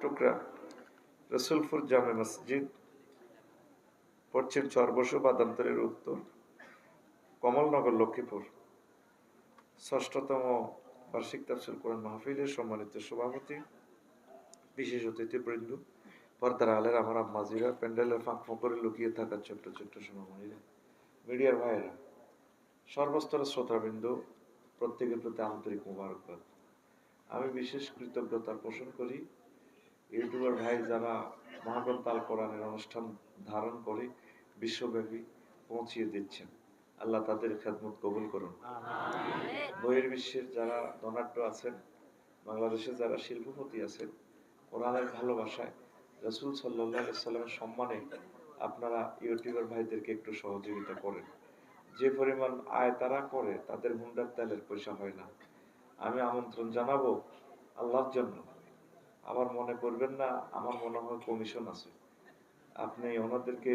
টুকরা রসুলপুর জামে মসজিদ, পশ্চিম চরবসু, বাদামতলীর উত্তর, কমলনগর, লক্ষ্মীপুর। ৬ষ্ঠতম বার্ষিক তাফসীর কোরআন মাহফিলের সম্মানিত সভাপতি, বিশেষ অতিথিবৃন্দ, পর্দার আলের আমার আম্মাজিরা, প্যান্ডেলের ফাঁক ফোকরে লুকিয়ে থাকা ছোট্ট ছোট্ট সোনামণিরা, মিডিয়ার ভাইয়েরা, সর্বস্তরের শ্রোতাবৃন্দ, প্রত্যেকের প্রতি আন্তরিক মোবারকবাদ। আমি বিশেষ কৃতজ্ঞতা পোষণ করি ইউটিউবার ভাই যারা মহাগ্রন্থ আল কোরআনের অনুষ্ঠান ধারণ করে বিশ্বব্যাপী পৌঁছিয়ে দিচ্ছেন। আল্লাহ তাদের খেদমত কবুল করুন। বহির্বিশ্বের যারা ধনাঢ্য আছেন, বাংলাদেশে যারা শিল্পপতি আছেন, কোরআনের ভালোবাসায়, রাসূল সাল্লাল্লাহু আলাইহি সাল্লামের সম্মানে আপনারা ইউটিউবার ভাইদেরকে একটু সহযোগিতা করেন। যে পরিমাণ আয় তারা করে তাদের হুন্ডার তেলের পয়সা হয় না। আমি আমন্ত্রণ জানাবো আল্লাহর জন্য, আবার মনে করবেন না আমার মনে হয় কমিশন আছে। আপনি ওনাদেরকে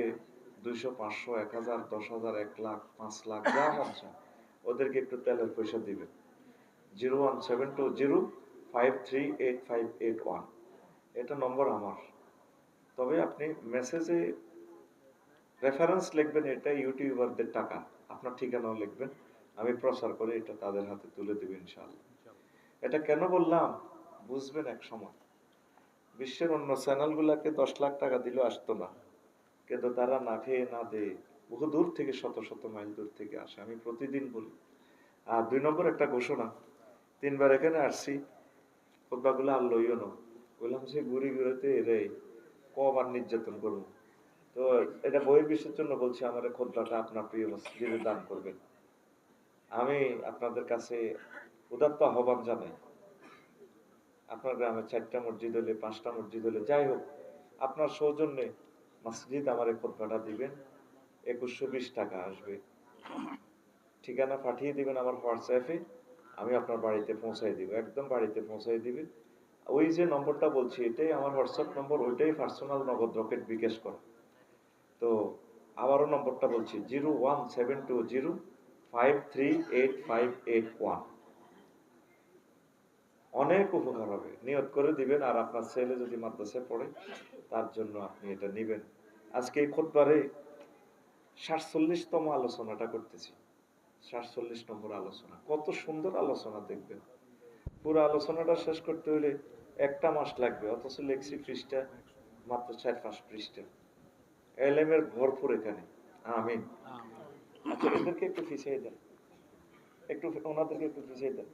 200, 500, 1000, 10,000, 1 লাখ, 5 লাখ যা মন চায় ওদেরকে একটু তেলের পয়সা দিবেন। 01720538581 এটা নম্বর আমার। তবে আপনি মেসেজে রেফারেন্স লিখবেন, এটা ইউটিউবারদের টাকা, আপনার ঠিকানাও লিখবেন, আমি প্রচার করে এটা তাদের হাতে তুলে দেব ইনশাআল্লাহ। এটা কেন বললাম বুঝবেন এক সময়। বিশ্বের অন্য চ্যানেলগুলোকে 10 লাখ টাকা দিলেও আসতো না, কিন্তু তারা না খেয়ে না দিয়ে বহু দূর থেকে, শত শত মাইল দূর থেকে আসে। আমি প্রতিদিন বলি। আর 2 নম্বর একটা ঘোষণা, 3 বার এখানে আসছি, খুতবাগুলো আর লইও না, বললাম যে ঘুরি ঘুরেতে এরে কবার নির্যাতন করবো। তো এটা বহির্বিশ্বের জন্য বলছি, আমার খুতবাটা আপনার প্রিয় মসজিদে দান করবেন। আমি আপনাদের কাছে উদাত্ত আহ্বান জানাই, আপনার গ্রামে 4টা মসজিদ হলে, 5টা মসজিদ হলে, যাই হোক, আপনার সৌজন্যে মসজিদ আমার খুতবাটা দিবেন। 2120 টাকা আসবে। ঠিকানা পাঠিয়ে দিবেন আমার হোয়াটসঅ্যাপে, আমি আপনার বাড়িতে পৌঁছাই দিব, একদম বাড়িতে পৌঁছাই দিবেন। ওই যে নম্বরটা বলছি এটাই আমার হোয়াটসঅ্যাপ নম্বর, ওইটাই পার্সোনাল নগদ রকেট বিকাশ করা। তো আবারও নম্বরটা বলছি, 01720538581। অনেক উপকার হবে, নিয়ত করে দিবেন। আর আপনার ছেলে যদি মাদ্রাসায় পড়ে তার জন্য আপনি এটা নিবেন। আজকে এই খুতবারে 47তম আলোচনাটা করতেছি। 47 নম্বর আলোচনা, কত সুন্দর আলোচনা দেখবেন। পুরো আলোচনাটা শেষ করতে হলে 1টা মাস লাগবে, অথচ লেখছি পৃষ্ঠা মাত্র 4-5 পৃষ্ঠা। এলেমের ভরপুর এখানে। আমিন। আচ্ছা, এদেরকে একটু পিছিয়ে দেন, একটু ওনাদেরকে একটু পিছিয়ে দেন।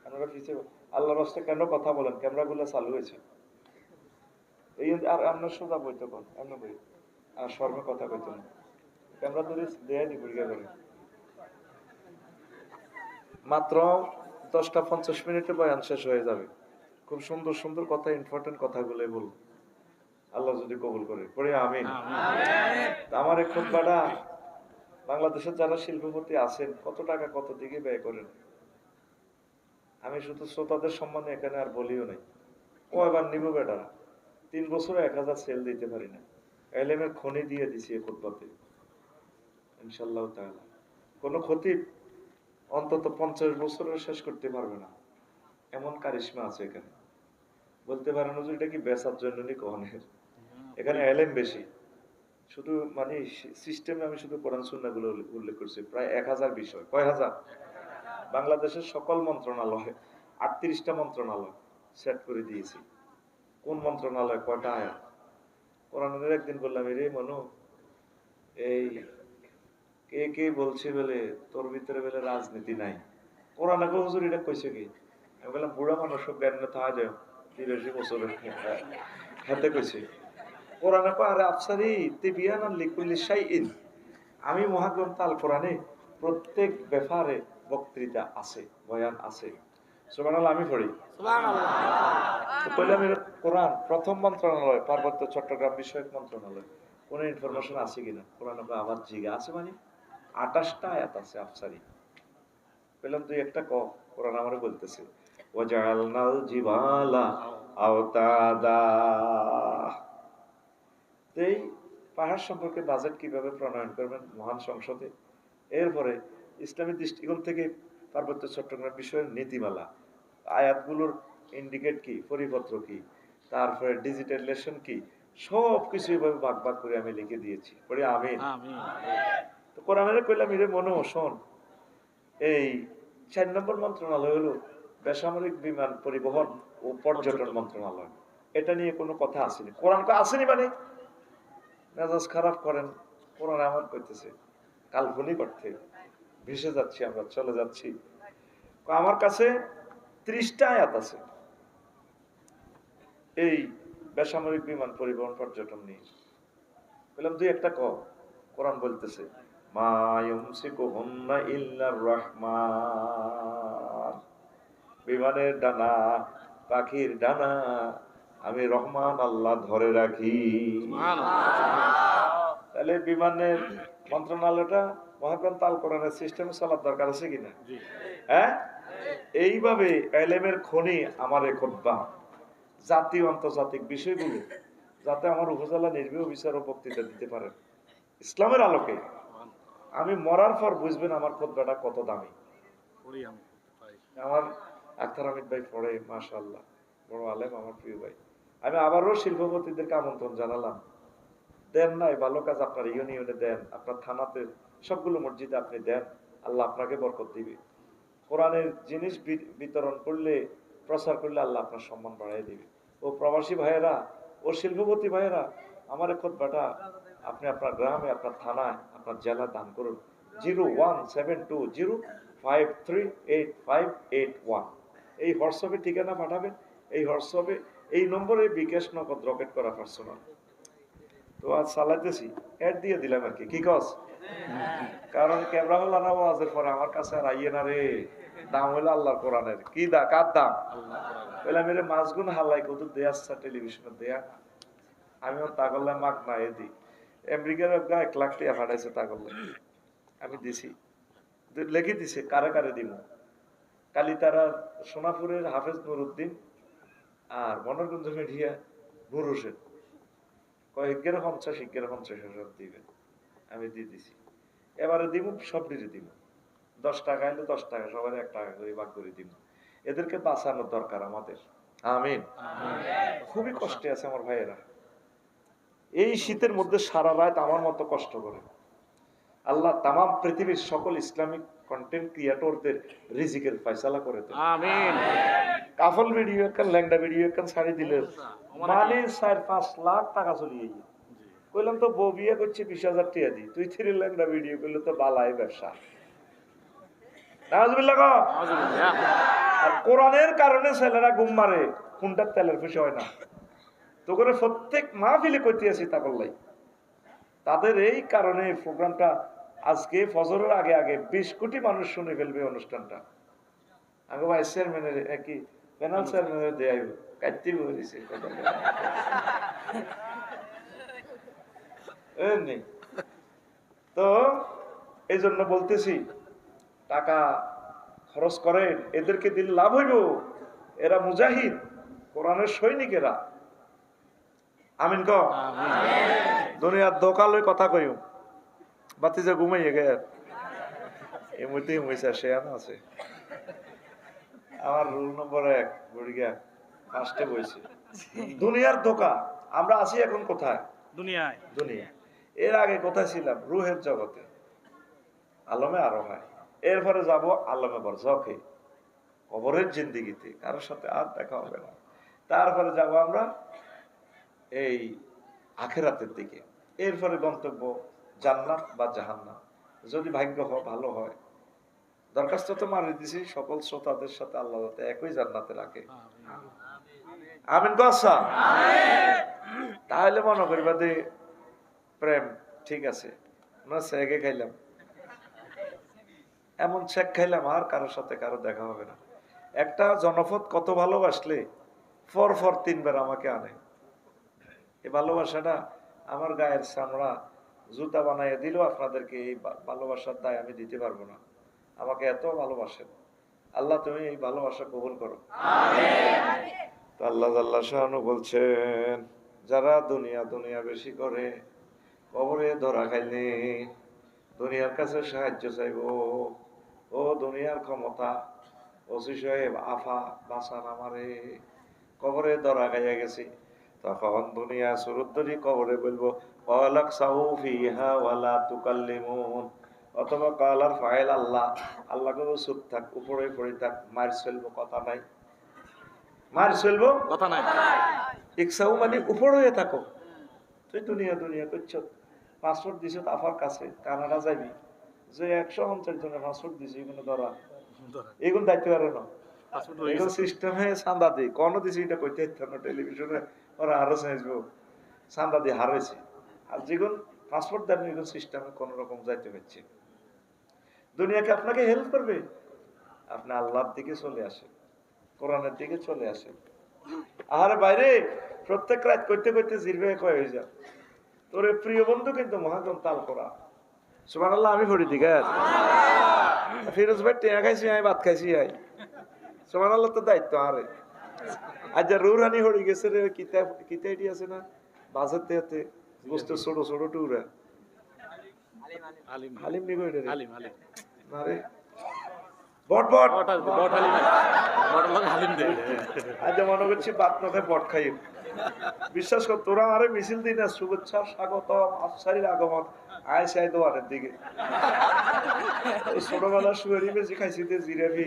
আপনারা পিছিয়ে, আল্লাহর রাস্তায় কেন কথা বলেন? ক্যামেরাগুলো চালু হয়েছে। এই আর আপনার সোজা বইতে কর, এমন বই আর শর্মে কথা কইতে না, ক্যামেরা ধরে দেয়া দিব করে। মাত্র 10টা 50 মিনিটে বয়ান শেষ হয়ে যাবে। খুব সুন্দর সুন্দর কথা, ইম্পর্টেন্ট কথাগুলো বলবো, আল্লাহ যদি কবুল করে। পড়ে আমিন। আমার এই খুতবাটা বাংলাদেশের যারা শিল্পপতি আছেন, কত টাকা কত দিকে ব্যয় করেন, আমি শুধু শ্রোতাদের সম্মানে এখানে আর বলিও নাই। কয়বার নিব বেটা, 3 বছরে 1000 সেল দিতে পারি না। এলেমের খনি দিয়ে দিছি এই খুতবাতে ইনশাআল্লাহ তাআলা। কোন খতিব অন্তত 50 বছরের শেষ করতে পারবে না, এমন কারিশমা আছে এখানে। বলতে পারেন যে এটা কি বেচার জন্য নি কোনের, এখানে এলেম বেশি। শুধু মানে সিস্টেমে আমি শুধু কোরআন সুন্নাহগুলো উল্লেখ করছি, প্রায় 1000 বিষয়। কয় হাজার? বাংলাদেশের সকল মন্ত্রণালয়, 38টা মন্ত্রণালয় সেট করে দিয়েছি। কোন মন্ত্রণালয় কয়টা আয়াত। কোরআনের একদিন বললাম, রে মনু, এই কে কে বলছে বলে তোর ভিতরে বলে রাজনীতি নাই, কোরআন আগে হুজুর এটা কইছে কি? আমি বললাম বুড়া মানুষ জ্ঞান না থাকা যায় 83 বছরের হাতে কইছে। কোরআন আরে আফসারি তিবিয়ান লিকুল্লি শাইইন, আমি মহাগ্রন্থ আল কোরআনে প্রত্যেক ব্যাপারে বক্তৃতা আছে, বয়ান আছে। সুবহানাল্লাহ, আমি পড়ি সুবহানাল্লাহ। তো কইলাম এর কোরআন প্রথম মন্ত্রণালয় পার্বত্য চট্টগ্রাম বিষয়ক মন্ত্রণালয়, কোন ইনফরমেশন আছে কিনা? কোরআন আবার জিগা আছে, মানে 28টা আয়াত আছে আফসারি। বললাম তুই একটা ক। কোরআন আমারে বলতেছে ওয়াজআলনাল জিবালা আওতাদা। এই পাহাড় সম্পর্কে বাজেট কিভাবে প্রণয়ন করবেন মহান সংসদে। এরপরে ইসলামী দৃষ্টিকোণ থেকে পার্বত্য চট্টগ্রাম বিষয়ের নীতিমালা, আয়াতগুলোর ইন্ডিকেট কি, পরিপত্র কি, তারপরে ডিজিটালাইজেশন কি, সব কিছু এইভাবে ভাগ ভাগ করে আমি লিখে দিয়েছি। পরে আমিন। তো কোরআনের কইলাম, এর মনে শোন, এই 4 নম্বর মন্ত্রণালয় হলো বেসামরিক বিমান পরিবহন ও পর্যটন মন্ত্রণালয়। এটা নিয়ে কোনো কথা আসেনি। কোরআন আসেনি মানে মেজাজ খারাপ করেন। কোরআন আমার করতেছে কাল্পনিক অর্থে ভেসে যাচ্ছি, আমরা চলে যাচ্ছি। আমার কাছে 30টা আয়াত আছে এই বেসামরিক বিমান পরিবহন পর্যটন নিয়ে। বললাম দুই একটা কোরআন বলতেছে মা ইউমসিকুহুন্না ইল্লার রহমান, বিমানের ডানা, পাখির ডানা আমি রহমান আল্লাহ ধরে রাখি। তাহলে বিমানের মন্ত্রণালয়টা মহাগ্রন্থ আল কোরআনের সিস্টেমে চলার দরকার আছে কিনা? হ্যাঁ, এইভাবে এলেমের খনি আমার খুতবা, জাতীয় আন্তর্জাতিক বিষয়গুলো যাতে আমার উপজেলা নির্বাহী অফিসার ও বক্তৃতা দিতে পারেন ইসলামের আলোকে। আমি মরার পর বুঝবেন আমার খুতবাটা কত দামি। আমার আখতার হামিদ ভাই পড়ে, মাশাআল্লাহ, বড় আলেম, আমার প্রিয় ভাই। আমি আবারও শিল্পপতিদেরকে আমন্ত্রণ জানালাম, দেন না এই ভালো কাজ আপনার ইউনিয়নে দেন, আপনার থানাতে, সবগুলো মসজিদে আপনি দেন, আল্লাহ আপনাকে বরকত দিবে। কোরআনের জিনিস বিতরণ করলে, প্রচার করলে আল্লাহ আপনার সম্মান বাড়াই দিবে। ও প্রবাসী ভাইয়েরা, ও শিল্পপতি ভাইয়েরা, আমার খুতবাটা আপনি আপনার গ্রামে, আপনার থানায়, আপনার জেলায় দান করুন। 01720538581 এই হোয়াটসঅ্যাপে ঠিকানা পাঠাবেন। এই হোয়াটসঅ্যাপে এই নম্বরে বিকাশ নগদ রকেট করা পার্সোনাল। তো আজ চালাইতেছি, অ্যাড দিয়ে দিলাম আর কি, কি কস? কারণ ক্যামেরা হল না, ওয়াজের পরে আমার কাছে আর আইয়ে না রে। দাম হইলো আল্লাহর কোরআনের। কি দা কার দাম? বললাম এর মাসগুন হালাই কত দেয়া টেলিভিশনে দেয়া। আমিও তা করলাম মাক না এ দি। আমেরিকার 1 লাখ টাকা ফাটাইছে তা করলাম, আমি দিছি, লিখে দিছে কারে কারে দিব। কালি তারা সোনাপুরের হাফেজ নুরুদ্দিন আর মনোরগঞ্জ মিডিয়া নুর হোসেন কয়েকের 50 দিবে, আমি দিয়ে দিছি। এবারে দিব সব দিয়ে দিব, 10 টাকা এলে 10 টাকা, সবাই 1 টাকা করে ভাগ করে দিব। এদেরকে বাঁচানোর দরকার আমাদের। আমিন। খুবই কষ্টে আছে আমার ভাইয়েরা, এই শীতের মধ্যে সারা রাত আমার মতো কষ্ট করে। আল্লাহ তাম পৃথিবীর সকল ইসলামিক কন্টেন্ট ক্রিয়েটরদের রিজিকের ফয়সালা করে দেন। আমিন। কাফল ভিডিও একটা, ল্যাংডা ভিডিও একটা ছাড়ি দিলে মানে 4-5 লাখ টাকা চলিয়ে যায়। কইলাম তো বউ বিয়ে করছে 20,000 টাকা দি, তুই 3 ল্যাংডা ভিডিও করলে তো বালাই ব্যবসা। নাউজুবিল্লাহ কও। আর কোরআনের কারণে ছেলেরা ঘুম মারে, কোনটা তেলের খুশি হয় না। তো করে প্রত্যেক মাহফিলে কইতে আছি তা বললাই। তাদের এই কারণে প্রোগ্রামটা আজকে ফজরের আগে আগে 20 কোটি মানুষ শুনে ফেলবে অনুষ্ঠানটা। আগে ভাইস চেয়ারম্যানের একই প্যানেল চেয়ারম্যানের দেয় কাটতে বলেছে তো এই জন্য বলতেছি টাকা খরচ করেন, এদেরকে দিলে লাভ হইব। এরা মুজাহিদ, কোরআনের সৈনিকেরা। আমিন ক। দুনিয়ার দোকালই কথা কইও, বাতি যে ঘুমাইয়ে গে এমনিতেই ঘুমাইছে, সে আছে। আমার রুল নম্বর 1 বুড়িগা ফার্স্টে বইছে দুনিয়ার ধোকা। আমরা আছি এখন কোথায়? দুনিয়ায়। দুনিয়া। এর আগে কোথায় ছিলাম? রুহের জগতে, আলমে আরো হয়। এরপরে যাব আলমে বরজখে, কবরের জিন্দেগিতে, কারোর সাথে আর দেখা হবে না। তারপরে যাব আমরা এই আখেরাতের দিকে। এরপরে গন্তব্য জান্নাত বা জাহান্নাম, যদি ভাগ্য ভালো হয়। দরখাস্ত তো মারি দিছি সকল শ্রোতাদের সাথে আল্লাহ যাতে একই জান্নাতে রাখে। আমিন বাদশা। তাহলে মনে করিবা যে প্রেম ঠিক আছে, আমরা শেখে খাইলাম, এমন শেখ খাইলাম আর কারোর সাথে কারো দেখা হবে না। একটা জনপদ কত ভালোবাসলে ফর 3 বার আমাকে আনে। এই ভালোবাসাটা আমার গায়ের চামড়া জুতা বানাইয়া দিল, আপনাদেরকে এই ভালোবাসার দায় আমি দিতে পারবো না। আমাকে এত ভালোবাসেন আল্লাহ, তুমি এই ভালোবাসা কবুল করো। তো আল্লাহ আল্লাহ শাহানু বলছেন, যারা দুনিয়া দুনিয়া বেশি করে কবরে ধরা খাইলে দুনিয়ার কাছে সাহায্য চাইব। ও দুনিয়ার ক্ষমতা, ওসি সাহেব আফা বাসান আমারে, কবরে ধরা গাইয়া গেছি, তখন দুনিয়া সুরুদ্দরি কবরে বলবো ওয়ালাক সাউফিহা ওয়ালা তুকাল্লিমুন, অথবা কালার ফাইল আল্লাহ, আল্লাহ কবো চুপ থাক, উপরে পড়ে থাক, মার চলবো কথা নাই, মার চলবো কথা নাই। ইকসাউ মানে উপর হয়ে থাকো, তুই দুনিয়া দুনিয়া করছ, পাসপোর্ট দিছ আফার কাছে, কানাডা যাবি, যে 150 জনের পাসপোর্ট দিছে, এগুলো ধরা, এগুলো দায়িত্ব পারে না, এগুলো সিস্টেমে চান্দা দিই, কোনো দিছে এটা কইতে না, টেলিভিশনে ওরা আরো চাইবো চান্দা দিয়ে হারাইছে, আর যেগুলো পাসপোর্ট দেন এগুলো সিস্টেমে কোন রকম যাইতে হচ্ছে। দুনিয়াকে আপনাকে হেল্প করবে, আপনি আল্লাহর দিকে চলে আসে, কোরআনের দিকে চলে আসে। আর বাইরে প্রত্যেক রাত করতে করতে জিরবে কয় হয়ে যা, তোর প্রিয় বন্ধু কিন্তু মহাগ্রন্থ আল কোরআন। সুবহানাল্লাহ, আমি পড়ি দিকে ফিরোজ ভাই টেয়া খাইছি, আমি ভাত খাইছি, আই সুবহানাল্লাহ, তো দায়িত্ব আরে আজ যা রুরানি হয়ে গেছে রে, কিতাব কিতাবটি আছে না বাজার দেতে বস্তু ছোট ছোট টুরা হালিম হালিম নি কইরে হালিম হালিম না রে বট বট বট হালিম বট লগে হালিম দে, আজ মনে করছি ভাত না খাই বট খাই। বিশ্বাস কর, তোরা আরে মিছিল দিন না, শুভেচ্ছা স্বাগতম আফসারির আগমন, আয় সাই দোয়ারের দিকে ছোটবেলা শুয়ারি বেশি খাইছি, জিরাবি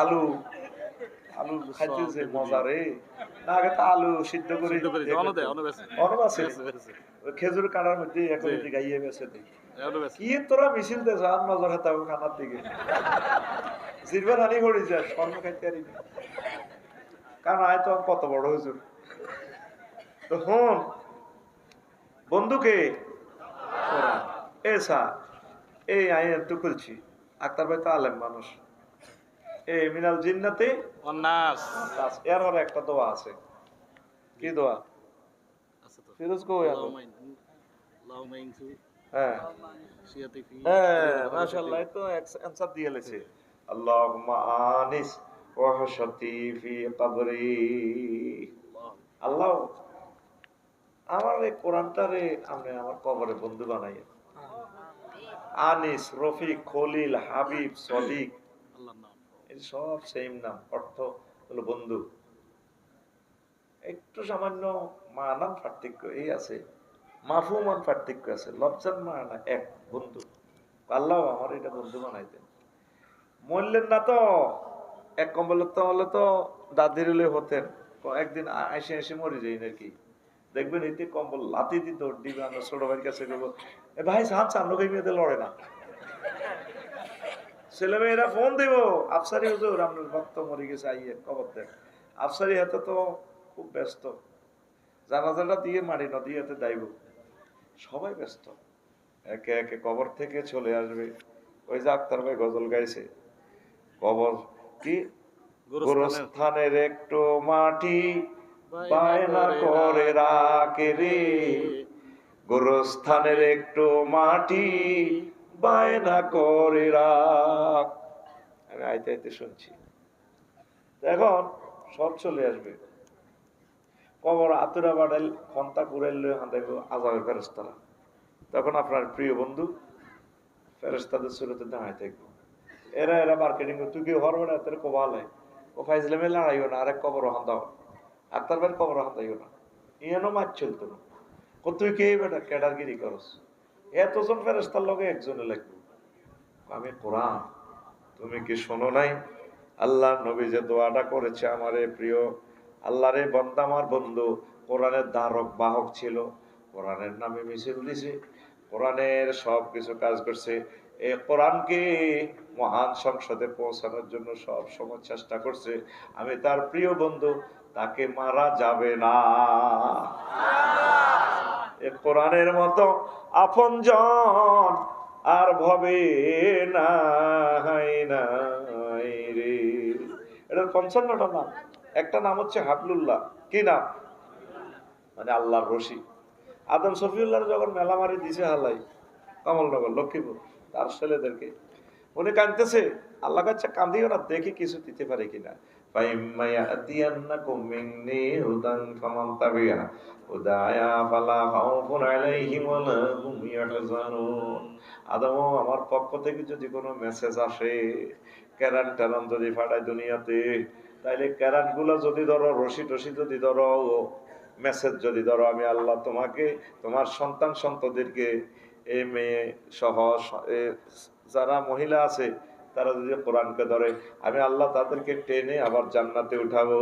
আলু আলু খাইতে যে মজা রে, না আগে তো আলু সিদ্ধ করে খেজুর কাটার মধ্যে এখন গাইয়ে বেছে দিই, কি তোরা মিছিল দে যান নজর হাতে খানার দিকে জিরবা রানি করে যায়, স্বর্ণ খাইতে পারি না, কারণ আয় তো কত বড় হুজুর। তো হন বন্ধুকে এসা এই আইন একটু খুলছি, আক্তার ভাই তো আলেম মানুষ, এই মিনাল জিন্নাতে অন্নাস, এর হরে একটা দোয়া আছে, কি দোয়া ফিরোজ কো হ্যাঁ হ্যাঁ মাশাআল্লাহ, তো অ্যানসার দিয়ে লেছে, আল্লাহুম্মা আনিস ওয়াহশাতি ফি কবরি, আল্লাহ আমার এই কোরআনটারে আপনি আমার কবরে বন্ধু বানাইয়া। আনিস, রফিক, খলিল, হাবিব, সদিক, এই সব সেম নাম, অর্থ হলো বন্ধু, একটু সামান্য মানান পার্থক্য এই আছে, মাফহুমান পার্থক্য আছে, লফজান মানা এক, বন্ধু। আল্লাহ আমার এটা বন্ধু বানাইতেন, মরলেন না তো, এক কম্বল তো হলে তো দাদির হতেন, একদিন এসে এসে মরে যাই নাকি, দেখবেন এতে কম্বল লাতি দিত, দিবে আমরা ছোট ভাইয়ের কাছে বলবো, এ ভাই সাহান চান্নকে মেয়েদের লড়ে না, ছেলেমেয়েরা ফোন দিব, আফসারি হুজুর আপনার ভক্ত মরে গেছে, আইয়ে কবর দেন। আফসারি হাতে তো খুব ব্যস্ত, জানাজাটা দিয়ে মারি নদী হাতে দাইব, সবাই ব্যস্ত, একে একে কবর থেকে চলে আসবে। ওই যে আক্তার ভাই গজল গাইছে, কবর কি গোরস্থানের একটু মাটি বায়না করে রাখে রে, গোরস্থানের একটু মাটি বায়না করে রাখ, আমি আইতে আইতে শুনছি। এখন সব চলে আসবে, কবর আতুরা বাড়াইল খন্তা কুড়াইলে হাঁদাইব আজাবের ফেরেশতারা, তখন আপনার প্রিয় বন্ধু ফেরেশতাদের সুরতে দাঁড়ায় থাকবে, এরা এরা মার্কেটিং তুই কি হরবে তোর কবালে ও ফাইজলামে লড়াইও না, আরেক কবর হান্দাও, আক্তার ভাইয়ের কবর হান্দাইও না, ইয়ানো মাছ চলতো না, তুই কে বেটা ক্যাডারগিরি করস, এতজন ফেরেশতার লগে একজনে লাগবে, আমি কোরআন, তুমি কি শোনো নাই আল্লাহ নবী যে দোয়াটা করেছে, আমারে প্রিয় আল্লাহরে বান্দা, আমার বন্ধু কোরআনের ধারক বাহক ছিল, কোরআনের নামে মিছিল দিছে, কোরআনের সব কিছু কাজ করছে, এই কোরআনকে মহান সংসদে পৌঁছানোর জন্য সব সময় চেষ্টা করছে, আমি তার প্রিয় বন্ধু, তাকে মারা যাবে না, এই কোরআনের মতো আপনজন আর ভবে নাই নাই রে। এটার 55টা নাম, একটা নাম হচ্ছে হাবলুল্লাহ, কি নাম মানে আল্লাহর রশি। আদম শফিউল্লাহ যখন মেলা মারি দিছে হালাই কমলনগর লক্ষ্মীপুর তার ছেলেদেরকে, উনি কাঁদতেছে, আল্লাহ কাছে কাঁদিও না, দেখি কিছু দিতে পারে কিনা, আমার পক্ষ থেকে যদি কোনো মেসেজ আসে, কেরান টেরান যদি ফাটায় দুনিয়াতে, তাইলে ক্যারান গুলো যদি ধরো, রশি টসি যদি ধরো, মেসেজ যদি ধরো, আমি আল্লাহ তোমাকে, তোমার সন্তান সন্ততিদেরকে, এই মেয়ে সহ যারা মহিলা আছে তারা যদি কোরআনকে ধরে, আমি আল্লাহ তাদেরকে টেনে আবার জান্নাতে উঠাবো।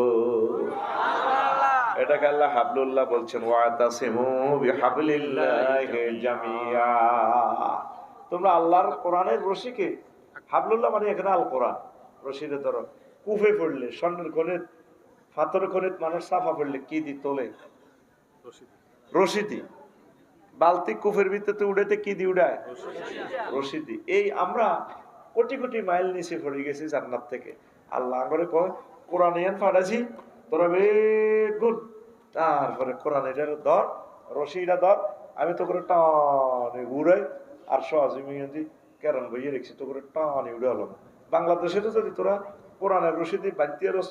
এটাকে আল্লাহ হাবলুল্লাহ বলছেন, ওয়াতাসিমু বিহাবলিল্লাহি জামিয়া। তোমরা আল্লাহর কোরআনের রশিকে, হাবলুল্লাহ মানে এখানে আল কোরআন, রশিরে ধরো। কুফে পড়লে, স্বর্ণের খনিত, পাথরের খনিত মানুষ সাফা পড়লে কি দি তোলে? রশি দি। বালতি কুফের ভিতরে উড়েতে কি দি উড়ায়? রশি দি। এই আমরা কোটি কোটি মাইল নিচে পড়ে গেছি জান্নাত থেকে। আল্লাহ করে কয় কোরআন ইয়ান ফাটাছি তোরা গুড, তারপরে কোরআন এটার ধর, রশিটা ধর, আমি তো করে টানে উড়াই, আর সহজে কেরম বইয়ে রেখেছি তো করে টানে উড়ে হলো। বাংলাদেশের যদি তোরা কোরআনের রশি দিয়ে বাঁধতে রস,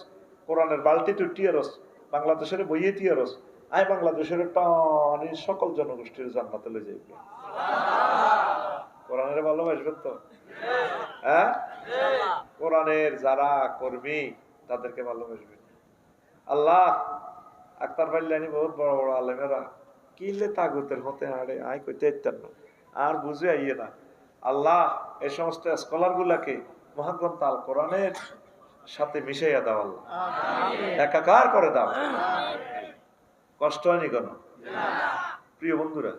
কোরআনের বালতি তুটিয়ে রস, বাংলাদেশের বইয়ে দিয়ে রস, আয় বাংলাদেশের টানে সকল জনগোষ্ঠীর জান্নাতে লয়ে যাইবে। কোরআনের ভালোবাসবেন তো? হ্যাঁ, কোরআনের যারা কর্মী তাদেরকে ভালোবাসবেন। আল্লাহ আক্তার পাইলানি বহুত বড় বড় আলেমেরা কিলে তাগুতের হতে হাড়ে আয় কইতে ইত্যার না, আর বুঝে আইয়ে না। আল্লাহ এই সমস্ত স্কলার গুলাকে মহাগ্রন্থ আল কোরআনের সাথে মিশাইয়া দাও, আল্লাহ একাকার করে দাও। কষ্ট হয়নি কেন প্রিয় বন্ধুরা?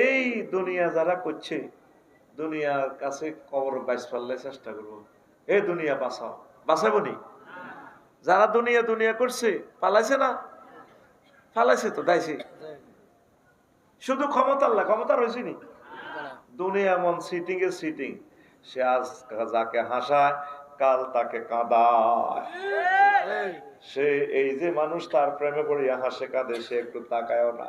এই দুনিয়া যারা করছে, দুনিয়ার কাছে কবর বাইশ পারলে চেষ্টা করবো। এই দুনিয়া বাঁচাও, বাঁচাবনি। যারা দুনিয়া দুনিয়া করছে পালাইছে না? পালাইছে তো, দাইছে। শুধু ক্ষমতা আল্লাহ, ক্ষমতা রয়েছে নি। দুনিয়া এমন সিটিং এ সিটিং, সে আজ যাকে হাসায় কাল তাকে কাঁদায়। সে এই যে মানুষ তার প্রেমে পড়িয়া হাসে কাঁদে, সে একটু তাকায়ও না।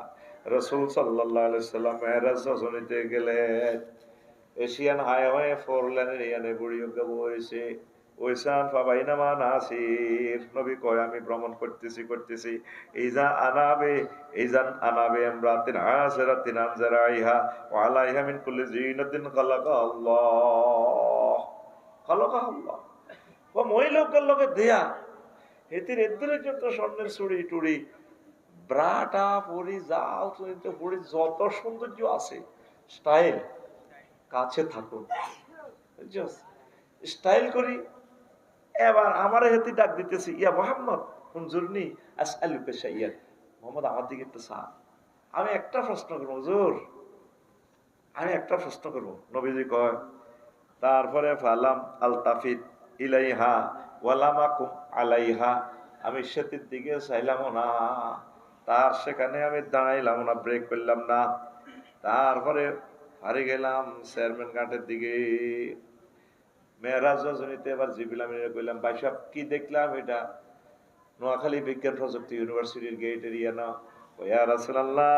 রাসূল সাল্লাল্লাহু আলাইহি সাল্লাম মেরাজ রজনীতে গেলেন, এশিয়ান হাইওয়ে 4 লেনের ইয়ানে বুড়িও বইছে, ওইসান ফাবাইনামা নাসির, নবী কয় আমি ভ্রমণ করতেছি এইজান আনাবে আমরাতিন আসরাতিন আনজারাইহা ওয়া আলাইহা মিন কুল্লি জিনাতিন খালাকাল্লাহ। ও মহিলাদের লগে দেয়া এতির এদের যত স্বর্ণের চুড়ি টুড়ি ব্রাটা পরি যাও পরি, যত সৌন্দর্য আছে স্টাইল, কাছে থাকুন স্টাইল করি। এবার আমার হেতি ডাক দিতেছি, ইয়া মোহাম্মদ হুজুরনি আসআলুকা শাইয়ান, মোহাম্মদ আমার দিকে একটু চা। আমি একটা প্রশ্ন করবো হুজুর, আমি একটা প্রশ্ন করবো। নবীজি কয়, তারপরে ফালাম আলতাফিত ইলাইহা ওয়ালামাকুম আলাইহা, আমি সেতির দিকে চাইলাম না, তার সেখানে আমি দাঁড়াইলাম না, ব্রেক করলাম না। তারপরে হারিয়ে গেলাম চেয়ারম্যান ঘাটের দিকে। মেরাজ রজনীতে এবার জিবিলাম কইলাম, ভাই সাহেব কি দেখলাম এটা? নোয়াখালী বিজ্ঞান প্রযুক্তি ইউনিভার্সিটির গেট এরিয়া না। ইয়া রাসূলুল্লাহ,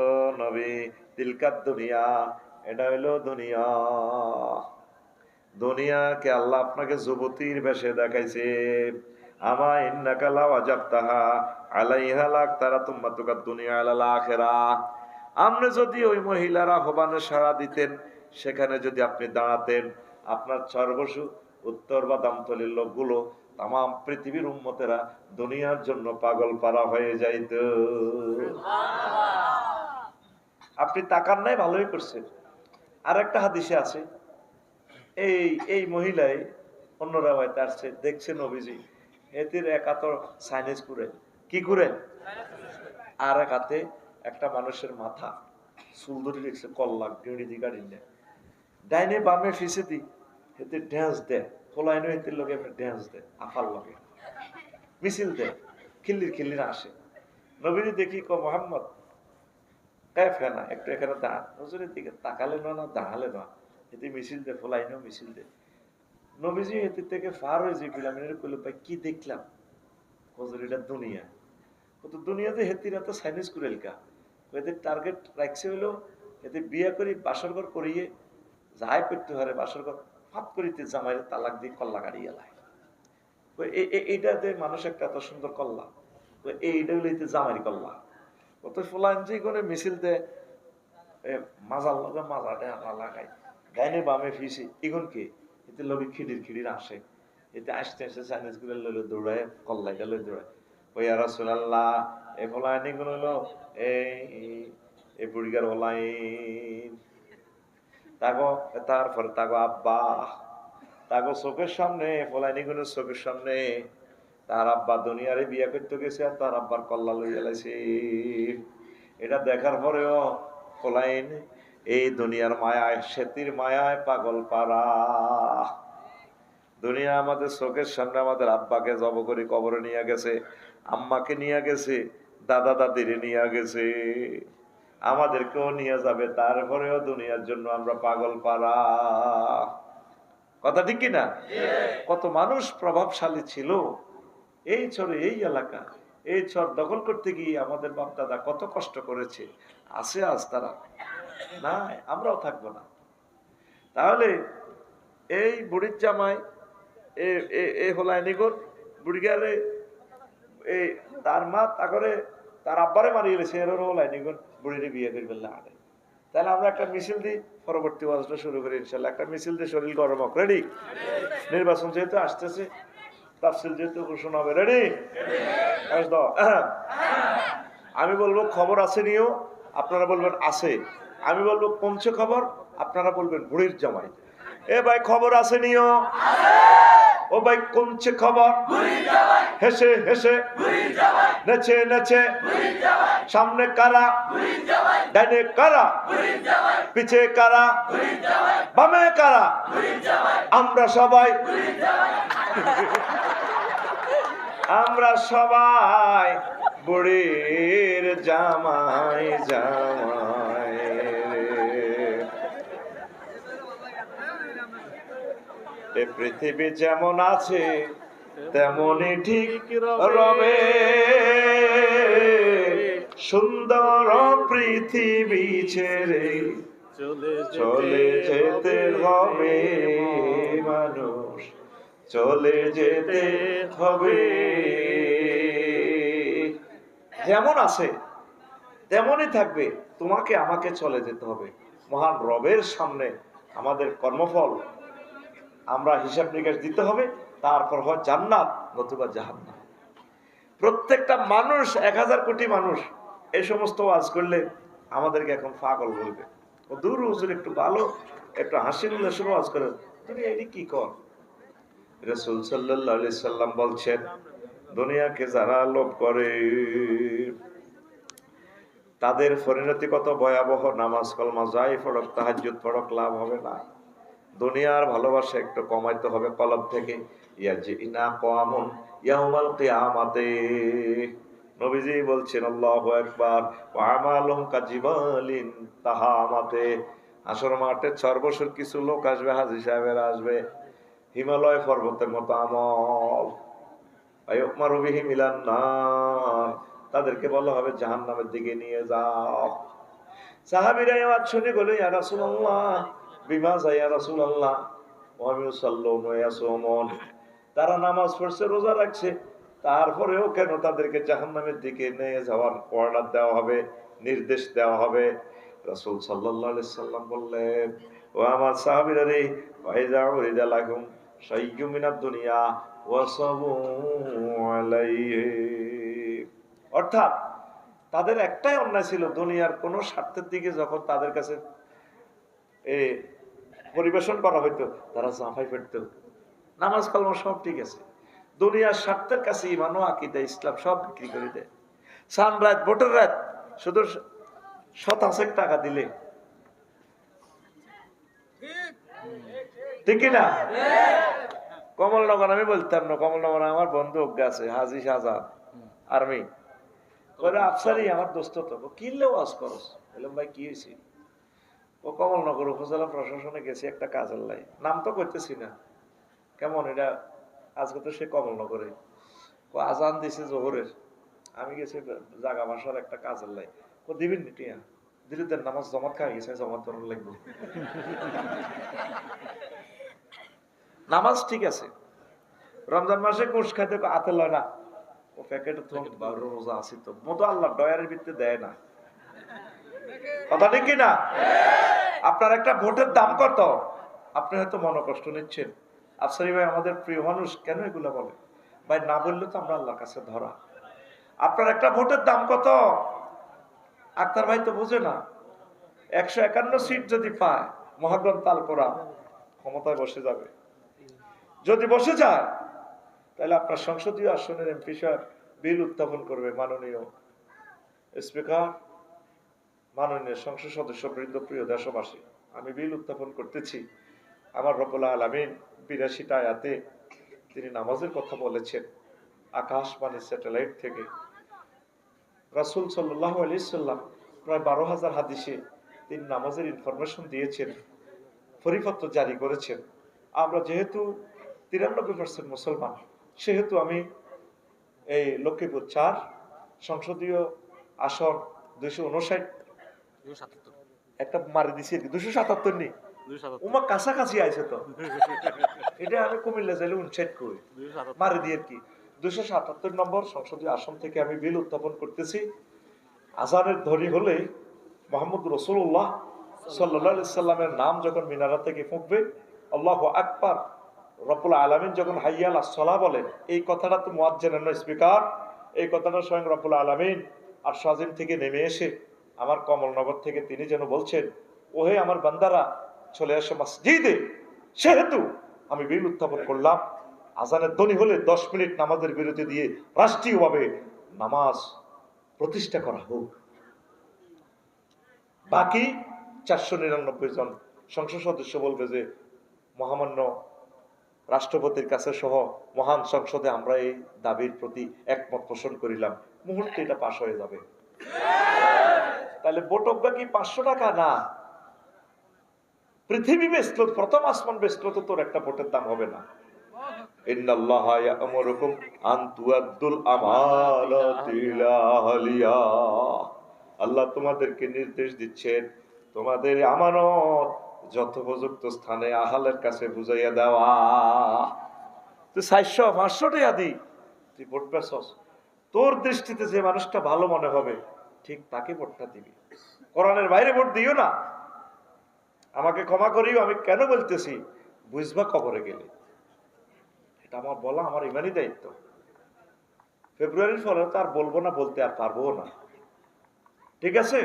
ও নবী, তিলকাত দুনিয়া, এটা হইলো দুনিয়া। দুনিয়াকে আল্লাহ আপনাকে যুবতীর বেশে দেখাইছে। আমা ইন্নাকা লাওয়াজাবতাহা আলাইহা লাকতারা তুম্মাতুকা দুনিয়া আলাল আখিরাহ। আপনি যদি ওই মহিলার আহ্বানে সাড়া দিতেন, সেখানে যদি আপনি দাঁড়াতেন, আপনার সর্বসু উত্তর বা দামতলির লোকগুলো তাম পৃথিবীর উম্মতেরা দুনিয়ার জন্য পাগল পারা হয়ে যাইত। আপনি তাকার নাই, ভালোই করছেন। আর একটা হাদিসে আছে, এই মহিলাই অন্যরা হয়তো আসছে, দেখছে নবীজি এদের এক হাতে সাইনেজ করে, কি করে, আর এক হাতে একটা মানুষের মাথা চুল ধরে রেখেছে, কল্লা গেড়ি দি গাড়ি নেয়, ডাইনে বামে ফিসে দি হেতে ড্যান্স দেয়, ফলাইনো হেতের লোকে ড্যান্স দেয়, আফার লগে মিছিল দেয়, খিল্লির আসে। নবীজি দেখি ক মোহাম্মদ না একটু এখানে দাঁড়ান, হুজুরের দিকে তাকালে না দাঁড়ালে না, এতে মিছিল দে, ফলাইনো মিছিল দে। নবীজি এতে থেকে ফার হয়ে যে বিলামিনের কইল, ভাই কি দেখলাম? হুজুর এটা দুনিয়া। তো দুনিয়াতে হেতিরা তো সাইনিস কুরেল কা, এদের টার্গেট রাখছে হইলো এতে বিয়ে করি বাসরঘর করিয়ে যাই করতে পারে, বাসরঘর ফাত করিতে জামাইয়ের তালাক দিয়ে কল্লা গাড়িয়ে লাই। এইটাতে মানুষ একটা এত সুন্দর কল্লা, এইটা হইলে জামাইয়ের কল্লা। কত ফলাইন যে কোনো মিছিল দে মাজার লগে মাজাটা লাগাই, ডাইনে বামে ফিসি, এগুন কে এতে লগে খিড়ির আসে। এতে আসতে আসতে চাইনিজ গুলো লইলো দৌড়ায়, কল্লাইটা লই দৌড়ায়, ওই ইয়া রাসূলুল্লাহ এ ফলাইনি গুলো হলো এই বুড়িগার হলাইন। তারপরে তাগো আব্বা, তাগো চোখের সামনে, ফলাইনি গুলোর চোখের সামনে তার আব্বা দুনিয়ারে বিয়ে করতে গেছে আর তার আব্বার কল্লা লই গেলাইছে। এটা দেখার পরেও ফলাইন এই দুনিয়ার মায়ায়, সেতির মায়ায় পাগল পারা। দুনিয়া আমাদের চোখের সামনে আমাদের আব্বাকে জব করে কবরে নিয়ে গেছে, আম্মাকে নিয়ে গেছে, দাদা দাদিরে নিয়ে গেছে, আমাদেরকেও নিয়ে যাবে, তারপরেও দুনিয়ার জন্য আমরা পাগল পারা। কথা ঠিক কিনা? কত মানুষ প্রভাবশালী ছিল এই চরে, এই এলাকা, এই চর দখল করতে গিয়ে আমাদের বাপ দাদা কত কষ্ট করেছে, আছে আজ তারা না, আমরাও থাকবো না। তাহলে এই বুড়ির জামাই এ হলায় নিগুন বুড়িগারে এই তার মা তাকরে তার আব্বারে মারিয়ে গেছে, এর হলায় নিগুন বুড়িরে বিয়ে করে ফেললে আগে। তাহলে আমরা একটা মিছিল দিই, পরবর্তী ওয়াজটা শুরু করি ইনশাল্লাহ। একটা মিছিল দিয়ে শরীর গরম হোক। রেডি? নির্বাচন যেহেতু আসতেছে, তাফসিল যেহেতু ঘোষণা হবে, রেডি? আমি বলবো খবর আছে নিও, আপনারা বলবেন আছে। আমি বলবো পৌঁছে খবর, আপনারা বলবেন বুড়ির জামাই। এ ভাই খবর আছে নিও, ও ভাই কোনছে খবর, হেসে হেসে নেচে নেচে, সামনে কারা, ডাইনে কারা, পিছে কারা, বামে কারা, আমরা সবাই, আমরা সবাই বুড়ির জামাই জামাই। এ পৃথিবী যেমন আছে তেমনই ঠিক রবে, সুন্দর পৃথিবী ছেড়ে চলে যেতে হবে মানুষ, চলে যেতে হবে। যেমন আছে তেমনই থাকবে, তোমাকে আমাকে চলে যেতে হবে। মহান রবের সামনে আমাদের কর্মফল আমরা হিসাব নিকাশ দিতে হবে, তারপর হয় জান্নাত নতুবা জাহান্নাম। প্রত্যেকটা মানুষ, 1000 কোটি মানুষ এই সমস্ত ওয়াজ করলে আমাদেরকে এখন পাগল বলবে, ও দূর হুজুর একটু ভালো একটু হাসি উল্লাসের ওয়াজ করে, তুমি এটি কি কর? রাসূল সাল্লাল্লাহু আলাইহি সাল্লাম বলছেন, দুনিয়াকে যারা লোভ করে তাদের পরিণতি কত ভয়াবহ। নামাজ কলমা যাই পড়ক, তাহাজ্জুদ পড়ক, লাভ হবে না। দুনিয়ার ভালোবাসা একটু কমাইতে হবে কলব থেকে। ইয়াজিনা কওয়ামুন ইয়াউমাল কিয়ামাতে, নবীজি বলছেন আল্লাহু আকবার, ওয়া আমালুহুম কাজিবালিন তাহামাতে, আসর মাঠে 4 বছর কিছু লোক আসবে, হাজী সাহেবেরা আসবে, হিমালয় পর্বতের মতো আমল, আয়ুমারু বিহিম ইলান নার, তাদেরকে বলা হবে জাহান্নামের দিকে নিয়ে যাও। সাহাবীরা এই ওয়াজ শুনে বলে, ইয়া রাসূলুল্লাহ বিমাযা ইয়া রাসূলুল্লাহ ওয়া ইউসাল্লুনা ওয়া ইয়াসুমুন, তারা নামাজ পড়ছে, রোজা রাখছে, তারপরেও কেন তাদেরকে জাহান্নামের দিকে নিয়ে যাওয়ার অর্ডার দেওয়া হবে, নির্দেশ দেওয়া হবে? রাসূল সাল্লাল্লাহু আলাইহি সাল্লাম বললেন, ও আমার সাহাবীরা রে, ফাইজা উরিদা লাকুম শাইয়্যুম মিনাদ দুনিয়া ওয়াসাবু আলাইহি, অর্থাৎ তাদের একটাই অন্যায় ছিল, দুনিয়ার কোন স্বার্থের দিকে যখন তাদের কাছে পরিবেশন করা হইতো তারা জাফাই ফেরত। নামাজ কালমা সব ঠিক আছে, দুনিয়ার স্বার্থের কাছে ইমান ও আকীদা ইসলাম সব বিক্রি করে দেয়। সান রাত ভোটের রাত শুধু শতাংশের টাকা দিলে, ঠিক না? কমলনগর আমি বলতাম না, কমলনগর আমার বন্ধু অজ্ঞা আছে, হাজী শাহজাহান আর্মি, ওরা আফসারি আমার দোস্ত, তো কিনলে ওয়াজ করস, বললাম ভাই কি হয়েছে? ও কমলনগর উপজেলা প্রশাসনে গেছে একটা কাজের লাই, নাম তো করতেছি না, কেমন এটা, আজকে তো সে কমলনগরে, ও আজান দিছে জোহরের, আমি গেছি জাগা ভাষার একটা কাজের লাই, ও দিবেন টিয়া দিলে দেন, নামাজ জমাত খাই গেছে, জমাত ধরুন লাগবে। নামাজ ঠিক আছে, রমজান মাসে কোষ খাইতে আতে লয় না, ও প্যাকেটে তো রোজা আছে, তো মতো আল্লাহ ডয়ারের ভিত্তিতে দেয় না, কথা ঠিক কিনা? আপনার একটা ভোটের দাম কত? আপনি হয়তো মনোকষ্ট নিচ্ছেন, আফসারি ভাই আমাদের প্রিয় মানুষ, কেন এগুলা বলে? ভাই না বললে তো আমরা আল্লাহর কাছে ধরা। আপনার একটা ভোটের দাম কত? আক্তার ভাই তো বুঝে না। 151 সিট যদি পায়, মহাগ্রন্থ আল কোরআন, ক্ষমতায় বসে যাবে। যদি বসে যায় তাহলে আপনার সংসদীয় আসনের এমপি সাহেব বিল উত্থাপন করবে, মাননীয় স্পিকার, মাননীয় সংসদ সদস্য বৃন্দ, প্রিয় দেশবাসী, আমি বিল উত্থাপন করতেছি। আমার রব্বুল আলামিন 82টা আয়াতে তিনি নামাজের কথা বলেছেন। আকাশবাণী স্যাটেলাইট থেকে রাসূল সাল্লাল্লাহু আলাইহি সাল্লাম প্রায় 12,000 হাদিসে তিনি নামাজের ইনফরমেশন দিয়েছেন, পরিপত্র জারি করেছেন। আমরা যেহেতু 93% মুসলমান, সেহেতু আমি এই লক্ষ্মীপুর 4 সংসদীয় আসন 259 একটা মারি দিছি, 277 নেই, উমা কাছাকাছি আইছে তো। এটা আমি কুমিল্লা জেলে 59 কই মারি দিয়ে কি 277 নম্বর সংসদীয় আসন থেকে আমি বিল উত্থাপন করতেছি। আজানের ধ্বনি হলে মুহাম্মদ রাসূলুল্লাহ সাল্লাল্লাহু আলাইহি সাল্লামের নাম যখন মিনারা থেকে ফুঁকবে, আল্লাহু আকবার, রব্বুল আলামিন যখন হাইয়া আলাস সালাহ বলেন, এই কথাটা তো মুয়াজ্জিনের নয় স্পিকার, এই কথাটা স্বয়ং রব্বুল আলামিন আর সাজিম থেকে নেমে এসে আমার কমলনগর থেকে তিনি যেন বলছেন, ওহে আমার বান্দারা চলে আসে মসজিদে। সেহেতু আমি বিল উত্থাপন করলাম, আজানের ধ্বনি হলে 10 মিনিট নামাজের বিরতি দিয়ে রাষ্ট্রীয়ভাবে নামাজ প্রতিষ্ঠা করা হোক। বাকি 499 জন সংসদ সদস্য বলবে যে মহামান্য রাষ্ট্রপতির কাছে সহ মহান সংসদে আমরা এই দাবির প্রতি একমত পোষণ করিলাম, মুহূর্তে এটা পাশ হয়ে যাবে। তাহলে ভোটজ্ঞা কি 500 টাকা না? পৃথিবী বেচলো, প্রথম আসমান বেচলো তো তোর একটা ভোটের দাম হবে না। ইন্নাল্লাহা ইয়া'মুরুকুম আন তুআদ্দুল আমানাতি ইলা আহলিহা, আল্লাহ তোমাদেরকে নির্দেশ দিচ্ছেন তোমাদের আমানত যথোপযুক্ত স্থানে আহালের কাছে বুঝাইয়া দেওয়া। তুই 400-500 টাকা দি, তুই ভোট পেছস, তোর দৃষ্টিতে যে মানুষটা ভালো মনে হবে ঠিক তাকে ভোটটা দিবি, কোরআনের বাইরে ভোট দিও না। আমাকে ক্ষমা করিও, আমি কেন বলতেছি, বুঝবা কবরে গেলে। এটা আমার বলা আমার ইমানি দায়িত্ব। ফেব্রুয়ারির ফলে তো আর বলবো না, বলতে আর পারবো না, ঠিক আছে?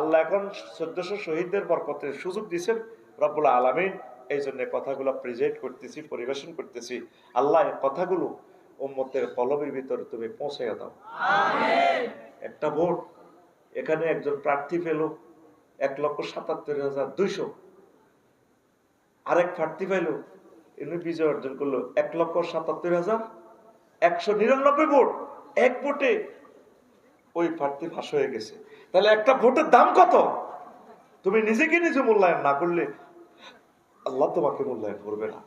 আল্লাহ এখন 1400 শহীদদের বরকতে সুযোগ দিয়েছেন রব্বুল আলামিন, এই জন্য কথাগুলো প্রেজেন্ট করতেছি, পরিবেশন করতেছি। আল্লাহ কথাগুলো উম্মতের কলবের ভিতরে তুমি পৌঁছাইয়া দাও, আমিন। একটা ভোট, এখানে একজন প্রার্থী পেল 1,77,200, আরেক প্রার্থী পেল, ইনি বিজয় অর্জন করলো 1,77,199 ভোট। এক ভোটে ওই প্রার্থী ফাঁস হয়ে গেছে। তাহলে একটা ভোটের দাম কত? তুমি নিজেকে নিজে মূল্যায়ন না করলে আল্লাহ তোমাকে মূল্যায়ন করবে না।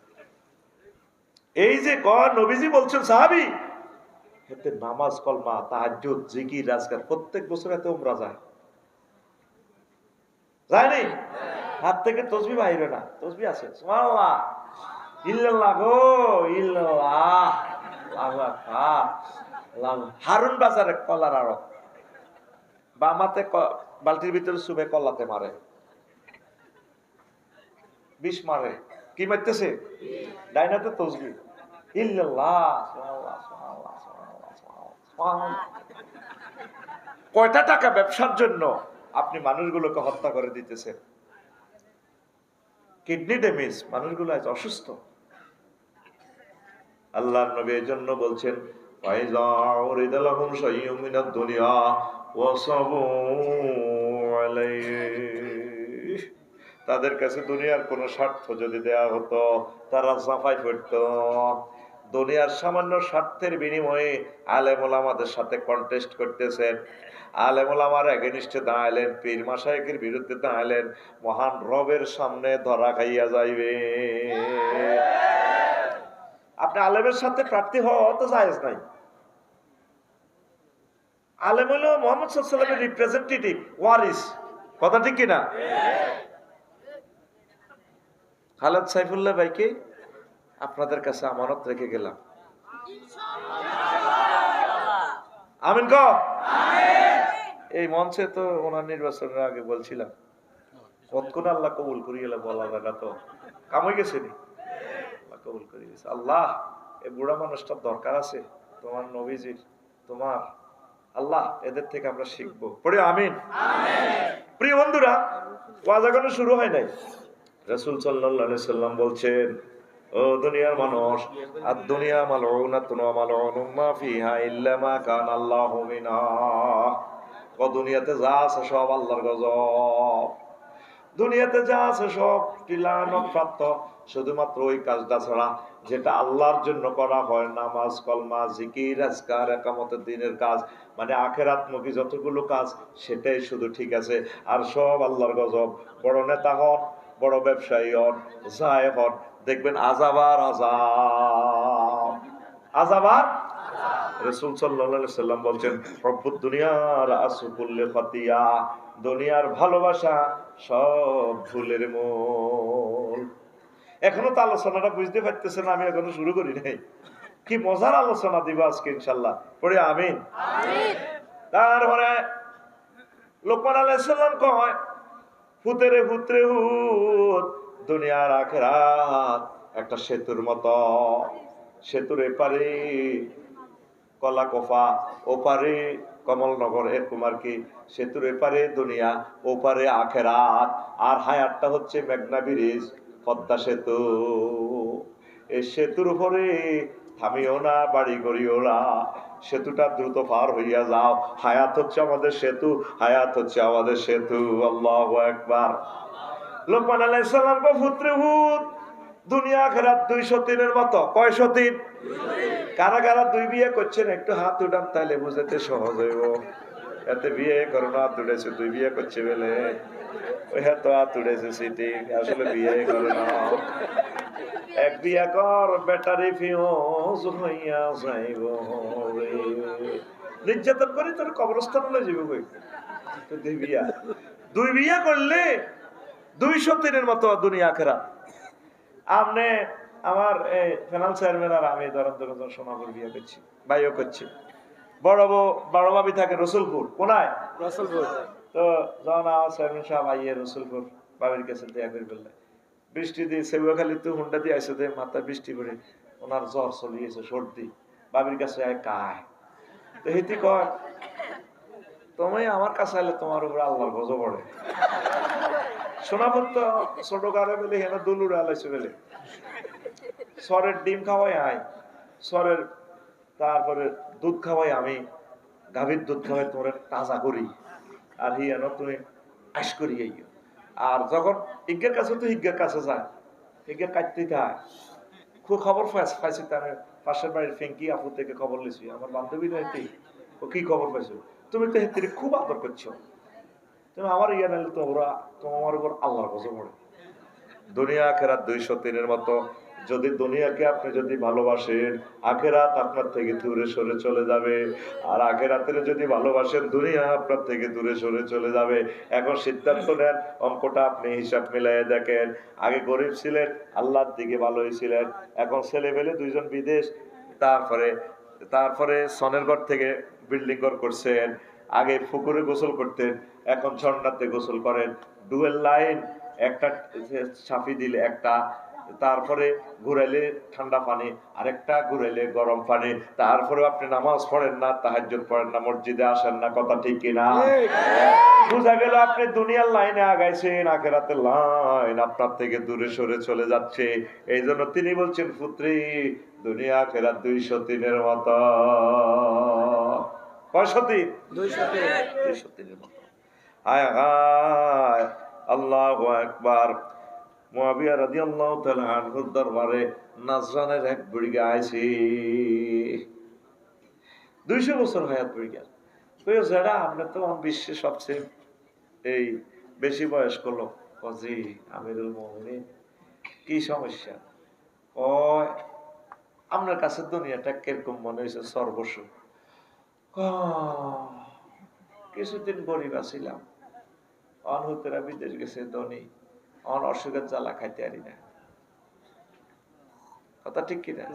এই যে নবীজি বলছেন সাহাবী, এতে নামাজ, কলমা, তাহাজ্জুদ, জিকির, আজকার প্রত্যেক বছর এতে উমরা যায়, যায়নি? হাত থেকে তসবিহ বাইরে না, তসবিহ আছে, সুবহানাল্লাহ, ইল্লাল্লাহ গো ইল্লাল্লাহ, আল্লাহু আকবার। হারুন বাজারে কলার আড়ত, বামাতে বালতির ভিতরে সুবে কল্লাতে মারে, বিষ মারে, কি মারতেছে? ডাইনাতে তসবিহ, ইল্লাল্লাহ, সুবহানাল্লাহ, সুবহানাল্লাহ, সুবহানাল্লাহ। কয়টা টাকা ব্যবসার জন্য আপনি মানুষগুলোকে হত্যা করে দিতেছেন? কিডনি ড্যামেজ, মানুষগুলো আজ অসুস্থ। আল্লাহর নবী এই জন্য বলছেন, ফাইযা উরিদা লাহুম শাইয়্যুম মিনাদ দুনিয়া ওয়াসাবু আলাইহি, তাদের কাছে দুনিয়ার কোনো স্বার্থ যদি দেয়া হতো তারা সাফাই পড়তো। দুনিয়ার সামান্য স্বার্থের বিনিময়ে আলেম ওলামাদের সাথে কন্টেস্ট করতেছেন, আলেম ওলামার এগেনিস্টে দাঁড়াইলেন, পীর মাশায়েখের বিরুদ্ধে দাঁড়াইলেন, মহান রবের সামনে ধরা খাইয়া যাইবে। আপনি আলেমের সাথে প্রার্থী হওয়া তো জায়েজ নাই। আলেম হলো মুহাম্মদ সাল্লাল্লাহু আলাইহি ওয়াসাল্লামের রিপ্রেজেন্টেটিভ, ওয়ারিস, কথা ঠিক কিনা? খালেদ সাইফুল্লাহ ভাইকে আপনাদের কাছে আমানত রেখে গেলাম, আমিন কও। এই মঞ্চে তো ওনার নির্বাচনের আগে বলছিলাম, কতক্ষণ আল্লাহ কবুল করিয়ে বলা জায়গা তো কাম হয়ে গেছে নি, কবুল করে দিয়েছে। আল্লাহ, এই বুড়া মানুষটার দরকার আছে তোমার নবীজির, তোমার আল্লাহ, এদের থেকে আমরা শিখবো। পড়ে আমিন। প্রিয় বন্ধুরা, ওয়াজ এখনো শুরু হয় নাই। রাসূল সাল্লাল্লাহু আলাইহি সাল্লাম বলছেন, ও দুনিয়ার মানুষ, আর দুনিয়া মালউনাতুন ওয়া মালউনুম মা ফিহা ইল্লা মা কানা আল্লাহু মিনা। ও দুনিয়াতে যা আছে সব আল্লাহর গজব, দুনিয়াতে যা আছে সব টিলানত প্রাপ্ত, শুধুমাত্র ওই কাজটা ছাড়া যেটা আল্লাহর জন্য করা হয়, নামাজ, কলমা, জিকির, আজকার, একামতের দিনের কাজ, মানে আখিরাতমুখী যতগুলো কাজ, সেটাই শুধু ঠিক আছে। আর সব আল্লাহর গজব। বড় নেতা হন, বড় ব্যবসায়ী হন, যাই হন, দেখবেন আযাবার আযাব, আযাবার। রাসূল সাল্লাল্লাহু আলাইহি সাল্লাম বলছেন, রব্বুদ দুনিয়ার আসুকুল্লি খাতিয়া, দুনিয়ার ভালোবাসা সব ভুলের মূল। এখনো তো আলোচনাটা বুঝতে পারতেছেন, আমি এখনো শুরু করি নাই। কি মজার আলোচনা দিব আজকে ইনশাআল্লাহ। পড়ে আমিন। তারপরে লোকমান আলাইহিস সালাম কয়, ফুতেরে পুত্রে হুত, দুনিয়ার আখিরাত একটা সেতুর মতো। সেতুর এপারে কলা কফা, ওপারে কমলনগর, এরকম আর কি। সেতুর এপারে দুনিয়া, ওপারে আখেরাত। আর হায়াতটা হচ্ছে মেঘনা ব্রিজ, পদ্মা সেতু। এই সেতুর উপরে থামিও না, বাড়ি করিও না, সেতুটা দ্রুত পার হইয়া যাও। হায়াত হচ্ছে আমাদের সেতু, হায়াত হচ্ছে আমাদের সেতু। আল্লাহু আকবার। লোকমান আলাইহিস সালাম কো, পুত্রে হুত, দুনিয়া আখিরাত 203 এর মতো। কয় সতীন? কারা কারা দুই বিয়ে করছেন একটু হাত উঠান, তাহলে বুঝাতে সহজ হইব। এতে বিয়ে করো না, হাত উঠেছে, দুই বিয়ে করছে বলে ওই হাত হাত উঠেছে সিটি, আসলে বিয়ে করো না। এক বিয়া কর, ব্যাটারি ফিউজ হইয়া যাইব, নির্যাতন করে তোর কবরস্থান লয়ে যাবে কই। তো দুই বিয়া করলে 203 এর মতো দুনিয়া আখিরাত। আমনে আমার ফিনান্স চেয়ারম্যান আর আমি ধরেন সোনাপুর বিয়ে করছি, ভাইও করছি। বড় ভাবি থাকে রসুলপুর, কোনায় রসুলপুর। তো যখন আমার চেয়ারম্যান সাহেব আইয়ে রসুলপুর ভাবির কাছে দেয়া করে ফেললে, বৃষ্টি দিয়ে সেগুয়াখালী তো হুন্ডা দিয়ে আসে, মাথায় বৃষ্টি পড়ে ওনার জ্বর চলিয়েছে, সর্দি। ভাবির কাছে আয় কায়, তো হেতি কয়, তুমি আমার কাছে আইলে তোমার উপরে আল্লাহর গজব পড়ে। সোনাপুর তো ছোট গাড়ে বেলে হেন দুলুরে আলাইছে বেলে, সরের ডিম খাওয়াই আই, সরের তারপরে দুধ খাওয়াই আমি, গাভীর দুধ খাওয়াই তোমার তাজা করি, আর হিয়ানো তুমি আইস করি। আর যখন হিজ্ঞের কাছে তো হিজ্ঞের কাছে যায়, হিজ্ঞের কাটতে খায়। খুব খবর পাইছি, তার পাশের বাড়ির ফেঙ্কি আপু থেকে খবর লিছি, আমার বান্ধবী নয়, ও কি খবর পাইছো, তুমি তো হেতির খুব আদর করছো, তুমি আমার ইয়া নাইলে তো ওরা তোমার উপর আল্লাহর গজব পড়ে। দুনিয়া আখিরাত 203 এর মতো। যদি দুনিয়াকে আপনি যদি ভালোবাসেন, আখিরাত আপনার থেকে দূরে সরে চলে যাবে। আর আখিরাতের যদি ভালোবাসেন, দুনিয়া আপনার থেকে দূরে সরে চলে যাবে। এখন সিদ্ধান্ত নেন, অঙ্কটা আপনি হিসাব মিলাইয়ে দেখেন। আগে গরিব ছিলেন, আল্লাহর দিকে ভালোই ছিলেন, এখন ছেলে পেলে দুইজন বিদেশ, তারপরে সনের ঘর থেকে বিল্ডিং ঘর করছেন। আগে পুকুরে গোসল করতেন, এখন ঝর্ণাতে গোসল করেন। ডুয়েল লাইন, একটা সাফি দিলে একটা, তারপরে ঘুরাইলে ঠান্ডা পানি, আরেকটা ঘুরাইলে গরম পানি। তারপরে আপনি নামাজ পড়েন না, তাহাজ্জুদ পড়েন না, মসজিদে আসেন না, কথা ঠিক কিনা? বুঝা গেল আপনি দুনিয়ার লাইনে আগাইছেন, আখিরাতের লাইন আপনার থেকে দূরে সরে চলে যাচ্ছে। এই জন্য তিনি বলছেন, পুত্রী, দুনিয়া আখিরাত 203 এর মতো। কয় সতীন? 203 এর মতো। হায় হায়, আল্লাহু আকবার। মুআবিয়া রাদিয়াল্লাহু তাআলা আনহুর দরবারে নাজরানের এক বুড়ি আইছে, 200 বছর হায়াত বুড়ি। কই যারা আপনি তো বিশ্বের সবচেয়ে এই বেশি বয়স্ক লোক। জি আমিরুল মুমিনিন, কি সমস্যা? কয় আপনার কাছে দুনিয়াটা কিরকম মনে হয়েছে? সর্বস্ব। কিছুদিন গরিব ছিলাম, অনহুতেরা বিদেশ গেছে ধনী, অসুখের জ্বালা খাইতে পারি না, কথা ঠিক কিনা?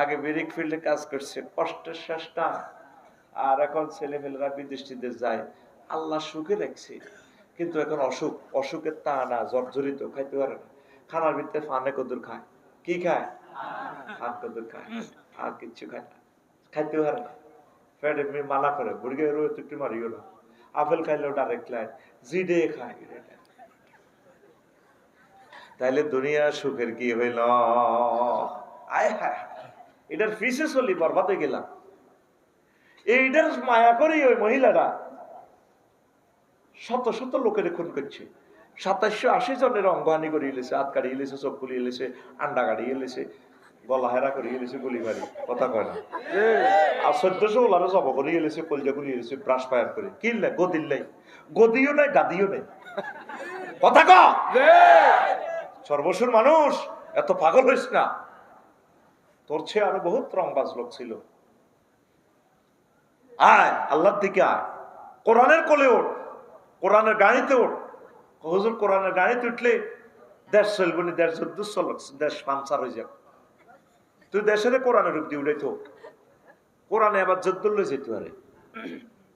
আগে ব্রিক ফিল্ডে কাজ করছে, কষ্টের শেষটা। আর এখন ছেলেমেয়েরা বিদেশিতে যায়, আল্লাহ সুখে রাখছে, কিন্তু এখন অসুখের তা না, জর্জরিত, খাইতে পারে না, খানার ভিতরে ফানে কদুর খায়, কি খায়? হাত কদর খায়, আর কিচ্ছু খায় না, খাইতে পারে না। পেট এমনি মানা করে, বুড়িকে একটু মারিও না। আপেল খাইলেও ডাইরেক্ট লাইন, জিডে খায়। তাইলে দুনিয়া সুখের কি হইল? আয় হায়, এটার ফিসে চলি বরবাদ হয়ে গেলাম। এইটার মায়া করি ওই মহিলারা শত শত লোকের খুন করছে। 2780 জনের অঙ্গহানি করে এলেছে, হাত কাড়িয়ে এলেছে, চোখ পুলিয়ে এলেছে, আন্ডা কাড়িয়ে এলেছে, গলা হেরা করে এলেছে, গুলি মারি, কথা কয় না। আর 1400 ওলারে জব করে এলেছে, কলজা করে এলেছে, ব্রাশ ফায়ার করে। কিনলে গদির নাই, গদিও নাই, গাদিও নাই, কথা ক। সর্বসুর মানুষ, এত পাগল হইস না। তোর চেয়ে আরো বহুত রংবাজ লোক ছিল। আয় আল্লাহর দিকে আয়, কোরআনের কোলে ওঠ, কোরআনের গাড়িতে ওঠ। হুজুর কোরআনের গাড়িতে উঠলে দেশ চলবে না, দেশ যুদ্ধ চলক, দেশ পাঞ্চার হয়ে যাবে। তুই দেশের কোরআনের রূপ দিয়ে উঠাইতো, কোরআনে আবার যুদ্ধ লই যেতে পারে।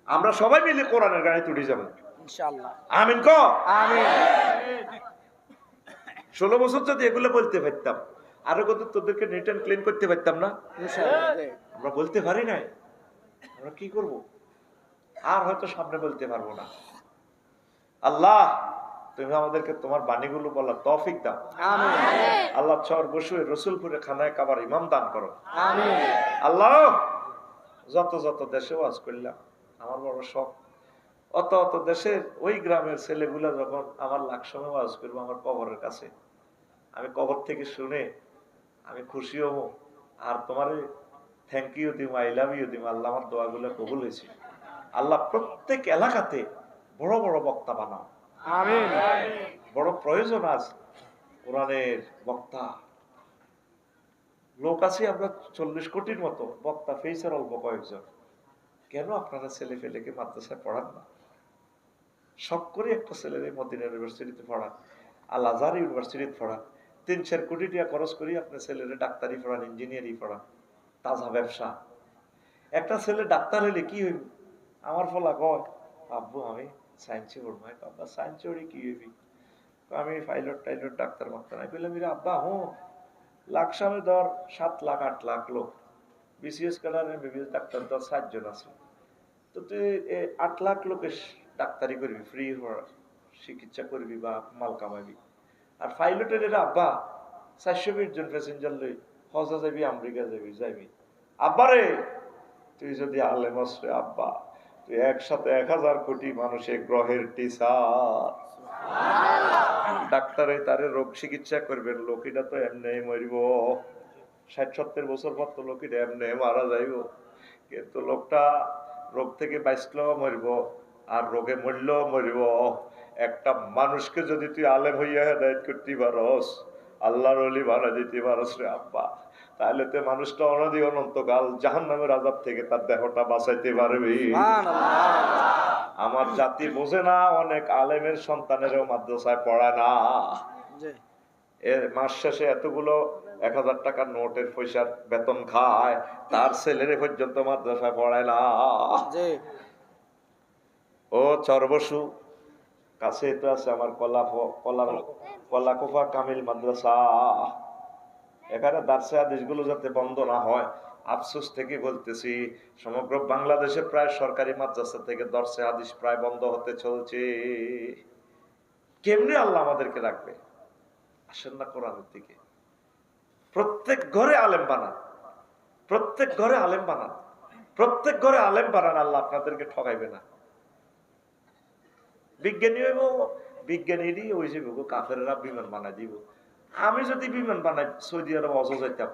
আমরা সবাই মিলে কোরআনের গাড়িতে উঠে যাবো ইনশাআল্লাহ, আমিন ক। আমিন। 16 বছর যদি এগুলো বলতে পারতাম, আরো কত তোদেরকে নিট এন্ড ক্লিন করতে পারতাম না। আমরা বলতে পারি নাই, আমরা কি করব? আর হয়তো সামনে বলতে পারবো না। আল্লাহ তুমি আমাদেরকে তোমার বাণীগুলো বলার তৌফিক দাও। আমিন। আল্লাহ চর বসুয়ে রসুলপুরে খানায় কাবার ইমাম দান করো। আমিন। আল্লাহ যত যত দেশে ওয়াজ করলাম, আমার বড় শখ, অত অত দেশের ওই গ্রামের ছেলেগুলা যখন আমার লাখ সময় ওয়াজ করবো আমার কবরের কাছে, আমি কবর থেকে শুনে আমি খুশি হব, আর তোমার থ্যাংক ইউ দিম, আই লাভ ইউ দিম। আল্লাহ আমার দোয়াগুলো কবুল হয়েছে। আল্লাহ প্রত্যেক এলাকাতে বড় বড় বক্তা বানাও। আমিন। বড় প্রয়োজন আছে কোরআনের বক্তা। লোক আছে আমরা 40 কোটির মতো, বক্তা ফেইসের অল্প কয়েকজন। কেন আপনারা ছেলে ফেলেকে মাদ্রাসায় পড়ান না? শখ করে একটা ছেলের মদিনা ইউনিভার্সিটিতে পড়ান, আল আজহার ইউনিভার্সিটিতে পড়ান, 3-4 কোটি টাকা খরচ করি আপনার ছেলের ডাক্তারি পড়ান, ইঞ্জিনিয়ারিং পড়ান, তাজা ব্যবসা। একটা ছেলে ডাক্তার হইলে কি হইব? আমার ফলা কয়, আব্বু আমি সায়েন্সে পড়বো। আব্বা সায়েন্স পড়ে কি হইবি? আমি পাইলট টাইলট ডাক্তার মাক্তার নাই। বললাম আব্বা হুঁ লাখ সামনে ধর 7 লাখ 8 লাখ লোক, বিসিএস কালার এমবিবিএস ডাক্তার ধর 7 জন আছে, তো তুই 8 লাখ লোকের ডাক্তারি করবি, ফ্রি চিকিৎসা করবি বা মাল কামাবি। আর পাইলটের এরা আব্বা 420 জন প্যাসেঞ্জার লই হজা যাবি, আমেরিকা যাবি। আব্বা রে তুই যদি আলেম আসরে আব্বা, তুই একসাথে 1000 কোটি মানুষের গ্রহের টিচার। ডাক্তারে তারে রোগ চিকিৎসা করবেন, লোকিটা তো এমনি মরিব, 60-70 বছর পর তো লোকিটা এমনি মারা যাইব। কিন্তু লোকটা রোগ থেকে বাঁচলেও মরিব, আর রোগে মরলেও মরিব। একটা মানুষকে যদি তুই আলেম হইয়া হেদায়েত করতে পারস, আল্লাহর ওলি বানা দিতে পারস রে আব্বা, তাহলে তো মানুষটা অনদি অনন্তকাল জাহান্নামের আযাব থেকে তার দেহটা বাঁচাইতে পারবি। আমার জাতি বোঝে না, অনেক আলেমের সন্তানেরও মাদ্রাসায় পড়ায় না। এর মাস শেষে এতগুলো 1000 টাকার নোটের পয়সার বেতন খায়, তার ছেলের পর্যন্ত মাদ্রাসায় পড়ায় না। ও চরবসু কাছে তো আছে আমার কলাকোফা কামিল মাদ্রাসা। এখানে দার্সে হাদিসগুলো যাতে বন্ধ না হয়, আফসোস থেকে বলতেছি, সমগ্র বাংলাদেশে প্রায় সরকারি মাদ্রাসা থেকে দর্সে হাদিস প্রায় বন্ধ হতে চলছে। কেমনে আল্লাহ আমাদেরকে রাখবে? আসেন না কোরআনের দিকে। প্রত্যেক ঘরে আলেম বানান, প্রত্যেক ঘরে আলেম বানান, প্রত্যেক ঘরে আলেম বানান, আল্লাহ আপনাদেরকে ঠকাইবে না। বিজ্ঞানী হইব, বিজ্ঞানীরই ওই যে কাফেররা বিমান বানাই দিব। আমি যদি বিমান বানাই সৌদি আরব অজ যাইতাম,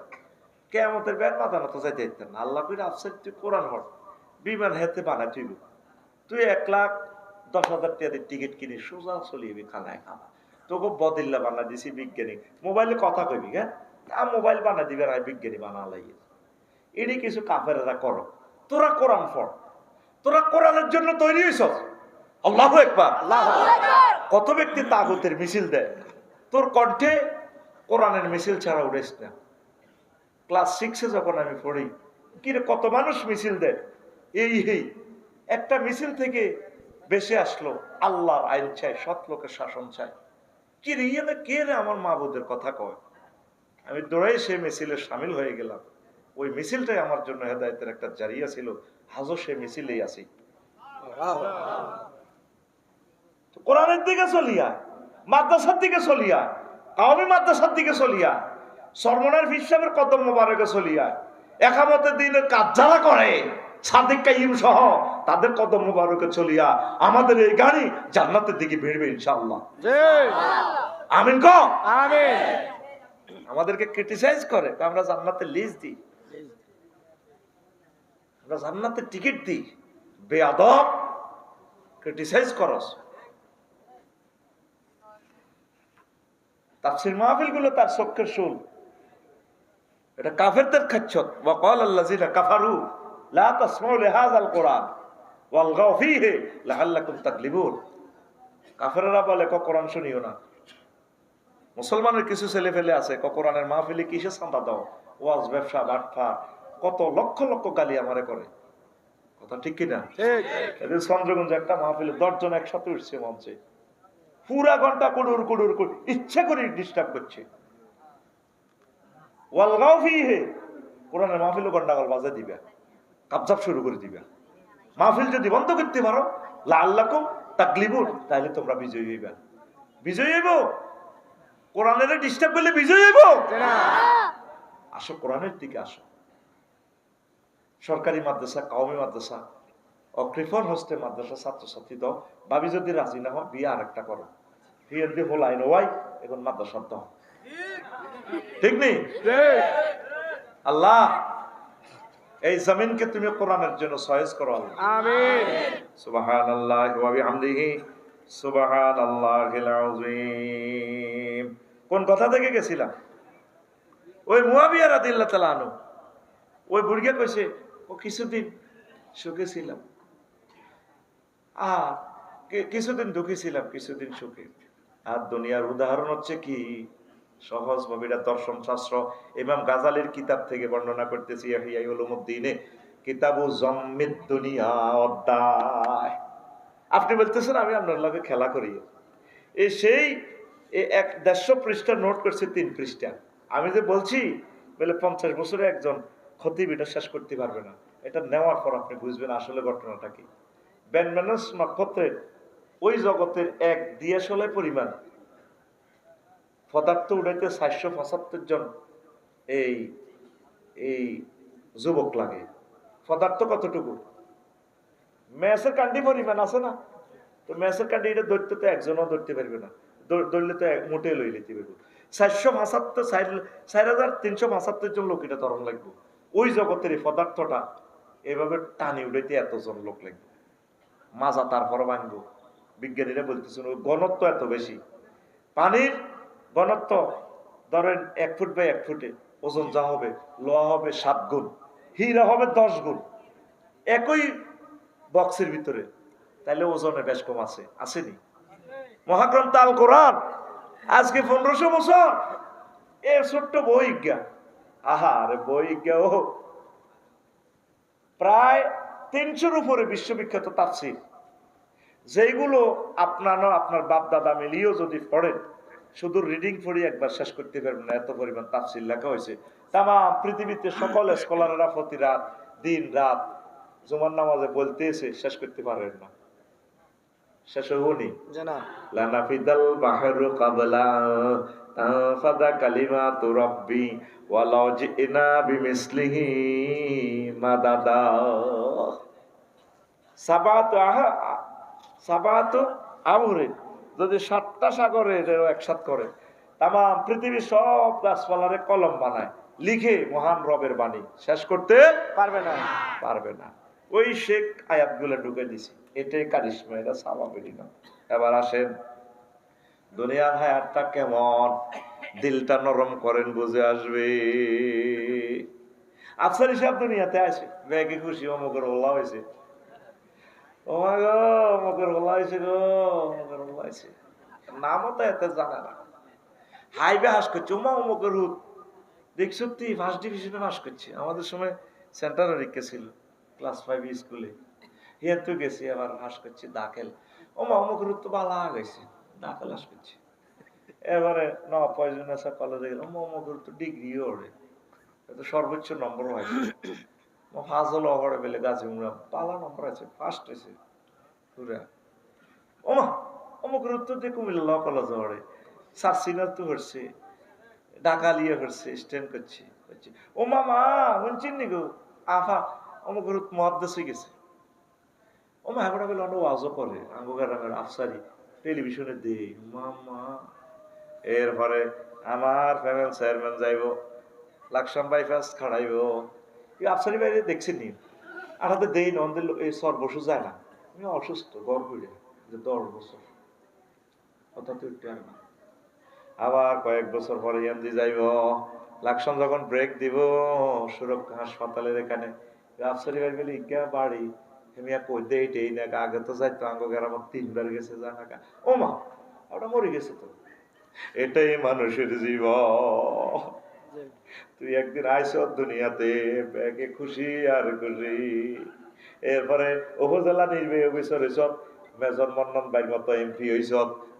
কেয়ামতের ব্যাট মাথা মতো যাইতে দিতেন না। আল্লাহ কইরা আফসার তুই কোরআন হট, বিমান হেতে বানাই তুই 1,10,000 টাকা টিকিট কিনে সোজা চলিয়ে খানায় খানা। তোকে বদিল্লা বানা দিছি বিজ্ঞানী, মোবাইলে কথা কইবি, হ্যাঁ মোবাইল বানা দিবে আর বিজ্ঞানী বানা লাগিয়ে। এটি কিছু কাফেরেরা করো, তোরা কোরআন পড়, তোরা কোরআনের জন্য তৈরি হইছ। আল্লাহু আকবার। কত ব্যক্তি তাগুতের মিছিল দেয়, তোর কণ্ঠে কোরআনের মিছিল ছাড়া উড়েস না। ক্লাস 6-এ যখন আমি পড়ি, কিরে কত মানুষ মিছিল দেয়, এই একটা মিছিল থেকে বেশি আসলো আল্লাহর আইন চাই, সৎ লোকের শাসন চাই। কি রে কে রে আমার মাবুদের কথা কয়, আমি দৌড়াই সেই মিছিলে সামিল হয়ে গেলাম। ওই মিছিলটাই আমার জন্য হেদায়েতের একটা জারিয়া ছিল। আজও সেই মিছিলেই আছি। কোরআনের দিকে চলিয়া, মাদ্রাসার দিকে চলিয়া, কওমি মাদ্রাসার দিকে চলিয়া, সরমনের হিসাবের কদম মোবারকে চলিয়া, একামতের দিনে কাজ যারা করে সাদিক কাইয়িম সহ তাদের কদম মোবারকে চলিয়া আমাদের এই গাড়ি জান্নাতের দিকে ভিড়বে ইনশাআল্লাহ। আমিন কও। আমিন। আমাদেরকে ক্রিটিসাইজ করে, আমরা জান্নাতের লিস্ট দিই, আমরা জান্নাতের টিকিট দিই, বেয়াদব ক্রিটিসাইজ করস। তাফসীর মাহফিল গুলো তার চক্ষের শুল, এটা কাফেরদের খাচ্ছত। ওয়াকাল আল্লাযিনা কাফারু লা তাসমাউ লিহাযাল কুরআন ওয়ালগাউ ফীহি লাআল্লাকুম তাগলিবুন। কাফেররা বলে কোরআন শুনিও না। মুসলমানের কিছু ছেলে ফেলে আছে কোরআনের মাহফিলে কিসে চাঁদা দাও, ওয়াজ, ব্যবসা, বাটফা, কত লক্ষ লক্ষ গালি আমারে করে। কথা ঠিক কিনা? ঠিক। চন্দ্রগঞ্জে একটা মাহফিলে 10 জন একসাথে উঠছে মঞ্চে, পুরা ঘন্টা কুড়ুর কুড়ুর ইচ্ছা করে ডিস্টার্ব করছে। ওয়ালগাউ ফীহি, কোরআনের মাহফিলে গন্ডাগোল বাজে দিবা, কাবজাব শুরু করে দিবা। মাহফিল যদি বন্ধ করতে পারো লাআল্লাকুম তাগলিবুন, তাহলে তোমরা বিজয়ী হইবা। বিজয়ী হইব, কোরআনের ডিস্টার্ব করলে বিজয়ী হইব না। আসো কোরআনের দিকে আসো। সরকারি মাদ্রাসা, কওমি মাদ্রাসা, অকৃপণ হস্তে মাদ্রাসা ছাত্রছাত্রী দাও। ভাবি যদি রাজি না হয় বিয়ে আরেকটা করো, বিয়ের দিয়ে হল আইন ওয়াই এখন মাদ্রাসা দাও। ঠিক নেই? আল্লাহ এই জমিনকে তুমি কোরআনের জন্য সয়েজ করো আল্লাহ। আমিন। সুবহানাল্লাহি ওয়া বিহামদিহি সুবহানাল্লাহিল আযীম। কোন কথা থেকে গেছিলাম? ওই মুয়াবিয়া রাদিয়াল্লাহু তাআলা আনহু, ওই বুড়িয়া কইছে ও কিছুদিন সুখে ছিলাম, আর কিছুদিন দুঃখী ছিলাম, কিছুদিন সুখে। আর দুনিয়ার উদাহরণ হচ্ছে কি সহজ ভাবে দর্শন শাস্ত্র ইমাম গাজালির কিতাব থেকে বর্ণনা করতেছি। ইহয়া উলুমুদ্দিনে কিতাবু জাম্মিদ দুনিয়া অধ্যায়। আপনি বলতেছেন আমি আপনার লগে খেলা করি, এই সেই 150 পৃষ্ঠা নোট করছে 3 পৃষ্ঠা। আমি যে বলছি বলে 50 বছরে একজন খতিব এটা শেষ করতে পারবে না। এটা নেওয়ার পর আপনি বুঝবেন আসলে ঘটনাটা কি। বেনমেনাস নক্ষত্রের ওই জগতের এক দিয়াশলাই পরিমাণ পদার্থ উঠাইতে 475 জন এই এই যুবক লাগে। পদার্থ কতটুকু? ম্যাসের কান্ডি পরিমাণ আছে না? তো ম্যাসের কান্ডি এটা ধরতে তো একজনও ধরতে পারবে না, ধরলে তো মোটে লই লিতে পারবে। 475 জন লোক এটা তরণ লাগবে। ওই জগতের এই পদার্থটা এভাবে টানি উঠাইতে এতজন লোক লাগবে। মাজা তারপর ভাঙবো। বিজ্ঞানীরা বলতেছেন ওই ঘনত্ব এত বেশি, পানির ঘনত্ব ধরেন 1 ফুট বাই 1 ফুটে, ওজন যা হবে লোহা হবে 7 গুণ, হীরা হবে 10 গুণ একই বক্সের ভিতরে, তাহলে ওজনে বেশ কম আছে, আসেনি? মহাগ্রন্থ আল কোরআন আজকে 1500 বছর এ ছোট্ট বইজ্ঞা, আহারে বইজ্ঞা ও প্রায় 300-র উপরে বিশ্ববিখ্যাত তাফসীর, যেগুলো আপনার বাপ দাদা মিলিয়েও যদি পড়েন শুধু রিডিং পড়ি একবার শেষ করতে পারবেন না, এত পরিমাণ তাফসীর লেখা হয়েছে। তাম পৃথিবীতে সকল স্কলাররা প্রতি রাত দিন রাত জুমার নামাজে বলতেছে, শেষ করতে পারেন না। শেষ হবনি লানাফিদাল বাহরু ক্বাবলা তাফাদা কালিমাতু রাব্বি ওয়ালাউ জিনা বিমিসলিহি মাদাদা। সাবাতু আমরে যদি 7টা সাগরে একসাথ করে তাম পৃথিবীর সব গাছপালারে কলম বানায়, লিখে মহান রবের বাণী শেষ করতে পারবে না। ওই শেখ আয়াতগুলো ঢুকে দিছি, এটাই কারিশমা, এটা স্বাভাবিক না। এবার আসেন দুনিয়ার হায়াতটা কেমন, দিলটা নরম করেন বুঝে আসবে। আফসার হিসাব দুনিয়াতে আছে, ব্যাগে খুশি অমুকের ওলা হয়েছে, অমুকের ওলা হয়েছে গো, অমুকের ওলা হয়েছে, নামও তো এত জানে না। হাইবে হাস করছে ওমা অমুকের হুত, দেখছো তুই ফার্স্ট ডিভিশনে পাস করছে। আমাদের সময় সেন্টারে রেখে ছিল ক্লাস 5 স্কুলে, হিয়ার তো গেছি, আবার হাস করছি দাখেল, ওমা অমুকের হুত তো বালা গেছে, দাখেল হাস করছে। এবারে ন পয়জন আছে কলেজে গেলাম মমগুরু তো ডিগ্রিও ওরে তো সর্বোচ্চ নম্বর হয়েছে ফাজল অহরে বেলে গাছে উমরাম পালা নম্বর আছে ফার্স্ট হয়েছে পুরা ওমা অমুগুরু তো দিয়ে কুমিল্লা কলেজ ওরে সার্সিনার তো হচ্ছে ঢাকা লিয়ে হচ্ছে স্ট্যান্ড করছি ও মামা শুনছেন নি গো আফা অমুগুরু মহাদ্দেশ হয়ে গেছে ও মা এখন বলে অন্য ওয়াজও করে আঙ্গুগার আফসারি টেলিভিশনে দেই মামা এরপরে আমার ফ্যামিলি চেয়ারম্যান যাইব লাকসাম বাইপাস খাড়াইব আফসারি বাইরে দেখছেন নি আর হাতে দেই না আমাদের এই সর বসু যায় না আমি অসুস্থ গর্ব হইলে যে 10 বছর অর্থাৎ উঠতে আর না আবার কয়েক বছর পরে এমডি যাইব লাকসাম যখন ব্রেক দিব সুরক্ষা হাসপাতালের এখানে আফসারি বাড়ি বলে ইজ্ঞা বাড়ি মিয়া কই দেই টেই না আগে তো যাইতো আঙ্গ গ্রামত 3 বার গেছে জানা কা ও মা ওটা মরে গেছে তো এটাই মানুষের জীবন তুই একদিন আইস দুনিয়াতে ব্যাগে খুশি আর খুশি এরপরে উপজেলা নির্বাহী অফিসার হইছ মেজর মন্নন ভাইয়ের মতো এমপি হইছ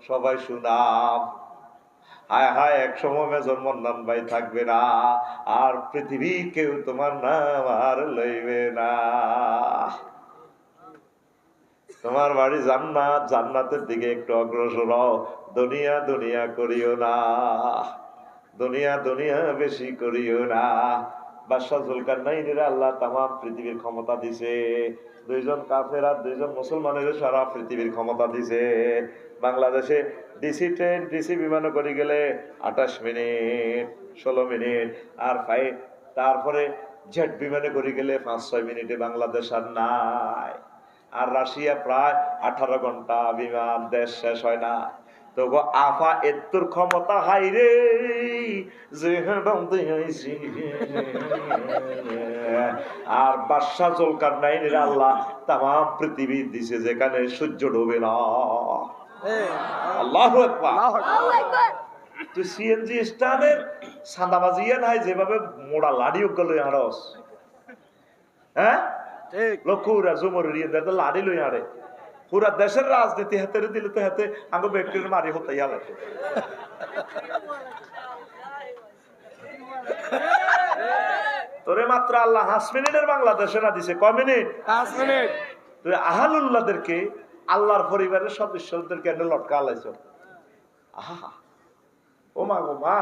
সবাই সুনাম হায় হায় এক সময় মেজর মন্নন ভাই থাকবে না আর পৃথিবীর কেউ তোমার নাম আর লইবে না তোমার বাড়ি জান্নাত জান্নাতের দিকে একটু অগ্রসর হও দুনিয়া দুনিয়া করিও না দুনিয়া দুনিয়া বেশি করিও না বাদশাহ জুলকারনাইনের আল্লাহ তামাম পৃথিবীর ক্ষমতা দিছে 2 জন কাফের আর 2 জন মুসলমানের সারা পৃথিবীর ক্ষমতা দিছে বাংলাদেশে ডিসি ট্রেন ডিসি বিমানে করে গেলে 28 মিনিট 16 মিনিট আর তারপরে জেট বিমানে করে গেলে 5-6 মিনিটে বাংলাদেশ আর নাই আর রাশিয়া প্রায় 18 ঘন্টা বিমান দেশ শেষ হয় না তো গো আফা এত্তর ক্ষমতা হাই রে আর বাদশাহ জুলকারনাইনের আল্লাহ তামাম পৃথিবী দিছে যেখানে সূর্য ডোবে না আল্লাহু আকবার তুই সিএনজি স্টানের সাদাবাজিয়া নাই যেভাবে মোড়া লাড়িও গেল আরস হ্যাঁ লক্ষ্যরা জুমর লাড়ি লই আরে পুরা দেশের রাজনীতি হাতে দিলে তো হাতে আঙ্গ ব্যক্তির মারি হতে লাগবে তোরে মাত্র আল্লাহ 5 মিনিটের বাংলাদেশে না দিছে কয় মিনিট 5 মিনিট তুই আহালুল্লাহদেরকে আল্লাহর পরিবারের সদস্যদেরকে এনে লটকা আলাইছ আহা ও মা গো মা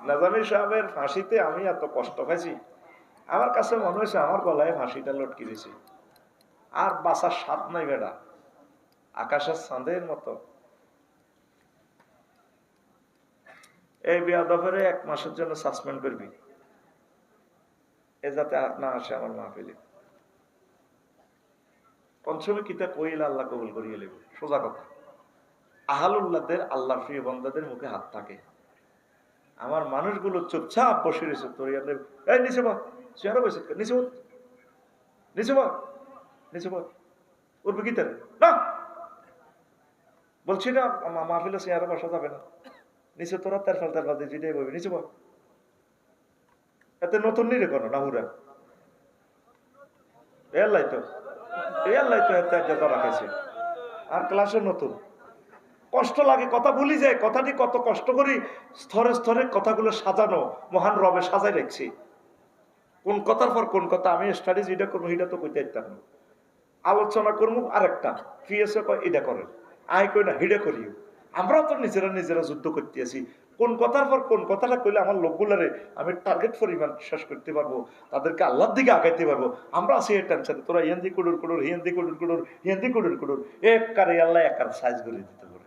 নাজামি সাহেবের ফাঁসিতে আমি এত কষ্ট পাইছি আমার কাছে মনে হয়েছে আমার গলায় ফাঁসিটা লটকি দিয়েছি আর বাঁচার স্বাদ নাই বেড়া আকাশের চাঁদের মতো এই বেয়াদবেরে 1 মাসের জন্য সাসপেন্ড করবি এ যাতে আর না আসে আমার মাহফিলে পঞ্চমী কিতা কইলে আল্লাহ কবুল করিয়ে নেব সোজা কথা আহালুল্লাহদের আল্লাহর প্রিয় বান্দাদের মুখে হাত থাকে আমার মানুষগুলো চুপচাপ বসে রয়েছে তোর এই নিচে বা চেয়ারে বসে নিচে নিচে বা নিচে বা উঠবে কি তার না বলছি না মাহফিলে চেয়ারে বসা যাবে না নিচে তোরা তার ফেলতার বাদে যেটাই বলবি নিচে বা এতে নতুন নিরে কোনো না হুরা এল্লাই তো এতে যেটা রাখেছে আর ক্লাসে নতুন কষ্ট লাগে কথা ভুলি যায় কথাটি কত কষ্ট করি স্তরে স্তরে কথাগুলো সাজানো মহান রবে সাজাই রাখছি কোন কথার পর কোন কথা আমি স্টাডি যেটা করবো এটা তো কইতে পারতাম না আলোচনা করবো আরেকটা ফিএসএ কয় এটা করেন আয় কই না হিডে করিও আমরাও তো নিজেরা যুদ্ধ করতে আছি কোন কথার পর কোন কথাটা কইলে আমার লোকগুলারে আমি টার্গেট পরিমাণ শেষ করতে পারবো তাদেরকে আল্লাহর দিকে আগাইতে পারবো আমরা আছি এই টেনশনে তোরা হিন্দি কুডুর হিন্দি কুডুর এক কারে আল্লাহ এক কার সাইজ করে দিতে পারে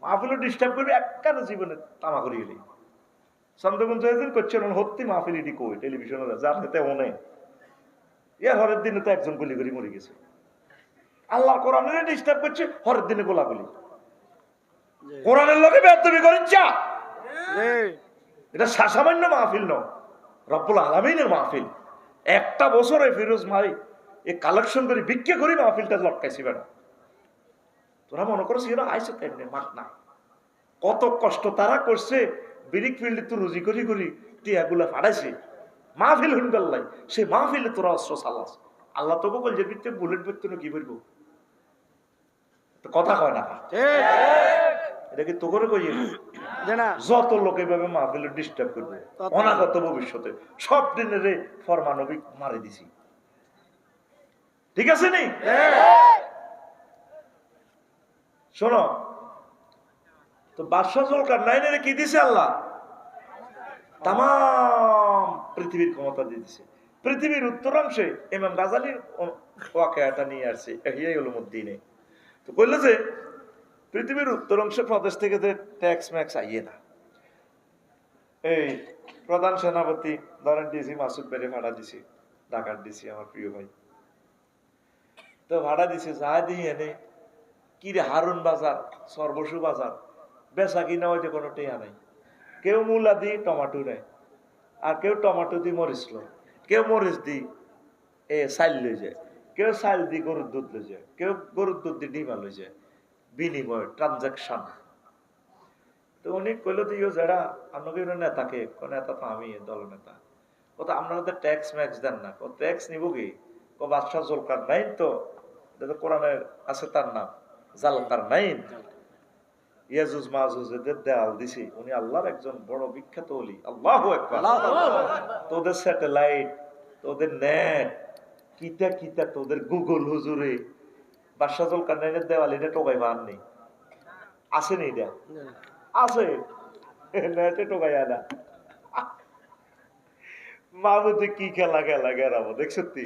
মাহফিল ডিস্টার্ব করে এক কারে জীবনে তামা করিয়ে নেই চন্দ্রগঞ্জ করছেন হত্যি মাহফিল ইডি কই টেলিভিশনে যার হাতে অনেক এর হরের দিনে তো একজন গুলি করে মরে গেছে আল্লাহ কোরআনের ডিস্টার্ব করছে হরের দিনে গোলাগুলি কোরআনের লোকে বেয়াদবি করিচ্ছা এটা সামান্য মাহফিল ন রব্বুল আলামিনের মাহফিল একটা বছরে ফিরোজ ভাই এ কালেকশন করে বিক্রি করি মাহফিলটা লটকাইছি বেড়া তোরা মনে করো এরা আইসে তেমনি মাঠ না কত কষ্ট তারা করছে বিরিক ফিল্ডে তো রুজি করি করি টিয়াগুলা ফাড়াইছে মাহফিল হুনগাল্লাই সে মাহফিলে তোরা অস্ত্র চালাস আল্লাহ তো বল যে ভিত্তিতে বুলেট বেরতো কি বলবো কথা কয় না এটা কি তো করে কই যত লোক এইভাবে মাহফিলে ডিস্টার্ব করবে অনাগত ভবিষ্যতে সব দিনের ফরমানবিক মারি দিছি। ঠিক আছে নি? শোনো তো বাদশাহ জুলকারনাইনের কি দিছে আল্লাহ? তাম পৃথিবীর ক্ষমতা দিয়ে দিছে। পৃথিবীর উত্তরাংশে ইমাম গাজালির ওয়াকিয়াটা নিয়ে আসছে ইহইয়া উলুমুদ্দিনে। তো কইল যে পৃথিবীর উত্তরাংশের প্রদেশ থেকে যে ট্যাক্স ম্যাক্স আইয়ে না, এই প্রধান সেনাপতি ধরেন ডিসি মাসুদ বেড়ে ভাড়া দিছি, ঢাকার ডিসি আমার প্রিয় ভাই, তো ভাড়া দিছে যা দিয়ে এনে কি রে হারুন বাজার সর্বসু বাজার বেচা কিনা হইতে কোনো টেয়া নাই। কেউ মূলা দি টমাটো নেয়, আর কেউ টমাটো দি মরিচ লো, কেউ মরিচ দি চাইল লই যায়, কেউ চাইল দি গরুর দুধ লই যায়, কেউ গরুর দুধ দি ডিমা লই যায়, বিনিময় ট্রানজাকশন। তো উনি কইল দিও যারা আপনাকে নেতাকে নেতা তো আমি দল নেতা, ও তো আপনারা তো ট্যাক্স ম্যাক্স দেন না, ও ট্যাক্স নিব কি? ও বাদশাহ জুলকারনাইন তো কোরআনের আছে তার নাম জালকারনাইন, ইয়াজুজ মাজুজ এদের দেয়াল দিছি, উনি আল্লাহর একজন বড় বিখ্যাত ওলি। আল্লাহু আকবার। তোদের স্যাটেলাইট, তোদের নেট, কিতা কিতা তোদের গুগল হুজুরে বাদশাহ জুলকারনাইনের দেওয়াল এটা টোকাইবা আননি আছে নি? এটা আছে, নেটে টোকাই আনা। মাহমুদে কি খেলা খেলা গেরাবো দেখ সত্যি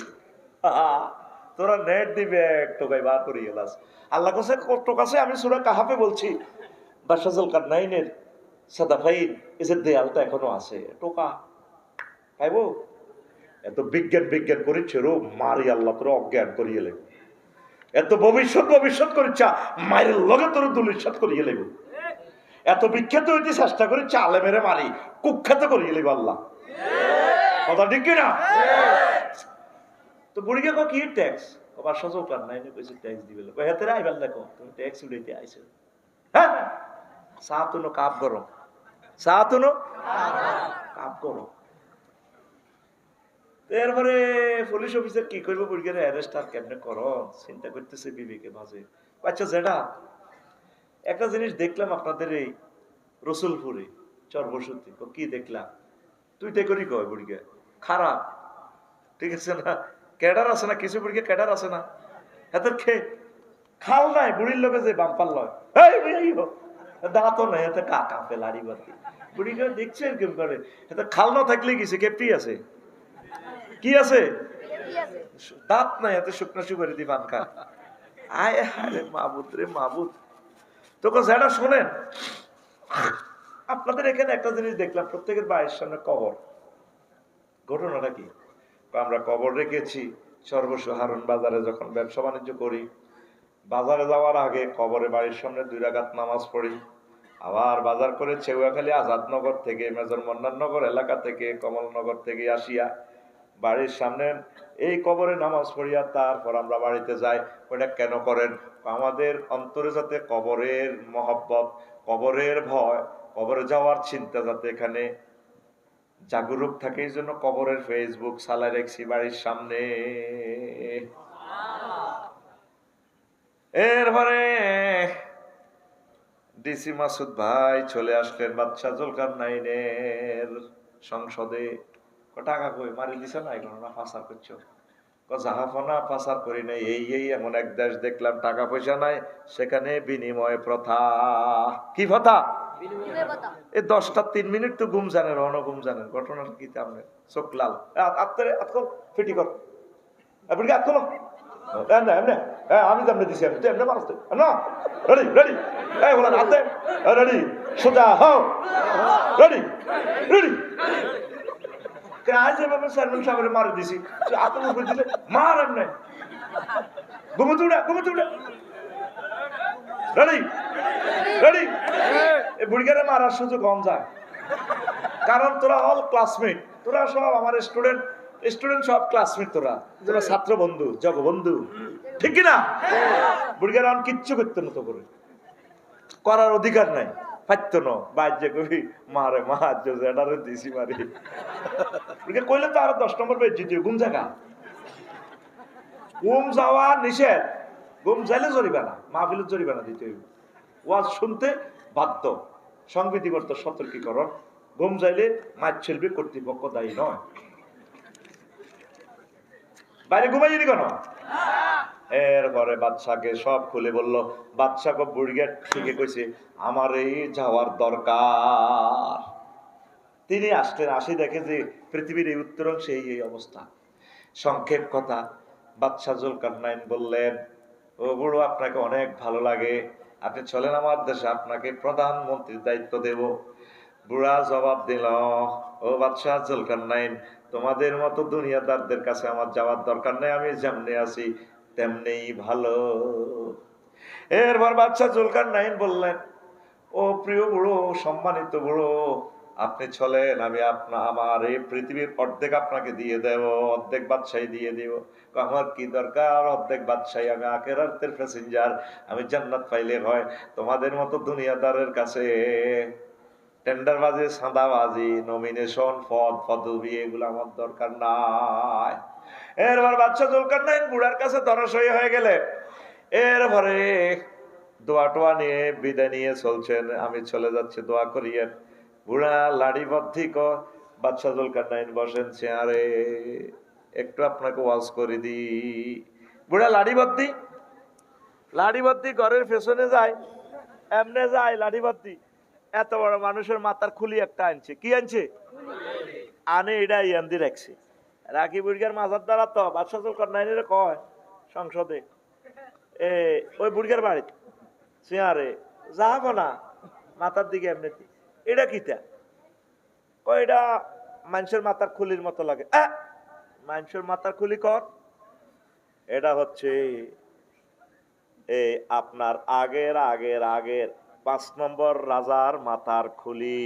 তোরা নেট দিবে টোকাই বার করি গেলাস। আল্লাহ কাছে টোকাছে। আমি সূরা কাহাফে বলছি বাদশাহ জুলকারনাইনের সাদাফাইন এই যে দেয়ালটা এখনো আছে, টোকা পাইবো? এত বিজ্ঞান বিজ্ঞান করিচ্ছে রো মারি আল্লাহ তোর অজ্ঞান করিয়ে লেব, এত ভবিষ্যৎ ভবিষ্যৎ করিচ্ছা মায়ের লগে তোর দুলিশাত করিয়ে লেব, এত বিখ্যাত হইতে চেষ্টা করি চালে মেরে মারি কুখ্যাত করিয়ে লেব আল্লাহ। কথা ঠিক কিনা? তো বুড়িকে কি ট্যাক্স বাদশাহ জুলকারনাইন কইছে ট্যাক্স দিবে, হেতে আইবার দেখো তুমি ট্যাক্স উঠাইতে আইছো। হ্যাঁ চা তুনো কাপ গরম, চা তুনো কাপ গরম। এরপরে পুলিশ অফিসার কি করবো, বুড়িকে অ্যারেস্ট আর কেমনে করো চিন্তা করতেছে বিবেকে ভাজে। আচ্ছা যেটা একটা জিনিস দেখলাম আপনাদের এই রসুলপুরে চরবসতি, কি দেখলাম? তুই দেখি কয় বুড়িকে খারাপ, ঠিক আছে না? ক্যাডার আছে না কিছু বুড়িকে, ক্যাডার আছে না এদের খাল নাই বুড়ির লোকে যে বাম্পার লয় দাঁতও নাই, এতে কাকা ফেলাড়ি বাতি বুড়িকে দেখছে এরকম করে। এতে খাল না থাকলে কিছু কেপটি আছে, কি আছে? দাঁত নাই, এতে শুকনা সুপারি দি বান খা। আয় আরে মাবুদ রে মাবুদ। তোকে যেটা শোনেন, আপনাদের এখানে একটা জিনিস দেখলাম, প্রত্যেকের বাড়ির সামনে কবর। ঘটনাটা কি? আমরা কবর রেখেছি সর্বস্ব হারুন বাজারে যখন ব্যবসা বাণিজ্য করি, বাজারে যাওয়ার আগে কবরে বাড়ির সামনে 2 রাকাত নামাজ পড়ি। আবার বাজার করে চেউয়াখালী আজাদনগর থেকে, মেজর মন্নাননগর এলাকা থেকে, কমলনগর থেকে আসিয়া বাড়ির সামনে এই কবরে নামাজ পড়িয়া তারপর আমরা বাড়িতে যাই। ওটা কেন করেন? আমাদের অন্তরে যাতে কবরের মহব্বত, কবরের ভয়, কবরে যাওয়ার চিন্তা যাতে এখানে জাগরুক থাকে, এই জন্য কবরের ফেসবুক চালাই রাখছি বাড়ির সামনে। এরপরে ডিসি মাসুদ ভাই চলে আসলেন বাদশাহ জুলকারনাইনের সংসদে। টাকা কই মারি দিছে না, এগুলো না পাচার করছো? জাহাফনা পাচার করি নাই, এই এমন এক দেশ দেখলাম টাকা পয়সা নাই, সেখানে বিনিময় প্রথা। কি প্রথা? এই 10টা 3 মিনিট তো ঘুম জানেন, রণ ঘুম জানেন। ঘটনাটা কি? আপনি চোখ লাল, ফিটি কর আমি জানতে দিছি, আমি তো এমনি মানুষ না। রেডি রেডি হাতে রেডি, সোজা হও, রেডি রেডি। মারি দিছি দিলে মার এমনি ঘুমোতে উড়া ঘুমোতে উড়া রেডি রেডি। এই বুড়িগারে মারার সুযোগ কম যায়, কারণ তোরা অল ক্লাসমেট, তোরা সব আমার স্টুডেন্ট স্টুডেন্ট সব ক্লাসমেট, তোরা তোরা ছাত্র বন্ধু জগবন্ধু, ঠিক কিনা? বুড়িগারে আমি কিচ্ছু করতে না, তো করে করার অধিকার নাই, পাইতো না। বাজ্যে কবি মারে মারে দিছি মারি কইলে তো আরো 10 নম্বর বেজ জিতে। ঘুম জায়গা ঘুম যাওয়া নিষেধ, ঘুম যাইলে জরিমানা, মাহফিলের জরিমানা দিতে হইব, ওয়াজ শুনতে বাধ্য। সংবিধিবদ্ধ সতর্কীকরণ, ঘুম যাইলে মাছ ছেলবে, কর্তৃপক্ষ দায়ী নয়। বাইরে ঘুমাইনি কেন? এরপরে বাদশাকে সব খুলে বলল। বাদশাকে বুড়িয়া ঠিকই কইছে, আমার এই যাওয়ার দরকার। তিনি আসলেন, আসি দেখে যে পৃথিবীর এই উত্তর অংশে এই অবস্থা। সংক্ষেপ কথা, বাদশাহ জুলকারনাইন বললেন, ও বুড়ো, আপনাকে অনেক ভালো লাগে, আপনি চলেন আমার দেশে, আপনাকে প্রধানমন্ত্রীর দায়িত্ব দেব। বুড়া জবাব দিল, ও বাদশাহ জুলকারনাইন, তোমাদের মতো দুনিয়াদারদের কাছে আমার যাওয়ার দরকার নেই, আমি যেমনি আছি তেমনি ভালো। এরপর বাদশাহ জুলকারনাইন বললেন, ও প্রিয় বুড়ো, সম্মানিত বুড়ো, আপনি চলেন, আমি আমার এই পৃথিবীর অর্ধেক আপনাকে দিয়ে দেব, অর্ধেক বাদশাহী দিয়ে দিব। আমার কি দরকার অর্ধেক বাদশাহী, আমি আখিরাতের প্যাসেঞ্জার, আমি জান্নাত পাইলে হয়। তোমাদের মতো দুনিয়াদারের কাছে টেন্ডারবাজি, সাদাবাজি, নমিনেশন, পদ পদবি, এগুলো আমার দরকার নাই। এরপর বাদশাহ জুলকারনাইন বুড়ার কাছে ধরাশয়ী হয়ে গেলেন। এরপরে দোয়া টোয়া নিয়ে বিদায় নিয়ে চলছেন, আমি চলে যাচ্ছি, দোয়া করিয়েন। বুড়া লাড়ি বদ্ধি বাদশাহ জুলকারনাইন বসেন চেয়ারে, একটু আপনাকে ওয়াজ করে দি। বুড়া লাড়িবদ্ধি ঘরের পেছনে যায়, এমনে যায় লাড়িবদ্ধি। এত বড় মানুষের মাথার খুলি একটা আনছে। কি আনছে? আনে এটা ইয়ান্দি রাখছে। রাখি বুড়িয়ার মাথার দ্বারা তো বাদশাহ জুলকারনাইনের কয় সংসদে, ওই বুড়িয়ার বাড়ি চেয়ারে যাবো না, মাথার দিকে এমনি, এটা কিটা? কয় এটা মানুষের মাথার খুলির মতো লাগে। মানুষের মাথার খুলি কর, এটা হচ্ছে আপনার আগের 5 নম্বর রাজার মাথার খুলি।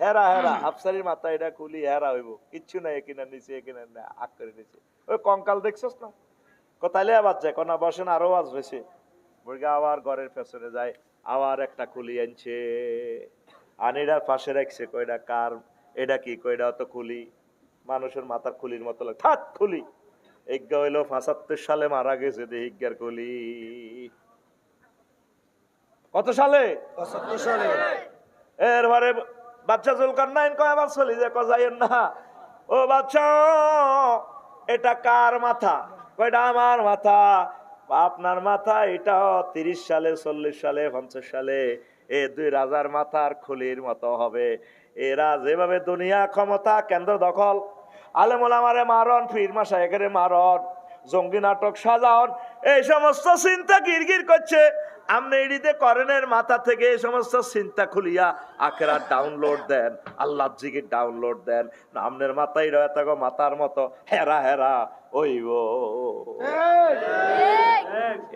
হেরা আফসারির মাথা এটা খুলি হেরা হইব, কিচ্ছু নাই, একিনার নিচে একিনার না, আগ করে নিচে। ওই কঙ্কাল দেখছস না? কোথায় আবার যায়, কোনা বসেন, আরো আজ হয়েছে। মুরগা আবার ঘরের পেছনে যায়, আবার একটা খুলি আনছে, আনিটার পাশে রাখছে। কয়টা কার? এটা কি? কয়টা তো খুলি, মানুষের মাথার খুলির মতো লাগে। থাক খুলি, এজ্ঞা হইলো 75 সালে মারা গেছে দেহিজ্ঞার খুলি। কত সালে? 75 সালে। এরপরে বাদশাহ জুলকারনাইন কয়, আবার চলি যে যাইয়েন না। ও বাদশাহ, এটা কার মাথা? কয়টা আমার মাথা। আপনার মাথা এটা 30 সালে, 40 সালে, 50 সালে এ 2 রাজার মাথার খুলির মতো হবে। এরা যেভাবে দুনিয়া ক্ষমতা কেন্দ্র দখল, আলেম ওলামারে মারণ, পীর মাশায়েখরে মারণ, জঙ্গি নাটক সাজান, এই সমস্ত চিন্তা গিরগির করছে। আপনি এডিতে করেনের মাথা থেকে এই সমস্ত চিন্তা খুলিয়া আখেরাত ডাউনলোড দেন, আল্লাহ জিকির ডাউনলোড দেন। আপনার মাথায় রয়ে থাকো মাথার মতো হেরা ওইব।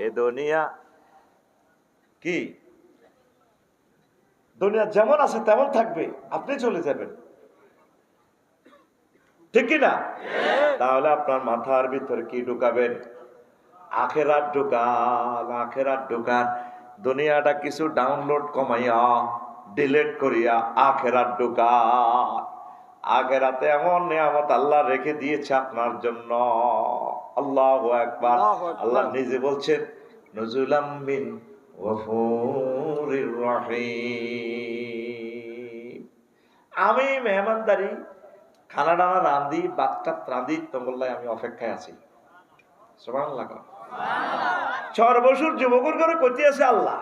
এ দুনিয়া কি? দুনিয়া যেমন আছে তেমন থাকবে, আপনি চলে যাবেন, ঠিক কিনা? তাহলে আপনার মাথার ভিতরে কি ঢুকাবেন? আখেরাত ঢুকান। দুনিয়াটা কিছু ডাউনলোড কমাইয়া ডিলিট করিয়া আখেরাত ঢুকান। আখেরাতে এমন নিয়ামত আল্লাহ রেখে দিয়েছে আপনার জন্য। আল্লাহু আকবার। আল্লাহ নিজে বলছেন, নুজুলাম মিন গফুরির রহিম। আমি মেহমানদারি, খানা ডানা রান্ধি, বাচ্চা রান্ধি, তোমলাই আমি অপেক্ষায় আছি। সুবহানাল্লাহ। সর্বসুর যুবকের ঘরে কইতে আছে আল্লাহ,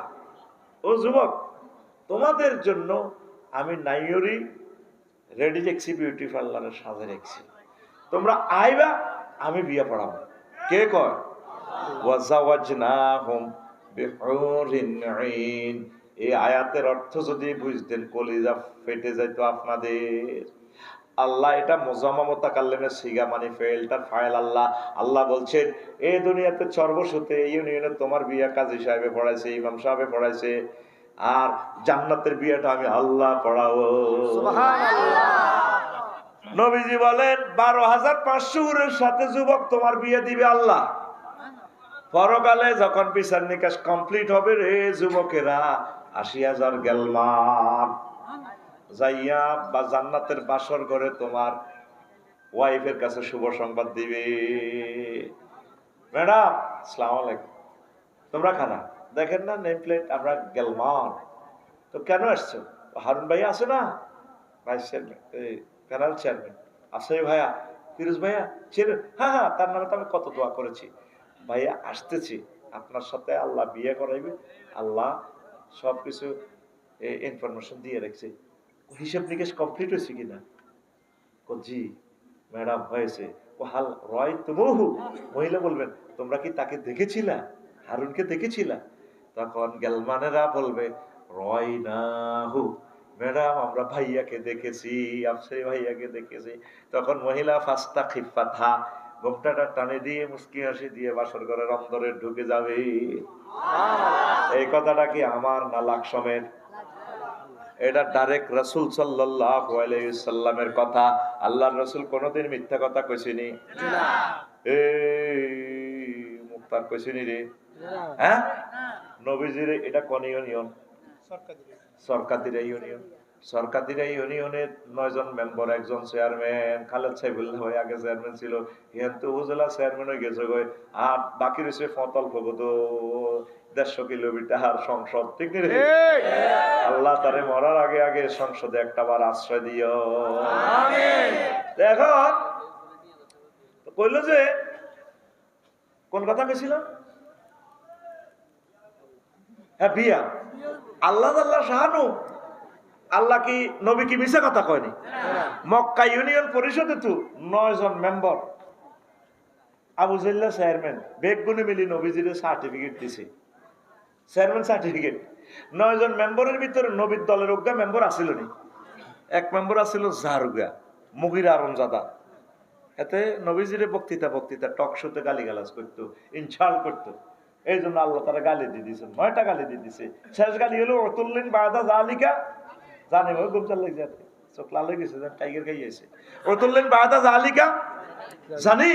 ও যুবক, তোমাদের জন্য আমি নাইয়রি রেডি রেখছি, বিউটি পার্লারের সাজে রেখছি, তোমরা আইবা, আমি বিয়ে পড়াবো। কে কয়? ওয়াজাওয়াজনাহুম বিহুরিন আইন। এই আয়াতের অর্থ যদি বুঝতেন, কলিজা ফেটে যাইতো আপনাদের। আল্লাহ এটা মুজাম্মামতা কাল্লেমের সিগা, মানে ফেলটার ফাইল। আল্লাহ বলছেন, এই দুনিয়াতে সর্বসুতে ইউনিয়নে তোমার বিয়া কাজী সাহেবে পড়াইছে, ইমাম সাহেবে পড়াইছে, আর জান্নাতের বিয়েটা আমি আল্লাহ পড়াবো। সুবহানাল্লাহ। নবীজি বলেন 12,500 হুরের সাথে যুবক তোমার বিয়ে দিবে আল্লাহ। পরকালে যখন বিচার নিকাশ কমপ্লিট হবে, রে যুবকেরা 80,000 গেলমান যাইয়া বা জান্নাতের বাসর ঘরে তোমার ওয়াইফের কাছে শুভ সংবাদ দিবে, ম্যাডাম আসসালামু আলাইকুম, তোমরা খানা দেখেন না, নেম প্লেট, আমরা গেলমান তো কেন আসছো? হারুন ভাই আছে না, ভাইস চেয়ারম্যান, প্যানেল চেয়ারম্যান আছে ভাইয়া, ফিরোজ ভাইয়া চেয়ারম্যান, হ্যাঁ হ্যাঁ, তার নামে তো আমি কত দোয়া করেছি। ভাইয়া আসতেছি, আপনার সাথে আল্লাহ বিয়ে করাইবে, আল্লাহ সবকিছু ইনফরমেশন দিয়ে রাখছে। হিসাব নিকেশ কমপ্লিট হয়েছে কিনা? জি ম্যাডাম হয়েছে। ও হাল রয় তুমহু, মহিলা বলবেন তোমরা কি তাকে দেখেছিলা, হারুনকে দেখেছিলা? তখন গেলমানেরা বলবে রয় না হু, ম্যাডাম আমরা ভাইয়াকে দেখেছি, আফসারি ভাইয়াকে দেখেছি। তখন মহিলা ফাস্তা খিফাথা, গোমটাটা টানে দিয়ে মুস্কি হাসি দিয়ে বাসর ঘরের অন্দরে ঢুকে যাবে। এই কথাটা কি আমার না লাকসমের? এটা ডাইরেক্ট রাসূল সাল্লাল্লাহু আলাইহি সাল্লামের কথা। আল্লাহর রাসূল কোনদিন মিথ্যা কথা কইছেনি? না। এই মুক্তার কইছেনি রে? হ্যাঁ, নবীজির এটা কোন ইউনিয়ন? সরকারিরা ইউনিয়ন। সরকারিরা ইউনিয়নের 9 জন মেম্বার, একজন চেয়ারম্যান, খালেদ সাইফুল্লাহ ভাই আগে চেয়ারম্যান ছিল, হিয়ান্ত উপজেলা চেয়ারম্যান হয়ে গেছে গো। আর বাকি রয়েছে ফতল ভগত 150 কিলোমিটার সংসদ, ঠিক নেই? আল্লাহ তারে মরার আগে আগে সংসদে একটা বার আশ্রয় দিও। দেখো কইলো যে কোন কথা কইছিল? হ্যাঁ, বিয়া। আল্লাহ আল্লাহ শাহানু, আল্লাহ কি নবী কি মিশা কথা কয়নি? মক্কা ইউনিয়ন পরিষদে তো 9 জন মেম্বার, আবু জাল্লা চেয়ারম্যান, বেগগুনে মিলি নবীজির সার্টিফিকেট দিছে, চেয়ারম্যান সার্টিফিকেট। 9 জন মেম্বারের ভিতরে নবীর দলের অজ্ঞা মেম্বার আসিল নি? এক মেম্বার আসিল জারুগা, মুগির আরমজাদা। এতে নবীজির বক্তৃতা টক শোতে গালিগালাজ করতো, ইনসাল্ট করতো। এই জন্য আল্লাহ তারা গালি দিয়ে দিয়েছে, 9টা গালি দিয়ে দিছে। শেষ গালি হলো অতুল্লিন বাদা জালিকা, জানি ভাই গুমচাল লেগে যাবে, চোখ লাল হয়ে গেছে, টাইগার খাইয়েছে। অতুল্লিন বাদা জালিকা, জানি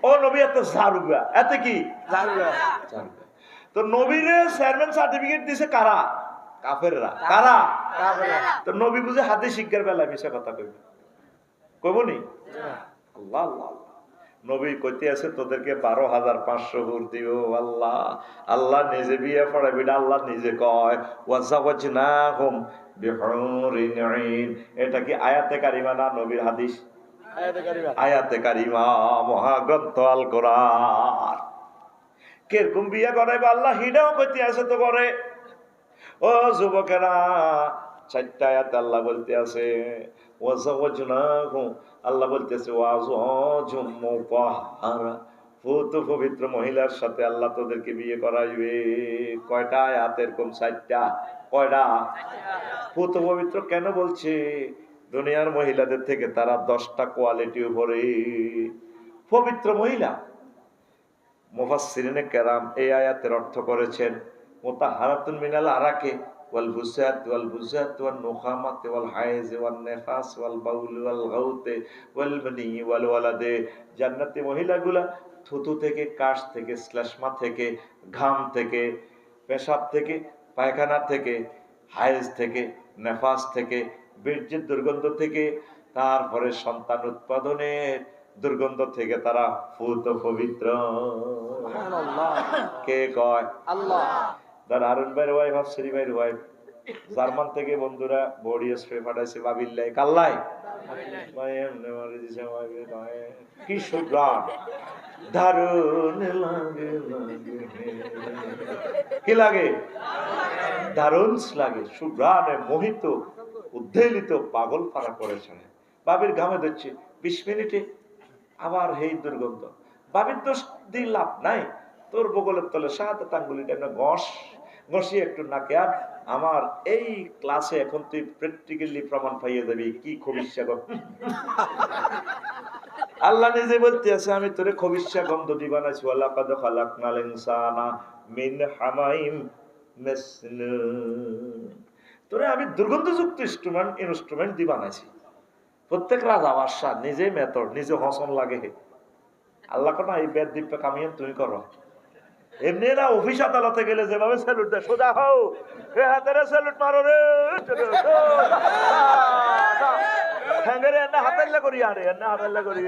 ও নবী এত জারুগা, এতে কি জারুগা। তো নবীরে চেয়ারম্যান সার্টিফিকেট দিছে কারা? কাফেররা। কারা? তো নবী বুঝে হাতে শিক্ষার বেলায় মিশা কথা কইবে, কইব নি? আল্লাহ আল্লাহ নবী কইতে আছে তোদেরকে 12,500 হুর দিও আল্লাহ। আল্লাহ নিজে বিয়ে পড়াবি না, আল্লাহ নিজে কয় ওয়াজাওয়াজনাহুম বিহুরিন আইন। এটা কি আয়াতে কারিমা না নবীর হাদিস? আয়াতে কারিমা, মহাগ্রন্থ আল কোরআন। কিরকম বিয়ে করাইবে আল্লাহ হিডাও কইতে আছে তো করে। ও যুবকেরা, 4টা আয়াতে আল্লাহ বলতে আছে ওয়াজাওয়াজনাহুম, আল্লাহ বলতেছে ওয়াজওয়াজুম মুতাহহারা, পবিত্র মহিলার সাথে আল্লাহ তোদেরকে বিয়ে করাইবে। কয়টা আয়াত? এরকম 4টা। কয়টা? পবিত্র কেন বলছে? দুনিয়ার মহিলাদের থেকে তারা 10টা কোয়ালিটি উপরে পবিত্র মহিলা। মুফাসসিরিনে কেরাম এই আয়াতের অর্থ করেছেন মুতাহহারাতুন মিনাল আরাকে ওয়াল বুসাত ওয়াল বুজাত ওয়ান নুখামাত ওয়াল হাইজ ওয়ান নিফাস ওয়াল বাউল ওয়াল গাউত ওয়াল মানি ওয়াল ওয়ালাদে। জান্নাতি মহিলাগুলা থুতু থেকে, কাশ থেকে, শ্লেষ্মা থেকে, ঘাম থেকে, পেশাব থেকে, পায়খানা থেকে, হাইজ থেকে, নেফাস থেকে, বীর্যের দুর্গন্ধ থেকে, তারপরে সন্তান উৎপাদনের দুর্গন্ধ থেকে তারা পূত পবিত্র। কে কয়? আল্লাহ। হারুন ভাইয়ের ওয়াইফ, আফসারি ভাইয়ের ওয়াইফ জার্মান থেকে বন্ধুরা বডি স্প্রে পাঠাইছে বাবিল্লাই কাল্লাই, কি সুগ্রাম, দারুণ লাগে, কি লাগে? দারুণ লাগে, সুগ্রামে মোহিত, উদ্বেলিত, পাগল পারা করেছে। বাবির ঘামে দিচ্ছে 20 মিনিটে আবার হেই দুর্গন্ধ। বাবির দোষ দিয়ে লাভ নাই, তোর বগলের তলে শাহাদাত আঙ্গুলিটা না ঘষিয়ে একটু নাকে। আর আমার এই ক্লাসে এখন তুই প্র্যাকটিক্যালি প্রমাণ পাইয়ে যাবি কি খবিস্যা গন্ধ। আল্লাহ নিজে বলতে আছে আমি তোরে খবিস্যা গন্ধ দি বানাইছি, ওয়ালাকাদ খালাকনাল ইনসানা মিন হামাইম মাসনুন। তোরে আমি দুর্গন্ধযুক্ত ইনস্ট্রুমেন্ট দি বানাইছি। প্রত্যেক রাজা বাদশা নিজে মেথড, নিজে হসন লাগে। আল্লাহ কোন এই বেদ দীপ্য কামিয়ে তুমি করো। এমনি না অফিস আদালতে গেলে যেভাবে স্যালুট দেয়, সোজা হও, এ হাতেরে স্যালুট মারো রে, ঠ্যাঙ্গেরে এনে হাতেল্লা করি, আরে এনে হাতেল্লা করি,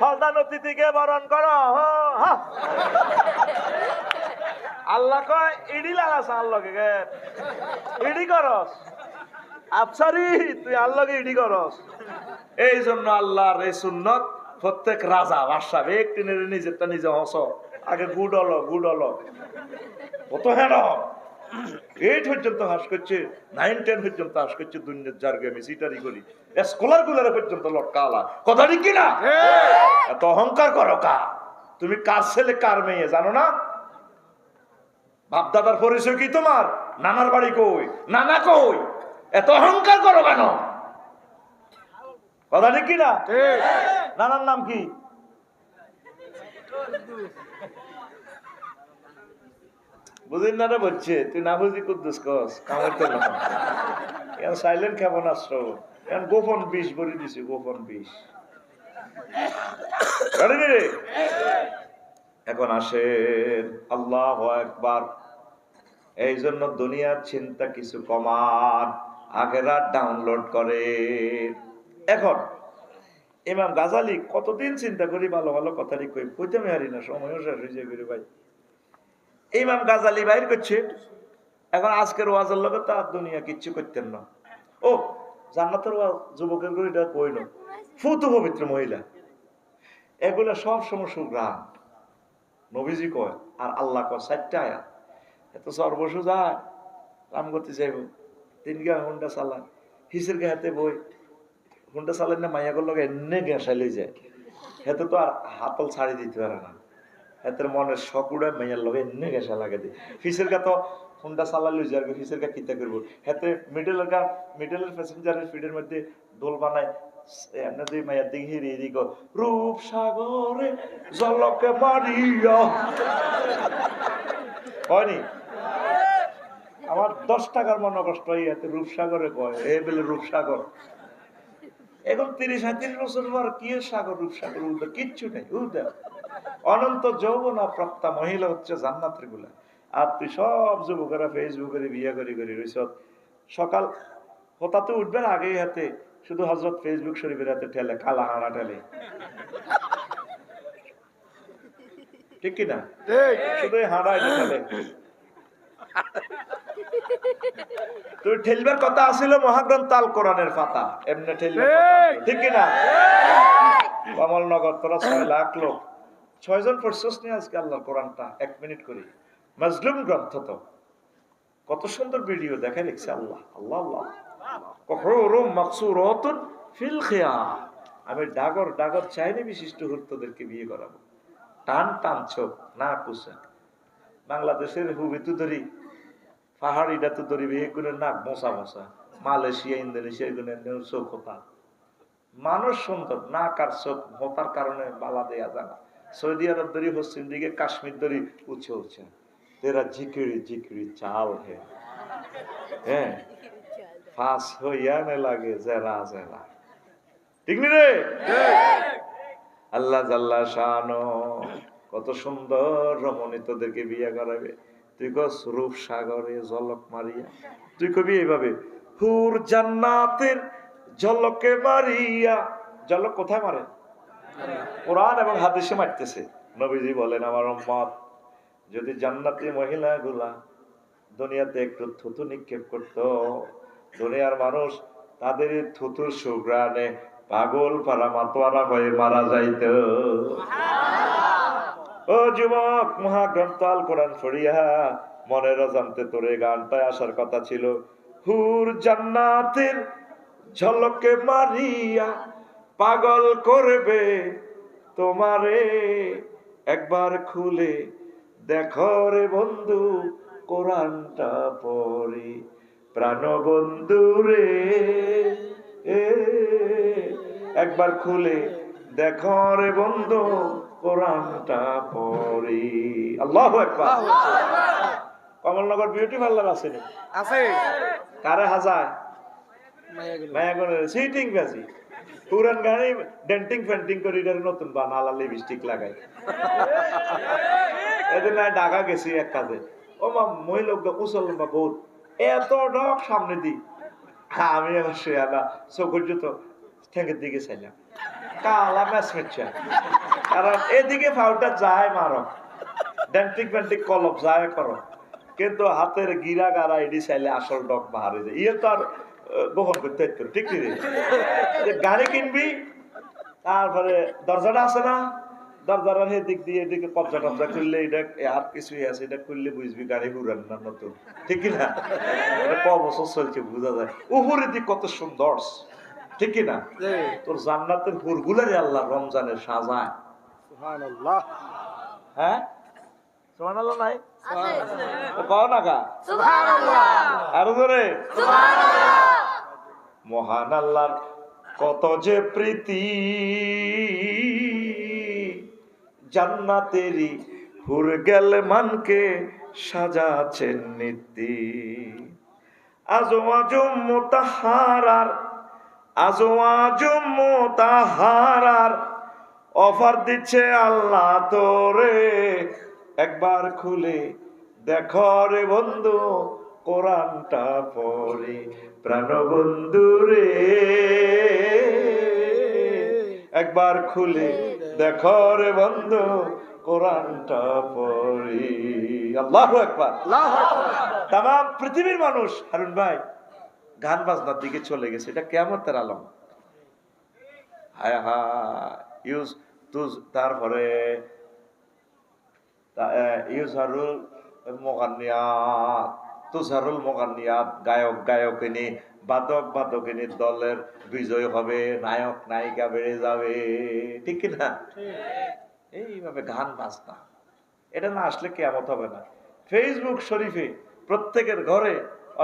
হলদান অতিথিকে বরণ করো। আল্লাহ কয় ইডি লাগাস আল্লাহকে ইডি করস আফসারি তুই আল্লাহকে ইডি করস। এই জন্য আল্লাহর এই সুন্নত প্রত্যেক রাজা বাদশাহ একটি নিজেরটা নিজে হস আগে গুড হলো কত হেন 8 পর্যন্ত হাস করছে 9-10 পর্যন্ত হাস করছে দুনিয়ার জার্গে আমি সিটারি করি স্কলার গুলার পর্যন্ত লটকালা কথা ঠিক কিনা? এত অহংকার করো কা? তুমি কার ছেলে কার মেয়ে জানো না? বাপদাদার পরিচয় কি তোমার? নানার বাড়ি কই, নানা কই? এত অহংকার করো কেন? কথা ঠিক কিনা? নানার নাম কি? বুঝিন না বলছে তুই না বুঝি কুদ্দুস কস কামাইতে না এখন সাইলেন্ট খাবো না শ্রবণ এখন গোপন বিষ ভরে দিছি গোপন বিষ। এখন আসেন আল্লাহু আকবার। এই জন্য দুনিয়ার চিন্তা কিছু কমান, আখিরাত ডাউনলোড করে। এখন ইমাম গাজালি কতদিন চিন্তা করি ভালো ভালো কথা কইতে আমি হারি না, সময়ও শেষ হয়ে যায় করে ভাই। ইমাম গাজালি বাইর করছে এখন আজকের ওয়াজের লগে তো আর দুনিয়া কিচ্ছু করতেন না। ও জান্নাতের ওয়াজ যুবকের করে এটা কইল ফুতু পবিত্র মহিলা, এগুলা সব সময় সুগ্রাম নবীজি কয় আর আল্লাহ কয় 4টা আয়াত। এত সর্বসু যায় কাম করতে যাইব 3 গা হুন্ডা চালান হিসের গা হাতে বই হুন্ডা চালান না মাইয়াগুলো লগে এনে গেঁসাই লই যায়, হেতে তো আর হাতল ছাড়ি দিতে পারে না, হেতের মনের শকুড়া মাইয়ার লগে এনে গেঁসা লাগে দিই। ফিসের গা তো হুন্ডা চালা লই যায়, ফিসের গা কিতা করবো, হেতে মিডলের প্যাসেঞ্জারের ফিডের মধ্যে দোল বানায় মায়ের দিকে হিরে দিক রূপ সাগরে জলকে মারিয়া হয়নি। আমার 10 টাকার মনে কষ্ট হইয়াতে রূপসাগরে কয় এ বলে রূপসাগর। এখন 30-35 বছর পর কি সাগর রূপসাগর কিচ্ছু নেই। অনন্ত যৌবনা প্রাপ্তা মহিলা হচ্ছে জান্নাতের গুলা। আর তুই সব যুবকেরা ফেসবুকের বিয়ে করি রইছ, সকাল হতাতে উঠবেন আগেই হাতে শুধু হযরত ফেসবুক শরীফের হাতে ঠেলে কালা হারা ঠেলে, ঠিক কিনা? শুধু হাঁড়া ঠেলে। তুই ঠেলবার কথা আসিল মহাগ্রন্থ আল কোরআনের পাতা এমনি ঠেলবে, ঠিক কিনা? কমলনগর তোরা 6 লাখ লোক 6 জন পড়ছস নি আজকে আল্লাহর কোরআনটা 1 মিনিট করি। মাজলুম গ্রন্থ তো কত সুন্দর ভিডিও দেখাই লিখছে আল্লাহ আল্লাহ আল্লাহ। কখরুম মাকসুরাতুন ফিল খিয়াম, আমি ডাগর চাইনি বিশিষ্ট হুরতদেরকে বিয়ে করাবো, টান চোখ না কুসা। বাংলাদেশের হুবিতু ধরি পাহাড়িটা তো ধরি বিয়ে করে নাক মশা, মালয়েশিয়া ইন্দোনেশিয়া এগুলো চোখ হতা। মানুষ সুন্দর নাক আর চোখ হতার কারণে বালা দেয়া যায় না। সৌদি আরব ধরি পশ্চিম দিকে কাশ্মীর ধরি উঁচে তেরা জিকিরি চাল হ্যাঁ ফাঁস হইয়া নে লাগে জেরা ঠিক নি রে? আল্লাহ জাল্লা শানো কত সুন্দর রমণী তোদেরকে বিয়ে করাবে। তুই কস রূপ সাগরে ঝলক মারিয়া, তুই কবি এইভাবে হুর জান্নাতের ঝলকে মারিয়া। ঝলক কোথায় মারে? কোরআন এবং হাদিসে মারতেছে। নবীজি বলেন আমার উম্মত যদি জান্নাতি মহিলাগুলা দুনিয়াতে একটু থুতু নিক্ষেপ করতো, দুনিয়ার মানুষ তাদের থুতুর সুঘ্রাণে পাগল পারা মাতোয়ারা হয়ে মারা যাইত। ও যুবক, মহাগ্রন্থ আল কোরআন পড়িয়া মনের জানতে তোরে গানটায় আসার কথা ছিল। হুর জান্নাতের ঝলকে মারিয়া পাগল করবে তোমারে, একবার খুলে দেখো রে বন্ধু কোরআনটা পড়ি, প্রাণ বন্ধু রে একবার খুলে দেখো রে বন্ধু কোরআনটা পড়ি। আল্লাহু আকবার। কমলনগর বিউটি পার্লার আছে নি? আছে। কারে হাজায় মায়াগুনের সিটিং বাজি পুরান গাড়ি ডেন্টিং পেন্টিং করে নতুন বানালা লিপস্টিক লাগাই। এদিন ঢাকা গেছি এক কাজে, ও মা মহিলা কুশল বা বহুত এত ডক সামনে দি, আমি আবার শুয়ালা চোখের জুতো ঠেঙ্গের দিকে চাইলাম, কালা ম্যাচ মেচ্ছা, কারণ এদিকে ফাউটা যায় মারো ড্যান্টিক ব্যান্টিক কলপ যায় করো, কিন্তু হাতের গিরা গারা এডি চাইলে আসল ডক বাহারে যায়। ইয়ে তো আর গোপন করতে হইতো, ঠিক রে? গাড়ি কিনবি, তারপরে দরজাটা আছে না, দরজার দিক দিয়ে এদিকে কবজা টবজা করলে এটা আর কিছুই আছে, এটা করলে বুঝবি গাড়ি ঘুরান না নতুন, ঠিক কিনা? এটা ক বছর চলছে বোঝা যায়। উপরের দিক কত সুন্দর, ঠিক কিনা? তোর জান্নাতের হুরগুলারে আল্লাহ রমজানের সাজায়। সুবহানাল্লাহ। হ্যাঁ সুবহানাল্লাহ নাই? কও না গা সুবহানাল্লাহ, আরো জোরে সুবহানাল্লাহ। মহান আল্লাহর কত যে প্রীতি, জান্নাতেরই হুর গেল মানকে সাজাছেন নীতি। আজো আজম মুতাহারার, আজো আজম মুতাহারার অফার দিচ্ছে আল্লাহ তোরে, একবার খুলে দেখো রে বন্ধু কোরআনটা পড়ে, প্রাণ বন্ধু রে একবার খুলে দেখো রে বন্ধু কোরআনটা পড়ে। আল্লাহু আকবার। তামাম পৃথিবীর মানুষ হারুন ভাই গান বাজনার দিকে চলে গেছে, এটা কিয়ামতের আলম। হায় হায় ইউজ তুজ, তারপরে ইউজারুল মুগান্নিয়াত, তুজারুল মুগান্নিয়াত, গায়ক গায়কিনী বাদক বাদকিনী দলের বিজয় হবে, নায়ক নায়িকা বেড়ে যাবে, ঠিক কিনা? এইভাবে গান বাজনা, এটা না আসলে কিয়ামত হবে না। ফেসবুক শরীফে প্রত্যেকের ঘরে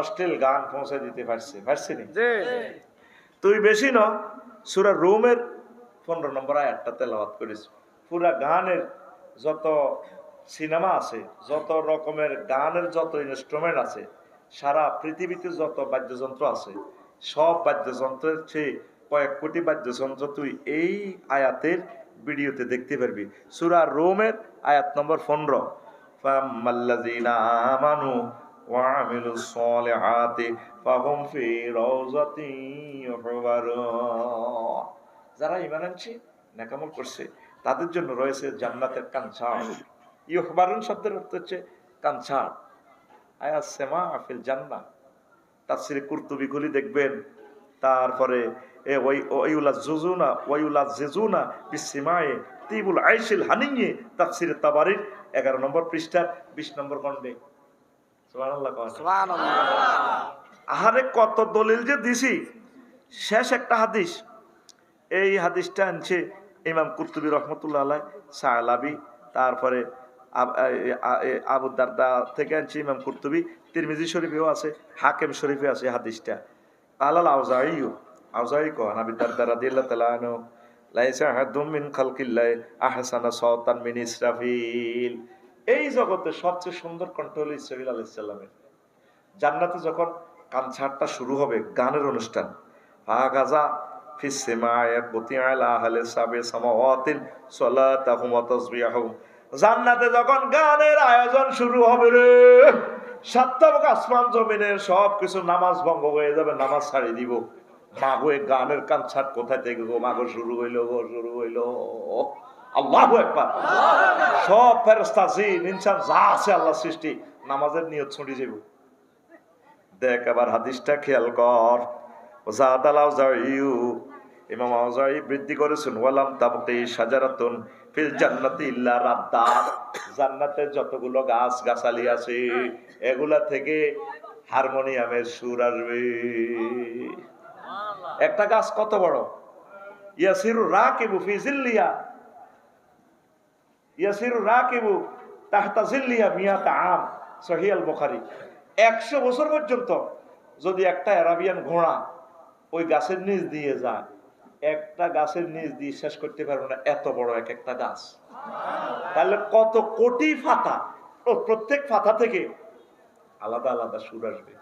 অশ্লীল গান পৌঁছে দিতে পারছি নি? তুই বেশি ন সূরা রুমের 15 নম্বর আয়াতটা তেলাওয়াত করিস। পুরা গানের যত সিনেমা আছে, যত রকমের গানের যত ইনস্ট্রুমেন্ট আছে, সারা পৃথিবীতে যত বাদ্যযন্ত্র আছে, সব বাদ্যযন্ত্রের চেয়ে কয়েক কোটি বাদ্যযন্ত্র তুই এই আয়াতের ভিডিওতে দেখতে পারবি। সূরা রোমের আয়াত নম্বর 15, ফাম্মাল্লাযীনা আমানু ওয়া আমিলুস সালিহাতি ফাহুম ফি রাওযাতিন ইউহবারুন। যারা ঈমান আনছে, নেকামল করছে, তাদের জন্য রয়েছে জান্নাতের কানছাড়। ইউহবারুন শব্দের অর্থ হচ্ছে কানছাড়। আয়া সেমা ফিল জান্নাহ, তাফসীরে কুরতুবী খুলি দেখবেন। তারপরে তাফসীরে 11 নম্বর পৃষ্ঠা 20 নম্বর খণ্ডে। সুবহানাল্লাহ সুবহানাল্লাহ। আহারে কত দলিল যে দিছি, শেষ একটা হাদিস, এই হাদিসটা আনছে ইমাম কুরতুবী রাহমাতুল্লাহ আলাইহি, সালাবি, তারপরে আবু দারদা থেকে আনছে ইমাম কুরতুবী, তিরমিজি শরীফেও আছে, হাকিম শরীফে আছে হাদিসটা। আলাল আউজাঈ, আউজাঈ কো নবী দারদা রাদিয়াল্লাহু তাআলা আনহু, লাইসা আহাদুম মিন খালকিল্লাহি আহসানা সাওতান মিন ইসরাফিল। এই জগতে সবচেয়ে সুন্দর কণ্ঠ হলো ইসরাফিল আলাইহিস সালামের। জান্নাতে যখন কানছাড়টা শুরু হবে, গানের অনুষ্ঠান, ফাগাজা ফিস সামায়ে বুতিআলা আহলে সাবে সামাওয়াতিন সালাতাহুম ওয়া তাসবিহুম। জান্নাতে যখন গানের আয়োজন শুরু হবে রে, সাতটা আসমান জমিনের সবকিছু নামাজ ভঙ্গ হয়ে যাবে, নামাজ ছাড়িয়ে দিব। মাগো এই গানের কানছাড় কোথায় থেকে গো মাগো শুরু হইলো, শুরু হইলো। আল্লাহু আকবার। সব ফেরেশতা জিন ইনসান যা আছে আল্লাহ সৃষ্টি নামাজের নিয়ত ছুটি যাব। দেখ আবার হাদিসটা খেয়াল কর। ওয়াজাদাল আউজাঈ, ইমাম আউজাঈ বৃদ্ধি করেছেন, ওয়ালাম তাবকি শাজারাতুন ফিল জান্নাতি ইল্লা রাদ্দাত। জান্নাতে যতগুলো গাছ গাছালি আছে, এগুলা থেকে হারমোনিয়ামের সুর আসবে। একটা গাছ কত বড়, ইয়াসিরু রাকিবু ফি জিল্লিয়া, ইয়াসিরু রাকিবু তাহতা জিল্লিয়া মিয়াতা আম, সহিহ আল বুখারী। 100 বছর পর্যন্ত যদি একটা আরাবিয়ান ঘোড়া ওই গাছের নিচ দিয়ে যায়, একটা গাছের নিচ দিয়ে শেষ করতে পারবে না, এত বড় এক একটা গাছ। তাহলে কত কোটি ফাতা, প্রত্যেক ফাতা থেকে আলাদা আলাদা সুর আসবে।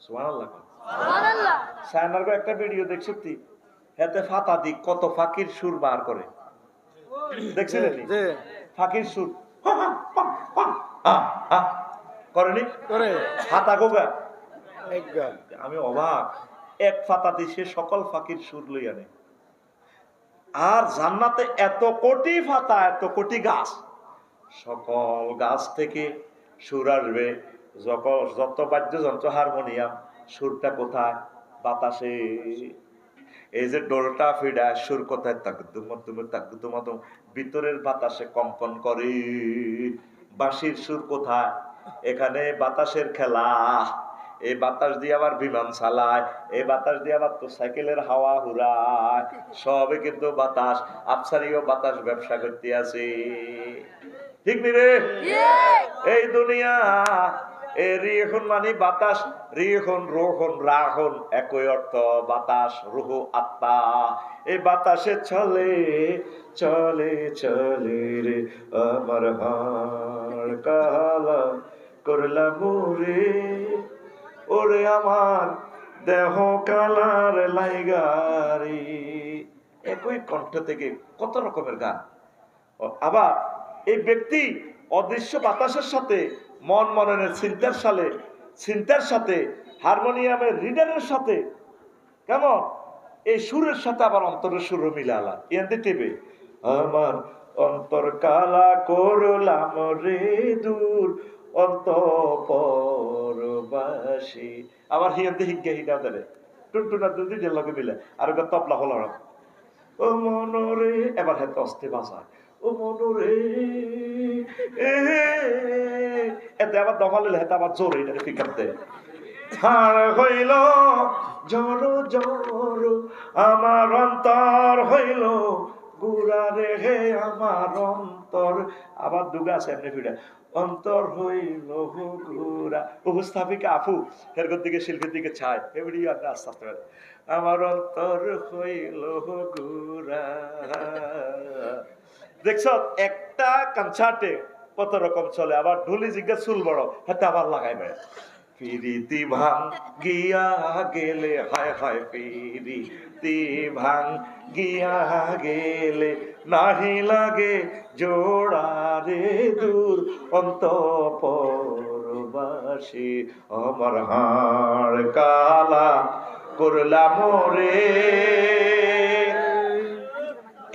সুবহানাল্লাহ সুবহানাল্লাহ। সায়নার একটা ভিডিও দেখছিস তুই, এতে ফাতা দি কত ফাকির সুর বার করে, দেখছিলেন? ফাকির সুর করেনি করে ফাতা গোগা, আমি অবাক। এক ফাতা দিয়ে সে সকল ফাকির সুর লই আনে। আর জান্নাতে এত কোটি ফাতা, এত কোটি গাছ, সকল গাছ থেকে সুর আসবে, যত বাদ্যযন্ত্র হারমোনিয়াম, সুরটা কোথায়? বাতাসে। এই যে ডোলটা ফিডা, সুর কোথায়? তাকদুম, ভিতরের বাতাসে কম্পন করে। বাঁশির সুর কোথায়? এখানে বাতাসের খেলা। এই বাতাস দিয়ে আবার বিমান চালায়, এই বাতাস দিয়ে আবার তো সাইকেলের হাওয়া হুরায়, সবে কিন্তু বাতাস। আফসারিও বাতাস ব্যবসা করতে আছে, ঠিক নি রে? এই দুনিয়া রিহন মানে বাতাস, রিহন রোহন রাহন একই অর্থ, বাতাস রুহ আত্মা। এই বাতাসে চলে চলে চলে রে আমার হাড় কালা করলাম রে, ওরে আমার দেহ কালার লাইগারি। একই কণ্ঠ থেকে কত রকমের গান। আবার এই ব্যক্তি অদৃশ্য বাতাসের সাথে, মন মননের চিন্তার সাথে হারমোনিয়ামের রিডারের সাথে, কেমন এই সুরের সাথে আবার অন্তরের সুর মিলালা। এতে টেপে আমার অন্তর কালা করলাম রে দূর অন্তঃপরবাসী। আবার হিয়াতে হিজ্ঞা হিডা দেরে টুনটুনা দুই যে লগে মিলে আর তবলা হল ও মনরে, এবার হাতে অস্তে বাজায় ও মনরে, এতে আবার দফালে হেতে আবার জোরে এটা পিক আপ দেয়। হাড় হইল জড় জড় আমার অন্তর হইল গুড়া রে হে আমার অন্তর। আবার দুগা আছে এমনি ফিরে অন্তর হইল গুড়া। উপস্থাপিকা আফু এরকম দিকে শিল্পীর দিকে ছায় এমনি আস্তে আস্তে আমার অন্তর হইল গুড়া। দেখছ একটা কনসার্টে কত রকম চলে। আবার ঢুলি জিজ্ঞাসা চুল বড় হাতে আবার লাগাইবে পিরিতি ভাঙ্গিয়া গেলে, হায় হায় পিরিতি ভাঙ্গিয়া গেলে নাহি লাগে জোড়া রে দূর অন্তঃপরবাসী আমার হাড় কালা করলাম রে।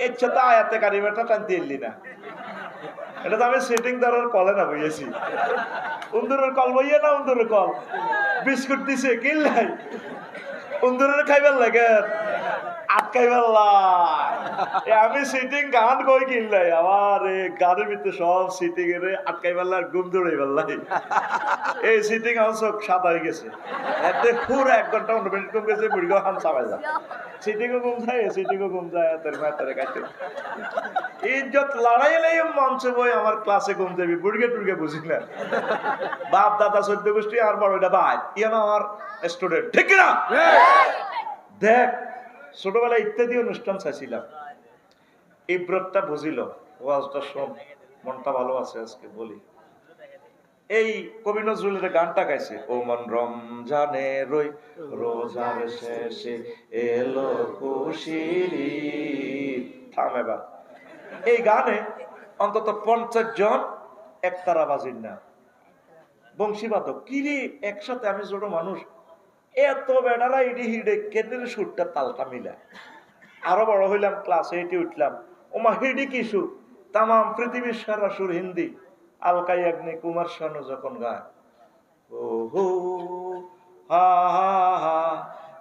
ইচ্ছা তো আয়াতে কারিমাটা টানতে এলি না, এটা তো আমি সেটিং ধরার কলে না বইয়েছি। উন্দুরের কল বইয়ে না, উন্দুরের কল বিস্কুট দিছে কিনলাই উন্দুরের খাইবার লাগে আটকাইবার আমি সিটিং গান কই কিনলাই আমার গানের ভিতরে সব সিটিং এর আটকাইবার আর ঘুম দৌড়াই পারলাই। এই সিটিং আমার চোখ সাদা হয়ে গেছে, এতে পুরো 1 ঘন্টা 15 মিনিট কম গেছে। বুড়িগাঁও হান চাপাই যা সিটিংও ঘুম যায় তোর মাথারে কাটে ইজ্জত লড়াইলে মঞ্চ বই আমার ক্লাসে ঘুম যাবি বুড়গে টুড়গে বুঝি না। বাপ দাদা 14 গোষ্ঠী আর বড় এটা ভাই ইয়ে না আমার স্টুডেন্ট, ঠিক না? দেখ ছোটবেলায় ইত্যাদি অনুষ্ঠান চাইছিলাম, এই ব্রতটা বুঝিল, ওয়াজটা শোন, মনটা ভালো আছে আজকে বলি। এই কবি নজরুলের গানটা গাইছে ও মন রমজানে রই রোজার শেষে এলো খুশির ঈদ। থাম এবার। এই গানে অন্তত 50 জন একতারা বাজির না বংশীবাদক কিরে একসাথে। আমি ছোট মানুষ, এত বেড়ারা ইডি হিডে কেন্দ্রের সুরটা তালটা মিলা। আরো বড় হইলাম, ক্লাস 8 উঠলাম, ওমা হিডি কি সুর, তাম পৃথিবীর সারা সুর হিন্দি। আলকাই আগ্নি কুমার শানু যখন গায় ও হো হা হা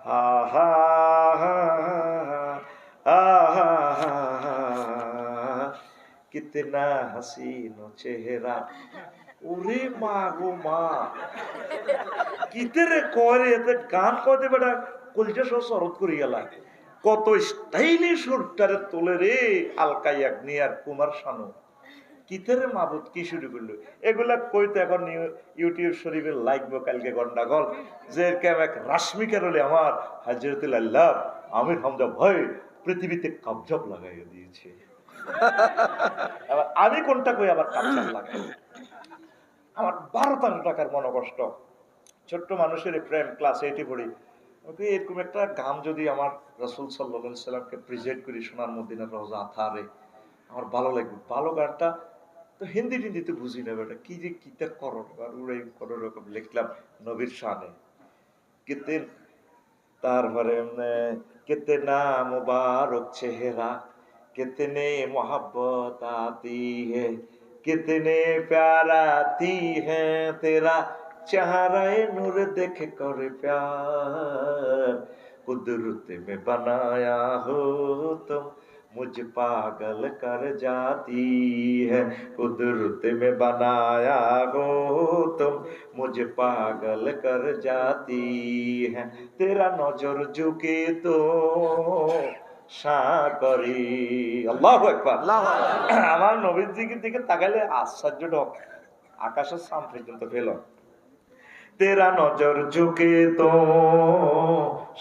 হা হা হা হা কিতনা হাসিন চেহারা, ওরে মা গো মা কিতেরে কয় এতে গান কয়তে বেটা কলজা সহ শরৎ করে গেলা। কত স্টাইলি সুরটারে তোলে রে আলকাই আগ্নি আর কুমার শানু। কিতেরে মাবুদ কি শুরু করলো এগুলা কইতে এখন ইউটিউব শরীফে লাগবো কালকে গন্ডাগল যে এক রাশমি কারলে আমার হাজরতুল আল্লাহ আমির হামজা ভাই পৃথিবীতে কাবজাব লাগাইয়া দিয়েছে। আমি কোনটা কই আবার কাবজাব লাগাই? আমার 12 টাকার মনোকষ্ট, ছোট্ট মানুষের প্রেম, ক্লাস 8 পড়ি। এরকম একটা গান যদি আমার রাসূল সাল্লাল্লাহু আলাইহি সাল্লামকে প্রেজেন্ট করি সোনার মদিনার রওজা আথারে, আমার ভালো লাগবে। ভালো গানটা তো হিন্দি টিন্দিতে বুঝি না বেটা কি যে কিতা করো আর উড়াই কোনো রকম লিখলাম নবীর শানে কিতেন। তারপরে কিতনা মুবারক চেহারা কিতনে মোহাব্বত আতি হে कितने प्यारा ती है तेरा चेहरा नूर देख कर प्यार कुदरत में बनाया हो तुम मुझ पागल कर जाती है कुदरत में बनाया हो तुम मुझे पागल कर जाती है तेरा नजर झुके तो সাগরি আল্লাহু আকবার আমার নবীর দিকে তাকালে আশ্চর্য ঢক আকাশের সাম পর্যন্ত ফেল তেরা নজর ঝুঁকে তো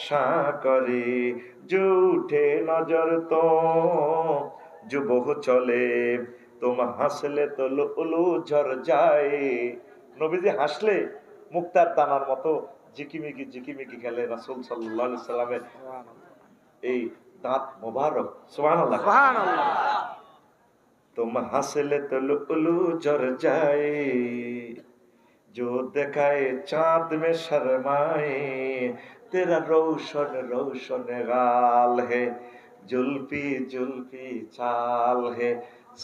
সাগরি জুঠে নজর তো যুবহ চলে তোমা হাসলে তো লুলু ঝর যায় নবীজি হাসলে মুক্তার দানার মতো জিকিমিকি খেলে রাসূল সাল্লাল্লাহু আলাইহি সাল্লামের এই दांत मुबारक सुभान अल्लाह तुम हंसले तो लुलु जर जाए जो दिखाए चांद में शर्माए तेरा रोशन रोशन गाल है जुल्फी जुल्फी चाल है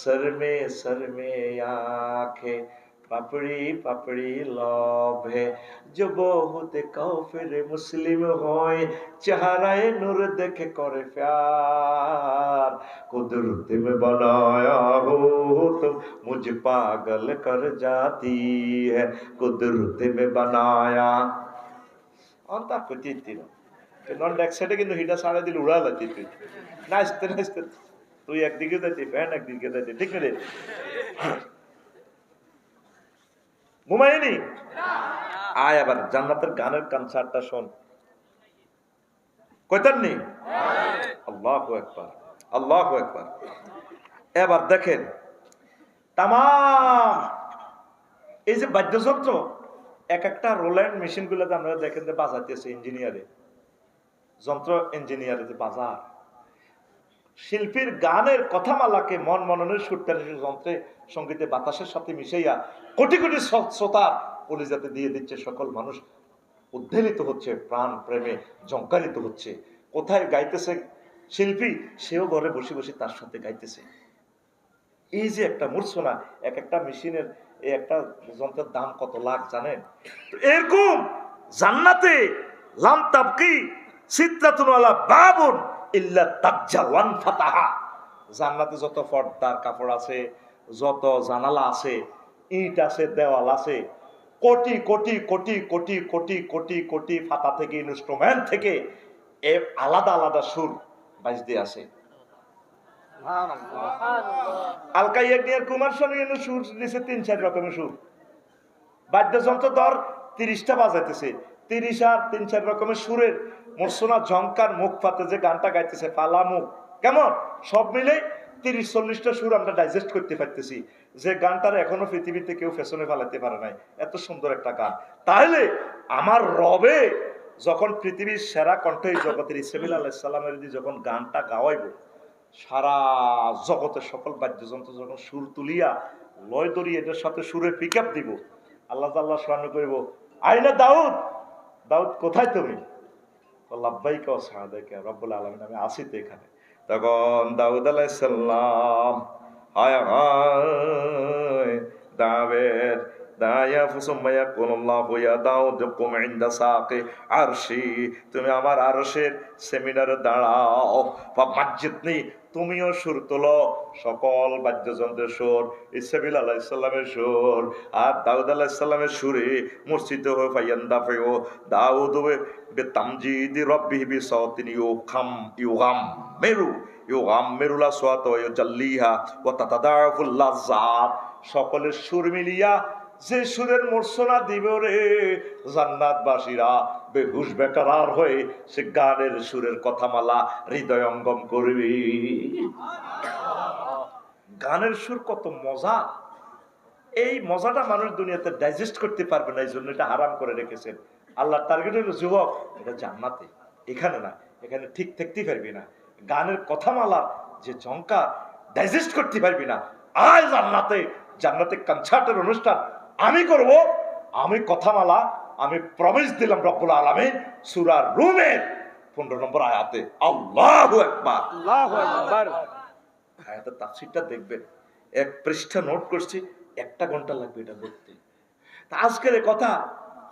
सर में आंखें पापड़ी पापड़ी लव है जो बहुत काफिर मुस्लिम होए चेहराए नूर देखे करे प्यार कुदरत में बनाया हो तुम मुझे पागल कर जाती है कुदरत में बनाया अंता कुछ तीन नॉन डेक सेटे কিন্তু হিটা সাড়ে দিল উড়া লাতি তুই নাচতে তুই একদিকে যাচ্ছিস ফ্যান একদিকে যাচ্ছিস ঠিক না ঘুমায়নি আয় আবার জান্নাতের গানের কনসার্টটা শোন কয়তার নেই আল্লাহু আকবার আল্লাহু আকবার এবার দেখেন তামাম এই যে বাদ্যযন্ত্র এক একটা রোল্যান্ড মেশিন গুলোতে আপনারা দেখেন যে বাজাইতেছে ইঞ্জিনিয়ারে যন্ত্র ইঞ্জিনিয়ারে যে বাজার শিল্পীর গানের কথামালাকে মন মননের সুরতানের যন্ত্রে সঙ্গীতে বাতাসের সাথে মিশাইয়া কোটি কোটি শ্রোতার কলিজাতে দিয়ে দিচ্ছে সকল মানুষ উদ্বেলিত হচ্ছে প্রাণ প্রেমে জঙ্কারিত হচ্ছে কোথায় গাইতেছে শিল্পী সেও ঘরে বসে বসে তার সাথে গাইতেছে এই যে একটা মূর্ছনা এক একটা মেশিনের এই একটা যন্ত্রের দাম কত লাখ জানেন এরকম জান্নাতে লাম তাবকি সিদরাতুন ওয়ালা বাবুন ইল্লা তাজ্জাওয়ান ফাতাহা জান্নাতে যত পর্দার কাপড় আছে যত জানালা আছে ইট আছে দেওয়াল আছে কোটি কোটি কোটি কোটি কোটি কোটি কোটি ফাতা থেকে ইনস্ট্রুমেন্ট থেকে এ আলাদা আলাদা সুর বাজতে আছে আলকা ইয়াগনিয়ার কুমার শানুর সুর দিছে 3-4 রকমের সুর বাদ্যযন্ত্র ধর 30টা বাজাইতেছে 30 আর 3-4 রকমের সুরের মূর্ছনা ঝংকার মুখ ফাতে যে গানটা গাইতেছে পালা মুখ কেমন সব মিলে 30-40টা সুর আমরা ডাইজেস্ট করতে পারতেছি যে গানটার এখনো পৃথিবীতে কেউ ফ্যাশনে ফেলাতে পারে নাই এত সুন্দর একটা গান তাহলে আমার রবে যখন পৃথিবীর সেরা কণ্ঠ এই জগতের ইসরাফিল আলাইহিস সালামের যখন গানটা গাওয়াইব সারা জগতের সকল বাদ্যযন্ত্র যখন সুর তুলিয়া লয় দড়ি এটার সাথে সুরের পিক আপ দিব আল্লাহ তাআলা স্মরণ করিব আইনা দাউদ দাউদ কোথায় তুমি লাব্বাইকা ওয়া সাদাকা রব্বুল আলামিন আমি আছি তো এখানে তখন দাউদ আলাইহিস সালাম হায় হায় দাওয়ের দায়া ফুসুমায়া কুল্লাহু ইয়া দাউদ কুম ইনদা সাকি আরশি তুমি আমার আরশের সেমিনারে দাঁড়াও ফামাজ্জিদনি তুমিও সুর তোলো সকল বাদ্যযন্ত্রের সুর ইসরাফিল আলাইহিস সালামের সুর আর দাউদ আলাইহিস সালামের সুরে মুর্শিদ হয়ে ফায়ান্দা ফেও দাউদ বিতামজিদি রাব্বিহি বিসাওতিন ইউগাম্মিরুল আসওয়াত ওয়া ইয়াজাল্লিহা ওয়া তাতাদাফুল লাজ্জাত সকলের সুর মিলিয়া যে সুরের মূর্ছনা দিব রে জান্নাতবাসীরা বেহুশ বেকরার হয়ে সে গানের সুরের কথামালা হৃদয়ঙ্গম করবি গানের সুর কত মজা এই মজাটা মানুষ দুনিয়াতে ডাইজেস্ট করতে পারবে না এই জন্য এটা হারাম করে রেখেছেন আল্লাহর টার্গেট হলো যুবক এটা জান্নাতে এখানে না এখানে ঠিক থাকতে পারবি না গানের কথামালা যে ঝংকার ডাইজেস্ট করতে পারবি না আয় জান্নাতে জান্নাতে কনসার্টের অনুষ্ঠান আমি করব আমি কথামালা আমি প্রমিস দিলাম রব্বুল আলামিন সূরা রুমের 15 নম্বর আয়াতে আল্লাহু আকবার আল্লাহু আকবার আয়াতের তাফসীরটা দেখবেন এক পৃষ্ঠা নোট করছি, 1 ঘন্টা লাগবে এটা পড়তে। তা আজকের কথা,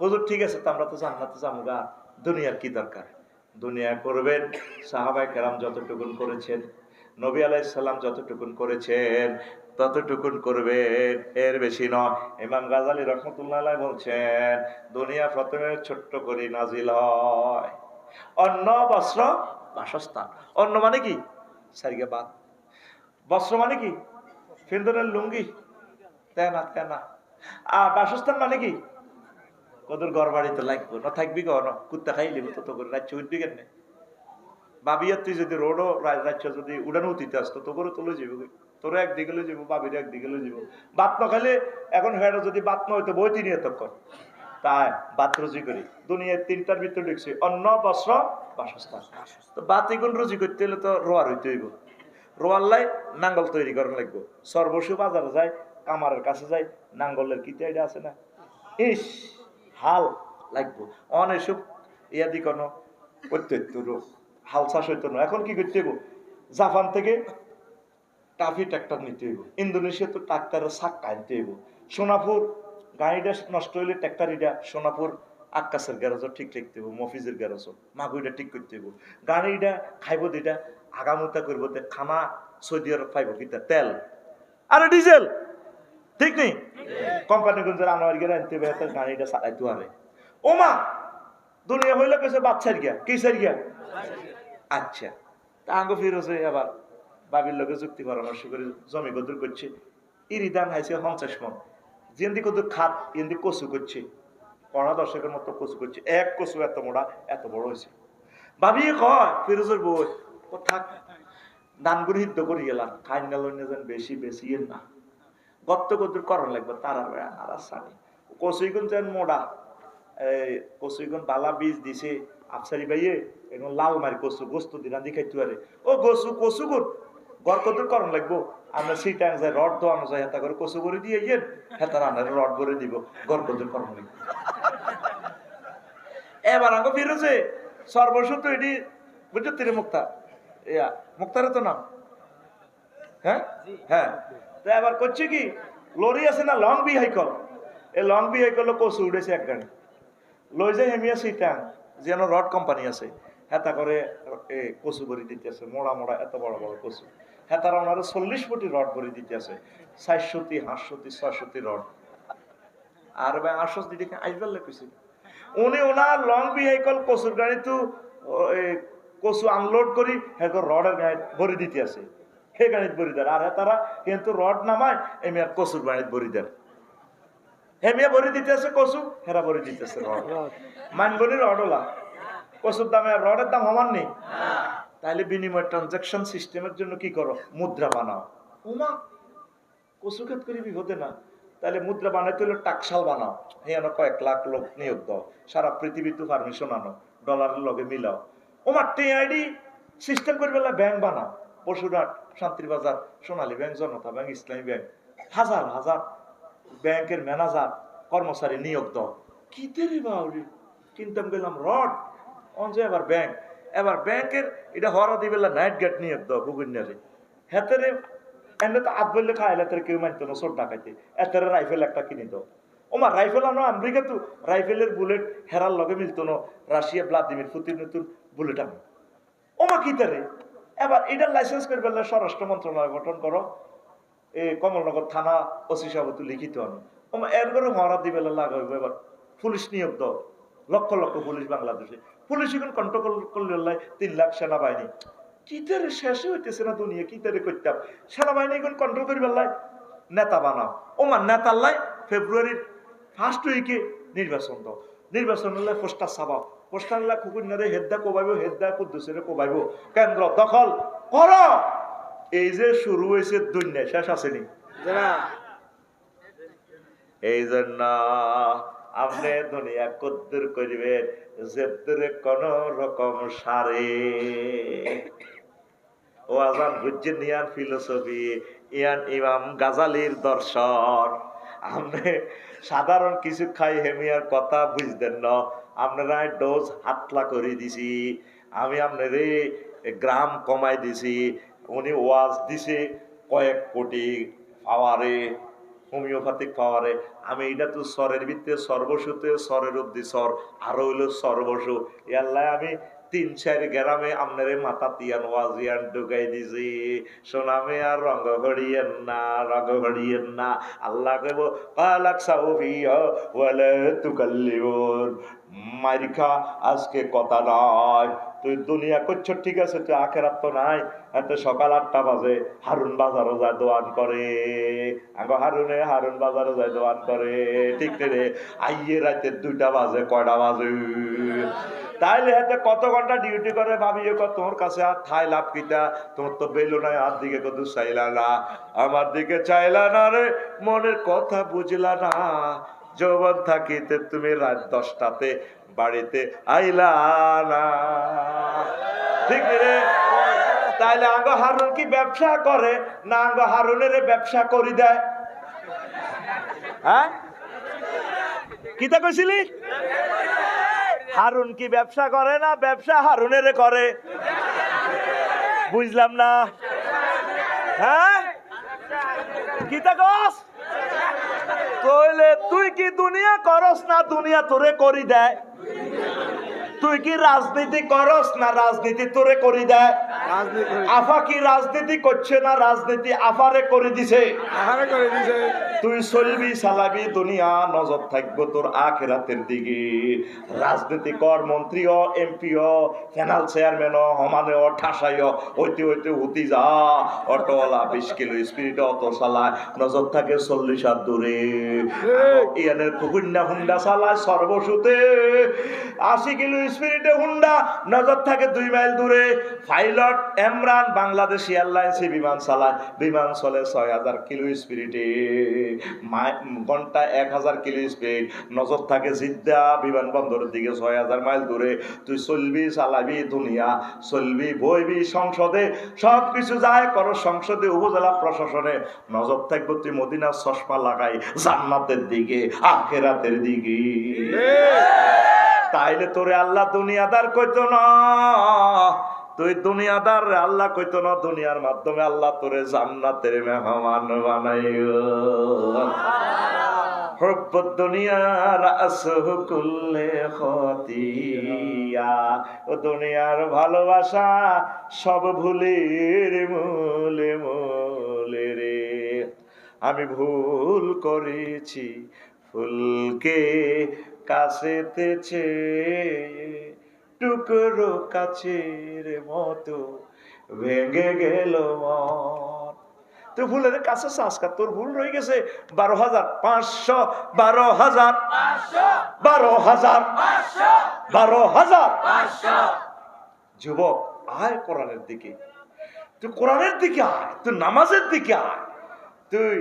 হুজুর ঠিক আছে, তো আমরা তো জান্নাতে যাবো গা, দুনিয়ার কি দরকার? দুনিয়া করবেন সাহাবায়ে কেরাম যতটুকুন করেছেন, নবী আলাইহিস সালাম যতটুকুন করেছেন ততটুকুন করবেন, এর বেশি নয়। ইমাম গাজালি রাহমাতুল্লাহ আলাইহি বলছেন, দুনিয়া প্রথমে ছোট্ট করে নাজিল হয়। অন্ন বস্ত্র বাসস্থান। অন্ন মানে কি? সারিগা বাদ। বস্ত্র মানে কি? ফিন্দনের লুঙ্গি, তেনা তেনা। আর বাসস্থান মানে কি? কদর ঘর বাড়িতে লাগবো না, থাকবি কেন? কুত্তা খাই লিব তো করে রাজ্য উঠবি কেন? বাবিয়ার তুই যদি রোডও রাজ্য যদি উড়ানো উঠিতে আসতো তো করে তোলে যাবো, তোর একদিকে লো যাবো, বাবির একদিকে লো যাবো। বাত না খাইলে এখন হেঁটো যদি বাত না হইতো বইটি নিয়ে তখন তাই বাত রুজি করি। দুনিয়ার 3টার ভিতরে ঢুকছে, অন্ন বস্ত্র বাসস্থান। তো বাত এগুন রুজি করতে হলে তো রোয়ার হইতে হইব। রোয়াল্লাই নাঙ্গল তৈরি করা লাগবো। সর্বস্ব বাজারে যায়, কামারের কাছে যায়, নাঙ্গলের কিতে এটা আছে না, ইস হাল লাগবো। অনেসব ইয়াদি কোনো করতে হইতো, হাল চাষ হইতো না। এখন কি করতে হইব? জাপান থেকে টাফি ট্রাক্টর নিতে হইব, ইন্দোনেশিয়া তো ট্রাক্টরের চাক্কা আনতে হইব, সোনাপুর গাড়িটা নষ্ট হইলে ট্রাক্টর এটা সোনাপুর আক্কাসের গ্যারেজও ঠিক রাখতে হইব, মফিজের গ্যারেজও মাগুইটা ঠিক করতে হইব। গাড়িটা খাইব দিটা আগামতা করবো, খানা সৌদি আরব পাইব কিতা তেল আর ডিজেল, ঠিক নেই? কোম্পানি গুঞ্জের আনোয়ার গিয়ে আনতে হবে, গাড়িটা চালাইতে পারে। ওমা দুনিয়া হইলে কেছে বাচ্চার গিয়া কিসের গিয়া। আচ্ছা, তা আঙ্গ ফিরোছে আবার বাবির লোকে যুক্তি পরামর্শ করে জমি কদুর করছে, ইরি দান হাইছে 50 মন, যেন্দি কদুর খাত এন্দি কচু করছে, কড়া 10 মতো কচু করছে, এক কচু এত মোড়া এত বড় হয়েছে। ভাবিয়ে কয় ফিরোজের বই ও থাক, দানগুড়ি হিদ্ধ করে গেলাম, খাইন গেল যেন বেশি বেশি না, গত্ত কদুর করণ লাগবে তারা আর সানি কচুইগুন যেন মোড়া। এই কচুইগুন বালা বীজ দিছে আফসারি ভাইয়ে, এখন লাল মারি কচু গোস্ত দিন রান্ধি খাইতে পারে। ও কচু কচু গুণ গড় কদুর করণ লাগবো। আমরা সিটাং যায় রড দোয়ানো যায়, হেতা করে কচু করে দিয়ে ইয়েন, হেতা রান্নার রড করে দিব, গড় কদুর করণ লাগবে। এবার আঙ্গ ফিরেছে সর্বস্ব তো এটি বুঝছো তীরে মুক্তার, ইয়া মুক্তারের তো নাম, হ্যাঁ হ্যাঁ। তো এবার করছে কি, লরি আছে না লং বিহাইকল, এই লং বিহাইকল কচু উঠেছে এক গাড়ি, লই যায় হেমিয়া সিটাং যেন রড কোম্পানি আছে, হেতা করে কচু ভরি দিতে আছে, মোড়া মোড়া এত বড় বড় কচু, হেতারা ওনারা 40 ফুটি রড ভরি দিতে আছে, 400টি 500টি 600টি রড। আর ভাই 800 দিকে আসবার লেগেছে উনি ওনার লং বিহাইকল কচুর গাড়ি তো কচু আনলোড করি হ্যাঁ রডের গাড়ি ভরি দিতে আছে, হে গাড়িতে ভরি দেয়। আর তারা কিন্তু রড নামায় এমনি আর কচুর গাড়িতে ভরি দেয়, হেমিয়া ভরি দিতে আছে কচু, হেরা ভরি দিতেছে রড। মানবনি রড ওলা কচুর দামে আর রডের দাম সমান নেই, তাহলে বিনিময় ট্রানজাকশন সিস্টেমের জন্য কি করো, মুদ্রা বানাও। উমা কচু ক্ষেত করি বিপদে না, তাহলে মুদ্রা বানাইতে হলে টাকশাল বানাও, হ্যাঁ কয়েক লাখ লোক নিয়োগ দাও, সারা পৃথিবীতে পারমিশন আনো, ডলারের লগে মিলাও। ওমার টিআইডি সিস্টেম করে বেলা ব্যাংক বানাও, পশুরহাট, শান্তিবাজার, সোনালী ব্যাংক, জনতা ব্যাংক, ইসলামী ব্যাংক, হাজার হাজার ব্যাংকের ম্যানেজার কর্মচারী নিয়োগ দাও। কি দেরি বাউরি কিনতাম গেলাম রড অঞ্চে, এবার ব্যাংক, এবার ব্যাংকের এটা হরা দিবেলা নাইট গেট নিয়োগ দাও গুগুন্যারে, হেতেরে এনে তো আধ বললে খাইলে তোর কেউ মানতো না চোর ডাকাইতে, এতেরে রাইফেল একটা কিনে দাও। ওমা রাইফেল আনো আমেরিকা তো, রাইফেলের বুলেট হেরার লগে মিলতো না, রাশিয়া ভ্লাদিমির পুতিন নতুন বুলেট আনো। ওমা কি তারে এবার এটার লাইসেন্স করে ফেললে স্বরাষ্ট্র মন্ত্রণালয় গঠন করো, কমলনগর থানা ওসি সাহেব লিখিত আনো। ওমা এর করে মহড়া দিবে লাগাইব, এবার পুলিশ নিয়োগ দাও, লক্ষ লক্ষ পুলিশ বাংলাদেশে, পুলিশ এখন কন্ট্রোল করলে 3 লাখ সেনাবাহিনী। কি তারে শেষে হইতেছে না দুনিয়া, কি তারে করতাম সেনাবাহিনী এখন কন্ট্রোল করি বেলায় নেতা বানাও। ওমা নেতাল্লাই ফেব্রুয়ারির 1st উইকে নির্বাচন দাও, নির্বাচন হলে পোস্টার ছাপাও, পোস্টার কুকুরনারে হেদ্দা কোবাইব, হেদ্দা কুদ্দুসের কোবাইব, কেন্দ্র দখল কর। এই যে শুরু হয়েছে দুনিয়া, শেষ আসেনি। এই জন্য আপনি দুনিয়া কদ্দুর করিবেন যে কোন রকম সারে। ও আজান বুঝছেন ইয়ান ফিলোসফি, ইয়ান ইমাম গাজালির দর্শন। আপনি সাধারণ কিছু খাই হেমিয়ার কথা বুঝতেন না, আপনারা ডোজ হাতলা করে দিছি, আমি আপনারে গ্রাম কমাই দিছি, উনি ওয়াজ দিছে কয়েক কোটি পাওয়ারে, হোমিওপ্যাথিক পাওয়ারে। আমি এটা তো স্বরের ভিত্তিতে সর্বসুতে স্বরের অব্দি স্বর, আরো হইলো সর্বসু। আল্লাহ আমি 3-4 গ্রামে আপনারে মাথা তিয়ান ওয়াজিয়ান ঢুকাই দিছি, সোনামে আর রঙ হড়িয়েন না, রঙ হড়িয়েন না। আল্লাহ কইব কালাক সাউফিয়া ওয়ালা তুকাল্লিবুন, মাইরখা আজকে কথা নয়, তুই দুনিয়া করছো ঠিক আছে, তুই আখেরাত তো নাই। এত সকাল 8টা বাজে হারুন বাজারও যায় দোয়ান করে, আগে হারুন বাজারও যায় দোয়ান করে, ঠিক রে? আইয়ে রাতে 2টা বাজে, কয়টা বাজে? তাইলে হাতে কত ঘন্টা ডিউটি করে ভাবিও, তোর কাছে আর ঠাই লাভ কিটা? তোমার তো বেলো নাই, আর দিকে কত চাইলা না, আমার দিকে চাইলা না রে, মনের কথা বুঝলা না। যৌবন থাকিতে তুমি রাত 10টাতে বাড়িতে আইলা না, ঠিক রে? তাইলে আঙ্গ হারুন কি ব্যবসা করে না আঙ্গ হারুনের ব্যবসা করি দেয়? হ্যাঁ, কিতা কইছিলি? হারুন কি ব্যবসা করে না ব্যবসা হারুনের করে? বুঝলাম না। হ্যাঁ, কিতা কস? কইলে তুই কি দুনিয়া করস না দুনিয়া তোরে করি দেয়? তুই কি রাজনীতি করস না রাজনীতি তোরে করি দেয়? আফা কি রাজনীতি করছে না রাজনীতি আফারে করে দিছে? তুই চলবি চালাবি দুনিয়া, নজর থাকবো তোর আখেরাতের দিকে। রাজনীতি কর, মন্ত্রী হ, এমপি হ, ফেনাল চেয়ারম্যান হ, হমানে হ, ঠাসাই হ, হইতে হইতে হুতি যা। অটোওয়ালা 20 কিলো স্পিরিটে অটো চালায়, নজর থাকে 40 হাত দূরে। ইয়ানের কুকুন্যা হুন্ডা চালায় সর্বসুতে 80 কিলো স্পিরিটে হুন্ডা, নজর থাকে 2 মাইল দূরে। পাইলট এমরান বাংলাদেশি এয়ারলাইন্সে বিমান চালায়, বিমান চলে 6000 কিলো স্পিরিটে, ঘন্টা 1000 কিলো স্পিড, নজর থাকে জিদ্দা বিমানবন্দরের দিকে 6000 মাইল দূরে। তুই চলবি চালাবি দুনিয়া, চলবি বইবি সংসদে, সবকিছু যায় করো সংসদে, উপজেলা প্রশাসনে, নজর থাকবো তুই মদিনার চশমা লাগাই জান্নাতের দিকে, আখেরাতের দিকে। তাইলে তোরে আল্লাহ দুনিয়াদার কইতো না, তুই দুনিয়াদার আল্লাহ কইতো না, দুনিয়ার মাধ্যমে আল্লাহ তোরে জান্নাতের মেহমান বানাইও। হুব্বুদ দুনিয়া রাসহু কুল্লি খতিয়া, ও দুনিয়ার ভালোবাসা সব ভুলের মূলে মূলে রে। আমি ভুল করেছি ফুলকে কাছেতেছে, টুকরো কাছের মতো ভেঙে গেল মন। তুই ভুলের কাছে আজকা তোর ভুল রয়ে গেছে 12,500, 12,500। যুবক আয় কোরআনের দিকে, তুই কোরআনের দিকে আয়, তুই নামাজের দিকে আয়, তুই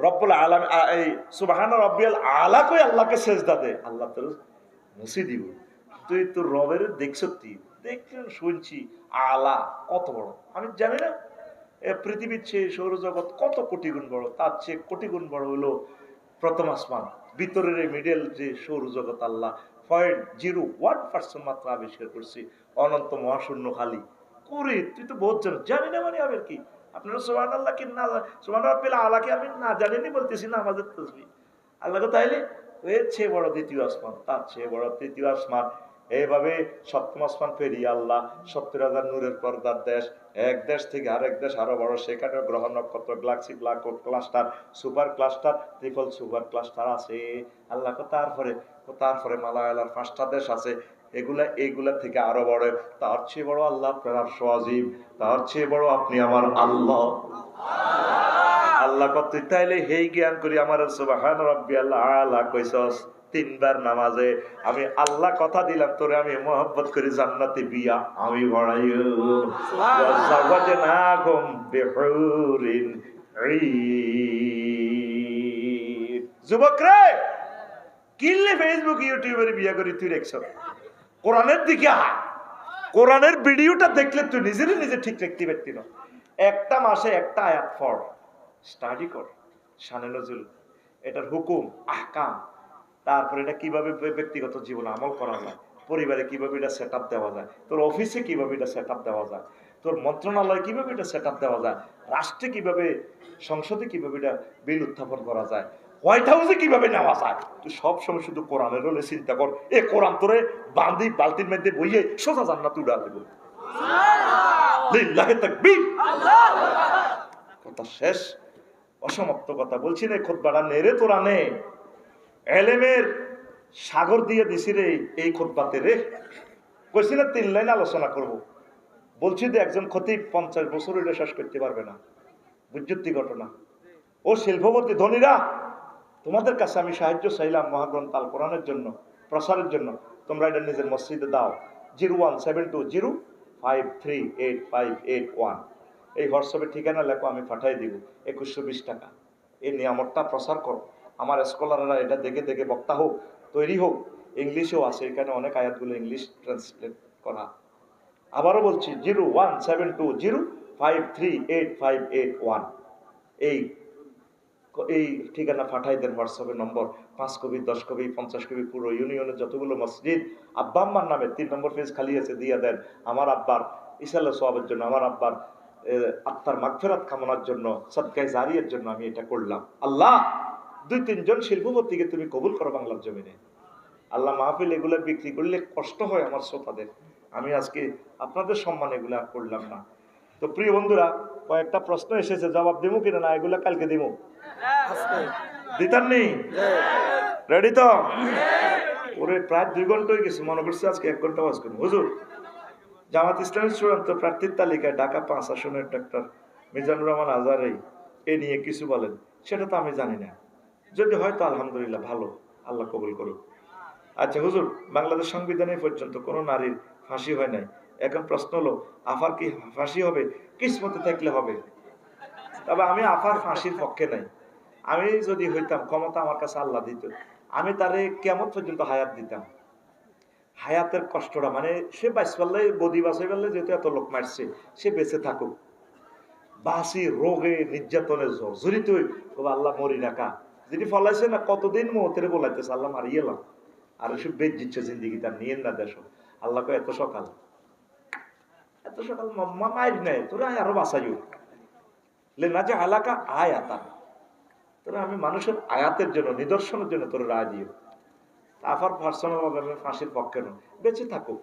রব্বুল আলামিন এই সুবহান রাব্বিয়াল আলা কই আল্লাহকে সেজদা দে, আল্লাহ তোর মুছি দিব। তুই তোর রবের দেখছতি, দেখলেন শুনছি আলা কত বড় আমি জানি না। পৃথিবীর চেয়ে সৌরজগৎ কত কোটি গুণ বড়, তার চেয়ে কোটি গুণ বড় হলো প্রথম আসমান, ভিতরের এই মিডল যে সৌরজগৎ আল্লাহ 0.01% মাত্র আবিষ্কার করছি, অনন্ত মহাশূন্য খালি করে। তুই তো বহুত জানি না মানে আবার কি? আপনারা সুবহানাল্লাহ কি না সুবহানাল্লাহ পেলে আল্লাহকে আমি না জানিনি বলতেছি না আমাদের তসবিহ আল্লাহকে, তাইলে এর চেয়ে বড় দ্বিতীয় আসমান, তার চেয়ে বড় তৃতীয় আসমান, এইভাবে সপ্তম আসমান পেরিয়ে আল্লাহ 70,000 নূরের পর্দার দেশ, এক দেশ থেকে আরেক দেশ আরো বড়, সেখানে গ্রহ নক্ষত্র Galaxy black hole cluster super cluster triple super cluster আছে আল্লাহ। তারপরে মালায়ালার 5টা দেশ আছে, এগুলা থেকে আরো বড়, তার চেয়ে বড় আল্লাহ আপনার আরশ আজিম, তার চেয়ে বড় আপনি আমার আল্লাহ। আল্লাহ কত, তাইলে হেই জ্ঞান করি আমার সুবহান রাব্বিয়াল আলা কইছস 3 বার নামাজে, আমি আল্লাহ কথা দিলাম তোরে আমি মোহাব্বত করি জান্নাতে বিয়া আমি ভরাইও, ওয়াজাওয়াজনাহুম বিহুরিন ঈন। যুবক রে, কিল্লে ফেসবুক ইউটিউবের বিয়া করি তুই দেখছ? কোরআনের দিকে আয়, কোরআনের ভিডিওটা দেখলে তুই নিজে ঠিক রাখতে পারতি না। একটা মাসে একটা আয়াত পড়, স্টাডি কর শানে নজরুল, এটার হুকুম আহকাম, তারপরে এটা কিভাবে ব্যক্তিগত জীবনে আমল করা যায়, পরিবারে কিভাবে এটা সেট আপ দেওয়া যায়, তোর অফিসে কিভাবে এটা সেট আপ দেওয়া যায়, তোর মন্ত্রণালয় কিভাবে এটা সেট আপ দেওয়া যায়, রাষ্ট্রে কিভাবে, সংসদে কিভাবে এটা বিল উত্থাপন করা যায়, হোয়াইট হাউসে কিভাবে নেওয়া যায়। তুই সবসময় শুধু কোরআনের হলে চিন্তা কর, এ কোরআন তোরে বান্দি বালতির মধ্যে বইয়ে সোজা জান্নাত উড়া দেব। লিল্লাহি তাকবীর। কথা শেষ, অসমাপ্ত কথা বলছি না। খুতবাটা নেড়ে তোরা নে, এলেমের সাগর দিয়ে দিছি রে এই খুতবাতে রে। কইছি না 3 লাইন আলোচনা করব, বলছি যে একজন খতিব 50 বছর এটা শেষ করতে পারবে না। বুঝতি ঘটনা। ও শিল্পপতি ধনীরা, তোমাদের কাছে আমি সাহায্য চাইলাম মহাগ্রন্থ আল কোরআনের জন্য, প্রসারের জন্য। তোমরা এটা নিজের মসজিদে দাও। 01720538581 এই হোয়াটসঅ্যাপে ঠিকানা লেখো, আমি পাঠাই দিব। 2120 টাকা। এই নিয়ামতটা প্রসার করো। আমার স্কলাররা এটা দেখে দেখে বক্তা হোক, তৈরি হোক। ইংলিশেও আছে, এখানে অনেক আয়াতগুলো ইংলিশ ট্রান্সলেট করা। আবারও বলছি 01720538581 এই ঠিকানা পাঠাই দেন। হোয়াটসঅ্যাপের নম্বর 5 কপি 10 কপি 50 কপি পুরো ইউনিয়নের যতগুলো মসজিদ আব্বা আম্মার নামে 3 নম্বর পেজ খালি আছে, দিয়ে দেন। আমার আব্বার ইসালে সওয়াবের জন্য, আমার আব্বার আত্মার মাগফিরাত কামনার জন্য, সদকায়ে জারিয়ার জন্য আমি এটা করলাম। আল্লাহ 2-3 জন শিল্পপতিকে তুমি কবুল করো বাংলার জমিনে। আল্লাহ মাহফিল এগুলো বিক্রি করলে কষ্ট হয় আমার শ্রোতাদের। আমি আজকে আপনাদের সম্মান এগুলো আর করলাম না। তো প্রিয় বন্ধুরা, কয়েকটা প্রশ্ন এসেছে, জবাব দিব কিনা না এগুলো কালকে দিব? দিতার নেই? রেডি তো? ওরে প্রায় 2 ঘন্টা হয়ে গেছে, মনে করছে আজকে 1 ঘন্টা ওয়াজ করবো। হুজুর, জামাত ইসলামের চূড়ান্ত প্রার্থীর তালিকায় ঢাকা 5 আসনের ডাক্তার মিজানুর রহমান আজহারি এ নিয়ে কিছু বলেন। সেটা তো আমি জানি না, যদি হয়তো আলহামদুলিল্লাহ, ভালো, আল্লাহ কবুল করুক। আচ্ছা হুজুর, বাংলাদেশ সংবিধানে পর্যন্ত কোনো নারীর ফাঁসি হয় নাই। এখন প্রশ্ন হলো, আফার কি ফাঁসি হবে? কিসমতে থাকলে হবে। তবে আমি আফার ফাঁসির পক্ষে নাই। আমি যদি হইতাম, ক্ষমতা আমার কাছে আল্লাহ দিত, আমি তারে কিয়ামত পর্যন্ত হায়াত দিতাম। হায়াতের কষ্টটা, মানে সে বাইশ পারলে, গদি বাঁচাই পারলে, যেহেতু এত লোক মারছে, সে বেঁচে থাকুক। বাসি রোগে নির্যাতনে জর্জরিত আল্লাহ মরি রাখা, যেটি ফলাইছে না, কতদিন মহতের বলাইতেছে আল্লাহ মারিয়ে এলাম। আর এসব বেদ দিচ্ছে জিন্দিগি, তার নিয়ে না দেশ। আল্লাহ কয় এত সকাল মায়ের নেই, তোরা আরো বাঁচাইও না যে এলাকা আয় আতা, তোরা আমি মানুষের আয়াতের জন্য, নিদর্শনের জন্য তোর রায় দিও। আফার পার্সোনাল ভাবে ফাঁসির পক্ষে নয়, বেঁচে থাকুক,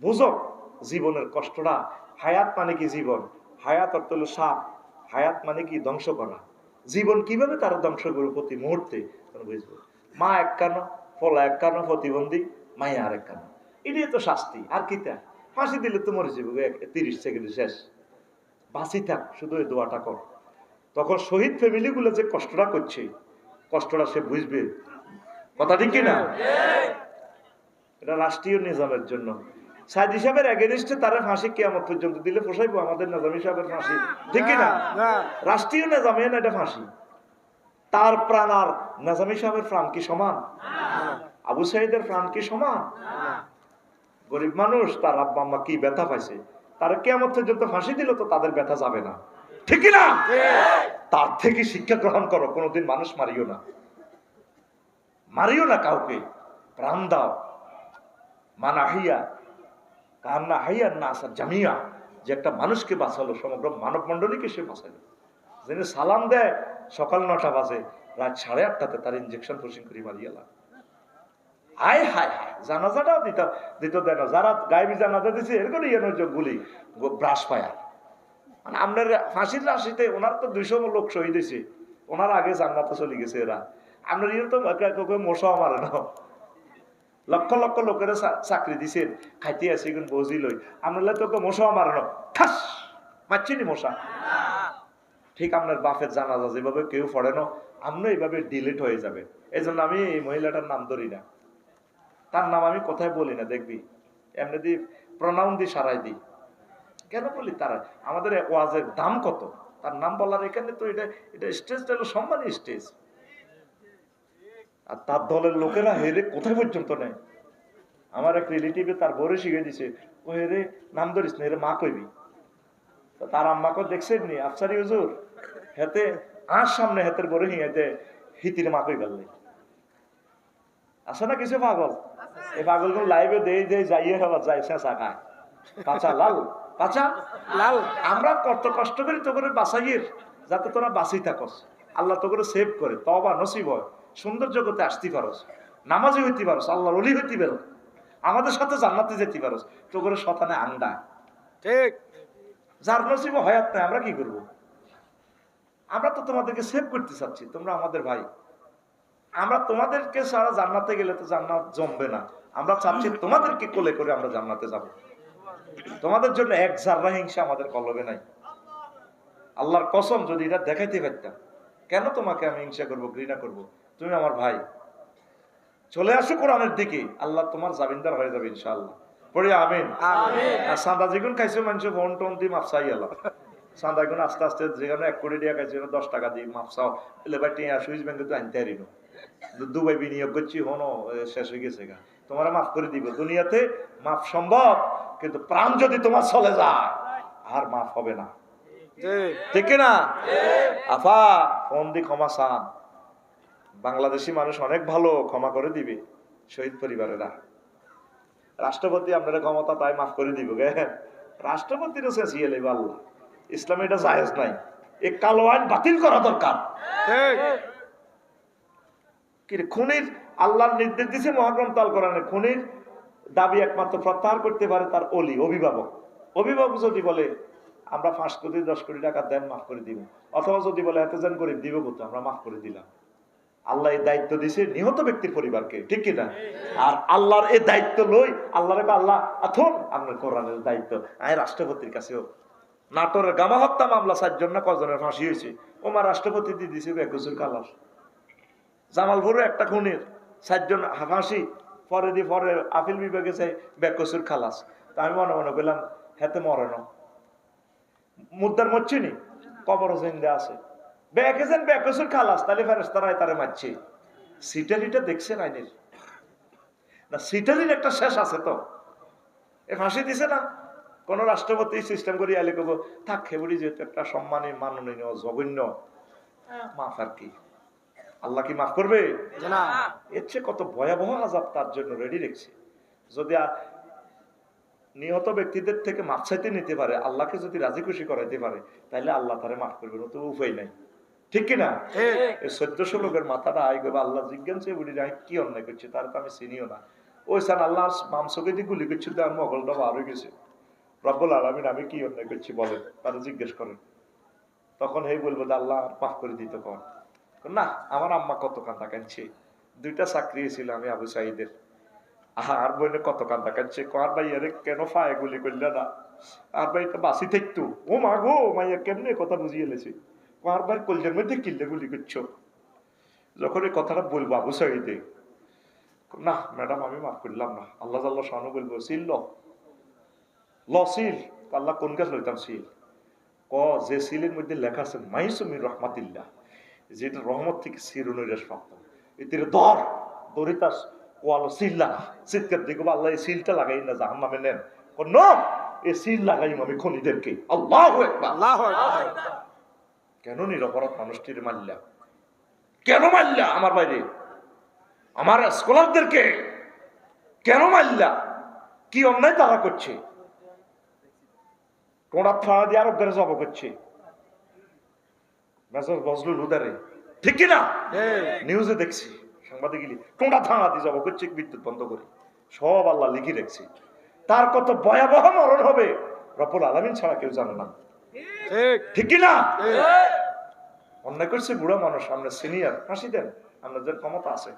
বুঝো জীবনের কষ্টটা। হায়াত মানে কি জীবন? হায়াত অর্থ হলো সাপ। হায়াত মানে কি ধ্বংস করা। জীবন কিভাবে তারা ধ্বংস করবে প্রতি মুহূর্তে বুঝবো। মা এক কানো, ফলা এক কানো, প্রতিবন্ধী মাইয়া আর এক কানো, এটাই তো শাস্তি। আর কি তা? ফাঁসি দিলে তো মরে যাবে 30 সেকেন্ডে শেষ। বাঁচি থাক, শুধু এই দোয়াটা কর। তখন শহীদ ফ্যামিলি গুলো যে কষ্টটা করছে, কষ্টটা সে বুঝবে। কথা ঠিক কিনা? এটা রাষ্ট্রীয় নিজামের জন্য। সাইদ হিসাবের এগেনিস্টে তারা ফাঁসি কিয়ামত পর্যন্ত দিলে পোষাইবো আমাদের নিজাম হিসাবের ফাঁসি? ঠিক কিনা? রাষ্ট্রীয় নিজামে না এটা ফাঁসি। তার প্রাণ আর নিজাম হিসাবের প্রাণ কি সমান? আবু সাইদের প্রাণ কি সমান? গরিব মানুষ, তার আব্বা আম্মা কি ব্যথা পাইছে, তারা কিয়ামত পর্যন্ত ফাঁসি দিল তো তাদের ব্যথা যাবে না। ঠিক কিনা? তার থেকে শিক্ষা গ্রহণ করো, কোনোদিন মানুষ মারিও না, মারিও না কাউকে, প্রাণ দাও। মানাহিয়া কান্না হাইয়া না আসা জামিয়া, যে একটা মানুষকে বাঁচালো, সমগ্র মানব মন্ডলীকে সে বাঁচালো। যিনি সালাম দেয় সকাল 9টা বাজে, রাত 8:30টাতে তার ইঞ্জেকশন পুশিং করে মারিয়ালা। হায় হায় হায়, জানাজাটাও দিত দেয় না। যারা গায়েবী জানাজা দিচ্ছে এরকম গুলি ব্রাশ পায়া, মানে আপনার ফাঁসির রাশিতে ওনার তো 200 লোক শহীদ হয়েছে, ওনার আগে জান্নাতে চলে গেছে এরা। আপনার ইয়ে তো মশাও মারে না। লক্ষ লক্ষ লোকেরা চাকরি দিছেন, খাইতে আছে বজি লই, আমরা তোকে মশাও মারে না, ঠাস মারছিনি মশা। ঠিক আপনার বাপের জানাজা যেভাবে কেউ পড়ে না, আমরা এইভাবে ডিলিট হয়ে যাবে। এই জন্য আমি এই মহিলাটার নাম ধরি না, তার নাম আমি কোথায় বলি না, দেখবি এমনি দি প্রনাউন দি সারাই দিই। কেন বলি? তারা আমাদের ওয়াজের দাম কত, তার নাম বলার। এখানে তো এটা স্টেজটা হলো সম্মানী স্টেজ, আর তার দলের লোকেরা হেরে কোথায় পর্যন্ত নেয়। আমার এক রিলেটিভে তার বরে শিখে দিছে, ও হেরে নাম ধরিস না, হেরে মা কইবি। তার আম্মাকে দেখছেন নি আফসারি হুজুর, হেতে আর সামনে হেতের বরে হিঁতে হিতির মা কই গেল। আছে না কিছু পাগল, এই পাগল গুলো লাইভে দেই যাইয়ে হওয়া যায় চেঁচা খায়, কাঁচা লাল বাঁচা লাল। আমরা কত কষ্ট করি তো করে বাঁচাইয়ের, যাতে তোরা বাঁচিয়ে থাকস, আল্লাহ তো করে সেভ করে, তওবা নসিব হয়, সুন্দর জগতে আসতে পারস, নামাজি হইতে পারস, আল্লাহর ওলি হইতে পারো, আমাদের সাথে জান্নাতে যেতে পারস, তো করে শতানে আন্ডা। ঠিক, যার নসিব হয়াত নাই আমরা কি করব? আমরা তো তোমাদেরকে সেভ করতে চাচ্ছি, তোমরা আমাদের ভাই, আমরা তোমাদেরকে সারা জান্নাতে গেলে তো জান্নাত জমবে না, আমরা চাচ্ছি তোমাদেরকে কোলে করে আমরা জান্নাতে যাব। তোমাদের জন্য এক জাররা হিংসা আমাদের কলবে নাই। আল্লাহর কসম, যদি এটা দেখাইতে পারতাম, কেন তোমাকে আমি হিংসা করব, ঘৃণা করব? তুমি আমার ভাই, চলে আসো কোরআনের দিকে, আল্লাহ তোমার জামিনদার হয়ে যাবে ইনশাআল্লাহ। পড়ি আমিন। আর সাদা যেগুন খাইছো মানুষ ফোন টোন দিয়ে মাপসাই আল্লাহ, সাদা গুণ আস্তে আস্তে যেখানে 1 কোটি টাকা খাইছে 10 টাকা দিয়ে মাপসাও, এবার টিয়া সুইচ ব্যাংকে তো আনতে হারিনো, দুবাই বিনিয়োগ করছি, হনো শেষ হয়ে গেছে গা, তোমার মাফ করে দিব। দুনিয়াতে মাফ সম্ভব, কিন্তু প্রাণ যদি তোমার চলে যায় আর মাফ হবে না, ঠিক না? আফা ফোন দি ক্ষমা চান, বাংলাদেশি মানুষ অনেক ভালো, ক্ষমা করে দিবে শহীদ পরিবারেরা। রাষ্ট্রপতি আপনারা ক্ষমতা তাই মাফ করে দিব গে, রাষ্ট্রপতির চেঁচিয়ে লেবে আল্লাহ, ইসলামে এটা জায়েজ নাই, এই কালো আইন বাতিল করা দরকার। খুনির আল্লাহর নির্দেশ দিয়েছে মহাগ্রন্থ আল কোরআনে, খুনির দাবি একমাত্র প্রত্যাহার করতে পারে তার ওলি, অভিভাবক। অভিভাবক যদি বলে আমরা 5 কোটি 10 কোটি টাকা দেন, মাফ করে দিব, অথবা যদি বলে এতজন গরিব দিব কত, আমরা মাফ করে দিলাম। আল্লাহ এই দায়িত্ব দিছে নিহত ব্যক্তির পরিবারকে, ঠিক কিনা? আর আল্লাহর এই দায়িত্ব লই, আল্লাহরে আল্লাহ আথন আপনার কোরআনের দায়িত্ব। আমি রাষ্ট্রপতির কাছেও নাটোরের গামা হত্যা মামলা 4 জন না কজনের ফাঁসি হয়েছে, ওমার রাষ্ট্রপতি দিয়ে দিছে বেকসুর খালাস। জামালপুরে একটা খুনের 4 জন ফাঁসি, পরে দিয়ে পরে আপিল বিভাগে চাই বেকসুর খালাস। তা আমি মনে মনে করলাম হেতে মরে না, মুদ্দার মরছিনি, কবর জিন্দা আছে, বেকেছেন বেকসুর খালাস, তাহলে ফেরেশতারাই তারে মারছে। সিটারিটা দেখছেন আইনের না, সিটারির একটা শেষ আছে তো, এ ফাঁসি দিছে না কোন রাষ্ট্রপতি সিস্টেম করে আইলে কব থাক খেবুড়ি, যেহেতু একটা সম্মানী মাননীয় জঘন্য, মাফ আর কি, আল্লাহ কি মাফ করবে না? এর চেয়ে কত ভয়াবহ আযাব তার জন্য রেডি রেখেছে। যদি নিহত ব্যক্তিদের থেকে মাফ চাইতে নিতে পারে, আল্লাহকে যদি রাজি খুশি করাইতে পারে, তাহলে আল্লাহ তারে মাফ করবে না, তো উপায় নাই, ঠিক কিনা? এই 1400 লোকের মাথাটা আই করবে, আল্লাহ জিজ্ঞাসা বুড়ি যাই কি অন্যায় করছে, তার তো আমি চিনিও না। ওই সান আল্লাহ মামসকে দিয়ে গুলি করছিল, তার মগলটা বার হয়ে গেছে। রব্বুল আলামিন আমি কি অন্যায় করছি বলেন, তারা জিজ্ঞেস করেন। তখন এই বলবো যে আল্লাহ মাফ করে দিতে কর না, আমার আম্মা কত কান্দা কাঁদছে, 2টা চাকরি ছিল আমি আবু সাইদের, আর বইনে কত কান্দা কাঁদছে, কার ভাই আরে কেন ফায়ে গুলি করলে না, আর ভাই তো বাসি থাকতো, ও মা গো মাইয়া কেমনে কথা বুঝিয়ে এলেছে, কার ভাই কলজের মধ্যে কিল্লে গুলি করছো। যখন এই কথাটা বলবো আবু সাইদে, না ম্যাডাম আমি মাফ করলাম না, আল্লাহ আল্লাহ শানু বলবো সিল ল সিল, আল্লাহ কোন গাছ লইতাম সিল, যে সিলের মধ্যে লেখা আছে মাইসুমির রহমাতিল্লাহ, যেটা রহমত থেকে চিরনিরাশ প্রাপ্ত, এটির দর দরিতাস ওয়াল সিল লাগা, চিৎকার দেখবো আল্লাহ এই সিলটা লাগাই না জাহান্নামে নেন, কোন এই সিল লাগাই আমি খনিদেরকে। আল্লাহু আকবার, আল্লাহু আকবার। কেন নিরপরাধ মানুষটির মারলা, কেন মারলা আমার বাইরে আমার স্কলারদেরকে, কেন মারলা, কি অন্যায় তারা করছে, কোনটা থানা দিয়ে আরো বেড়ে জব করছে বজলুল হুদারে, ঠিক কিনা? নিউজে দেখছি সাংবাদিক কোনটা থানা দিয়ে জব করছে, বিদ্যুৎ বন্ধ করে, সব আল্লাহ লিখে রেখেছে। তার কত ভয়াবহ মরণ হবে রব্বুল আলামিন ছাড়া কেউ জানে না, ঠিক কিনা? অন্যায় করছে বুড়া মানুষ, আমরা সিনিয়র, ফাঁসি দেন, আপনাদের ক্ষমতা আছে,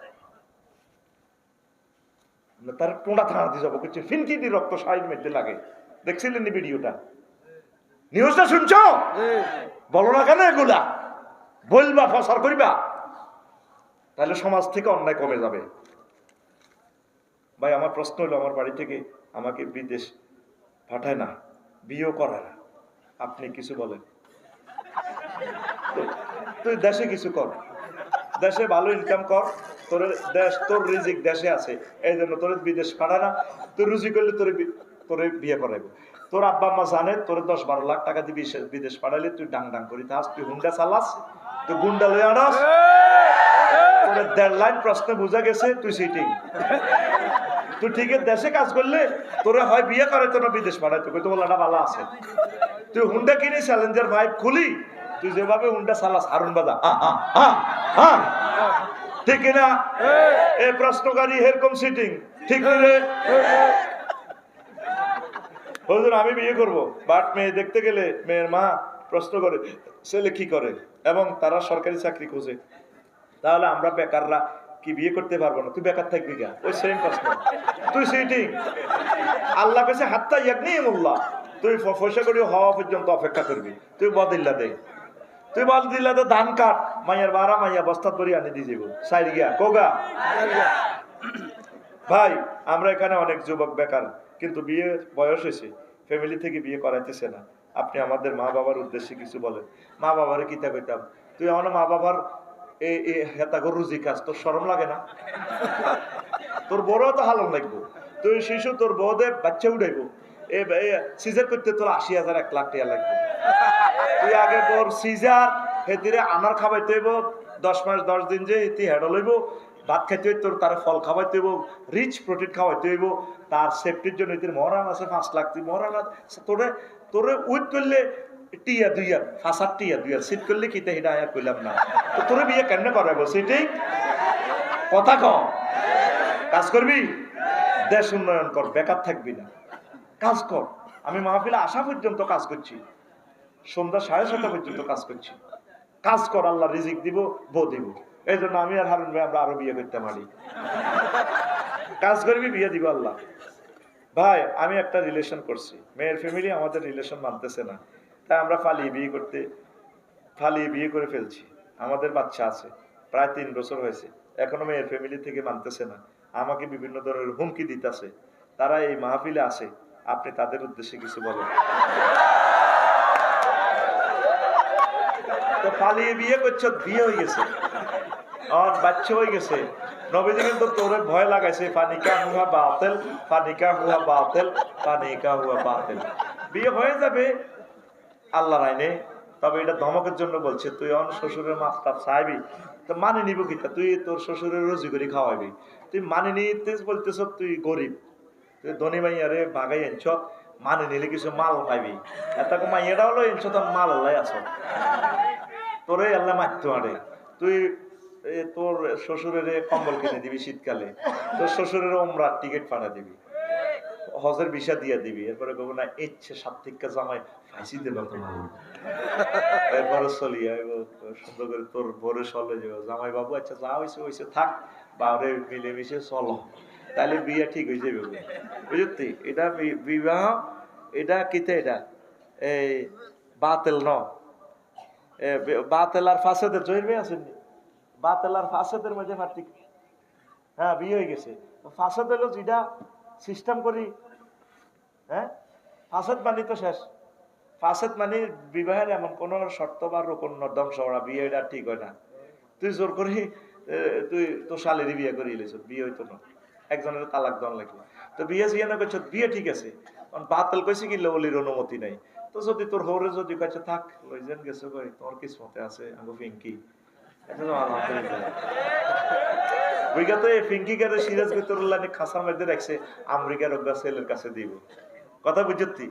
তার কোনটা থানা দিয়ে জব করছে, ফিনকি দিয়ে রক্ত সাইড মেটে লাগে, দেখছিলেন ভিডিওটা, নিউজটা শুনছো? বলো না কেন এগুলা, বলবা প্রচার করিবা, তাহলে সমাজ থেকে অন্যায় কমে যাবে। ভাই আমার প্রশ্ন হলো, আমার বাড়ি থেকে আমাকে বিদেশ পাঠায় না, বিয়েও করায় না, আপনি কিছু বলেন? তুই দেশে কিছু কর, দেশে ভালো ইনকাম কর, তোর দেশ তোর রিজিক দেশে আছে, এই জন্য তোর বিদেশ পাঠায় না, তুই রুজি করলে তোরে বিয়ে করাইবো। তোর আব্বা আম্মা জানে তোর 10-12 লাখ টাকা দিয়ে বিদেশ পাঠাইলে তুই ডাং ডাং করি থাস, তুই হুন্ডা চালাস, তুই গুন্ডা লই আনাস, তোর 1.5 লাইন প্রশ্ন বুঝা গেছে তুই সিটিং, তুই ঠিক দেশে কাজ করলে তোরা হয় বিয়ে করে তো না বিদেশ পাঠায় তোকে তো বলাটা ভালো আছে। তুই হুন্ডা কিনি চ্যালেঞ্জার ভাই খুলি, তুই যেভাবে হুন্ডা চালাস হারুন বাজা ঠিক না? এ প্রশ্নকারী এরকম সিটিং ঠিক রে? হুজুর আমি বিয়ে করব, বাট মেয়ে দেখতে গেলে মেয়ের মা প্রশ্ন করে ছেলে কি করে এবং তারা সরকারি চাকরি খোঁজে, তাহলে আমরা বেকাররা কি বিয়ে করতে পারবো না? তুই বেকার থাকবি গা? ওই সেম প্রশ্ন। তুই সিটিং আল্লাহ কাছে হাত্তা ইয়াগনি মোল্লা, তুই পয়সা করি হওয়া পর্যন্ত অপেক্ষা করবি। তুই বদিল্লা দে, তুই বদিল্লা দে ধান কাট, মাইয়ার বারা মাইয়া বস্তা তরি আনি দিয়ে যাবো সাইড গিয়া কোগা। ভাই আমরা এখানে অনেক যুবক বেকার, কিন্তু বিয়ে বয়স হয়েছে, ফ্যামিলি থেকে বিয়ে করাইতেছে না। আপনি আমাদের মা বাবার উদ্দেশ্যে কিছু বলেন। মা বাবারে কিতা কইতাম, তুই আমার মা বাবার হেতাগর রুজি কাজ, তোর শরম লাগে না? তোর বড় তো হালন লাগবো, তুই শিশু তোর বউদে বাচ্চা উঠাইবো, সিজার করতে তোর ৮০,০০০ ১ লাখ টাকা লাগবে। তুই আগে তোর সিজার হেতিরে আনার খাবাইতে হইব, 10 মাস 10 দিন যে তুই হেড লইব, ভাত খাইতে হইব, তোর তার ফল খাওয়াইতে হইব, রিচ প্রোটিন খাওয়াইতে হইব, তার সেফটির জন্য তোর মহারান আছে 5 লাখ, তুই মহারান তোরে তোরে উইথ করলে টিয়া 2 ইয়ার 5 টিয়া 2 ইয়ার সিট করলে কিতা হিডা আয়া কইলাম না। তো তোরে বিয়ে কেন করাবো? সেটাই কথা কম, কাজ করবি, দেশ উন্নয়ন কর, বেকার থাকবি না, কাজ কর। আমি মাহফিলে আসা পর্যন্ত কাজ করছি, সন্ধ্যা 7:30 পর্যন্ত কাজ করছি। কাজ কর, আল্লাহ রিজিক দিব, বউ দিব। এই জন্য আমি আর হারুন ভাই আমরা আরো বিয়ে করতে পারি। কাজ করবি, বিয়ে দিব আল্লাহ। ভাই আমি একটা রিলেশন করছি, মেয়ের ফ্যামিলি আমাদের রিলেশন মানতেছে না, তাই আমরা ফালিয়ে বিয়ে করে ফেলছি। আমাদের বাচ্চা আছে, প্রায় 3 বছর হয়েছে, এখনো মেয়ের ফ্যামিলি থেকে মানতেছে না, আমাকে বিভিন্ন ধরনের হুমকি দিতেছে। তারা এই মাহফিলে আসে, আপনি তাদের উদ্দেশ্যে কিছু বলেন। তো পালিয়ে বিয়ে করছো, বিয়ে হয়ে গেছে আর বাচ্চা হয়ে গেছে, নবীজি কিন্তু তোরে ভয় লাগাইছে, পানিকা হুয়া বাতিল, পানিকা হুয়া বাতিল, পানিকা হুয়া বাতিল। বিয়ে হয়ে যাবে আল্লাহর আইনে, তবে এটা ধমকের জন্য বলছে। তুই অন শ্বশুরের মাফতাব চাইবি, তো মানে নিব কিতা? তুই তোর শ্বশুরের রোজি করে খাওয়াবি, তুই মানে নিতে বলতেছ তুই গরিব, তুই ধনী মাইয়ারে ভাগাই এনছ, মানে নিলে কিছু মাল পাইবি, এত মাইয়াটা হলো এনছ, তোর মাল আল্লাহ আস, তোরে আল্লাহ মারতে পারে। তুই তোর শ্বশুরের কম্বল কিনে দিবি শীতকালে, তোর শ্বশুরের ওমরার টিকিট পাঠা দিবি, হজের ভিসা দিয়ে দিবি, এরপরে কব না ইচ্ছে সাত্বিকা জামাই ফাঁসি দেব তোমার, এরপরে চলিয়ে সুন্দর করে তোর ভোরে চলে যাবো, জামাই বাবু আচ্ছা যা হয়েছে হয়েছে থাক, বাউরে মিলেমিশে চলো, তাহলে বিয়ে ঠিক হয়ে যাবে। বুঝলি এটা বিবাহ, এটা কিতে, এটা এই বাতেল ন, বাতেল আর ফাসেদের জয়ের আসেননি, বাতেল আর ফাসেদের মাঝে পার্থক্য। হ্যাঁ বিয়ে হয়ে গেছে, ফাসেদ হলো যেটা সিস্টেম করি, হ্যাঁ ফাসেদ মানি তো শেষ। ফাসেদ মানে বিবাহের এমন কোন শর্ত বা রোকন ধ্বংস করা, বিয়ে এটা ঠিক হয় না। তুই জোর করি তুই তো শালেরই বিয়ে করে এলেছ, বিয়ে হইতো না, একজনের তালাক দেওয়া লাগবে। তো বিয়ে জিয়ে না করছো, বিয়ে ঠিক আছে, বাতিল কইছে কি ললির অনুমতি নাই। তো যদি তোর হরে যদি কাছে থাক লইজেন গেছো কই, তোর কিসমতে আছে আঙ্গো ফিঙ্কি, এটা তো আলহামদুলিল্লাহ। ফিঙ্কি গারে সিরাজ গতরুল্লাহ খাসার মধ্যে রাখছে, আমেরিকার ওগা ছেলের কাছে দিব, কথা বুঝতি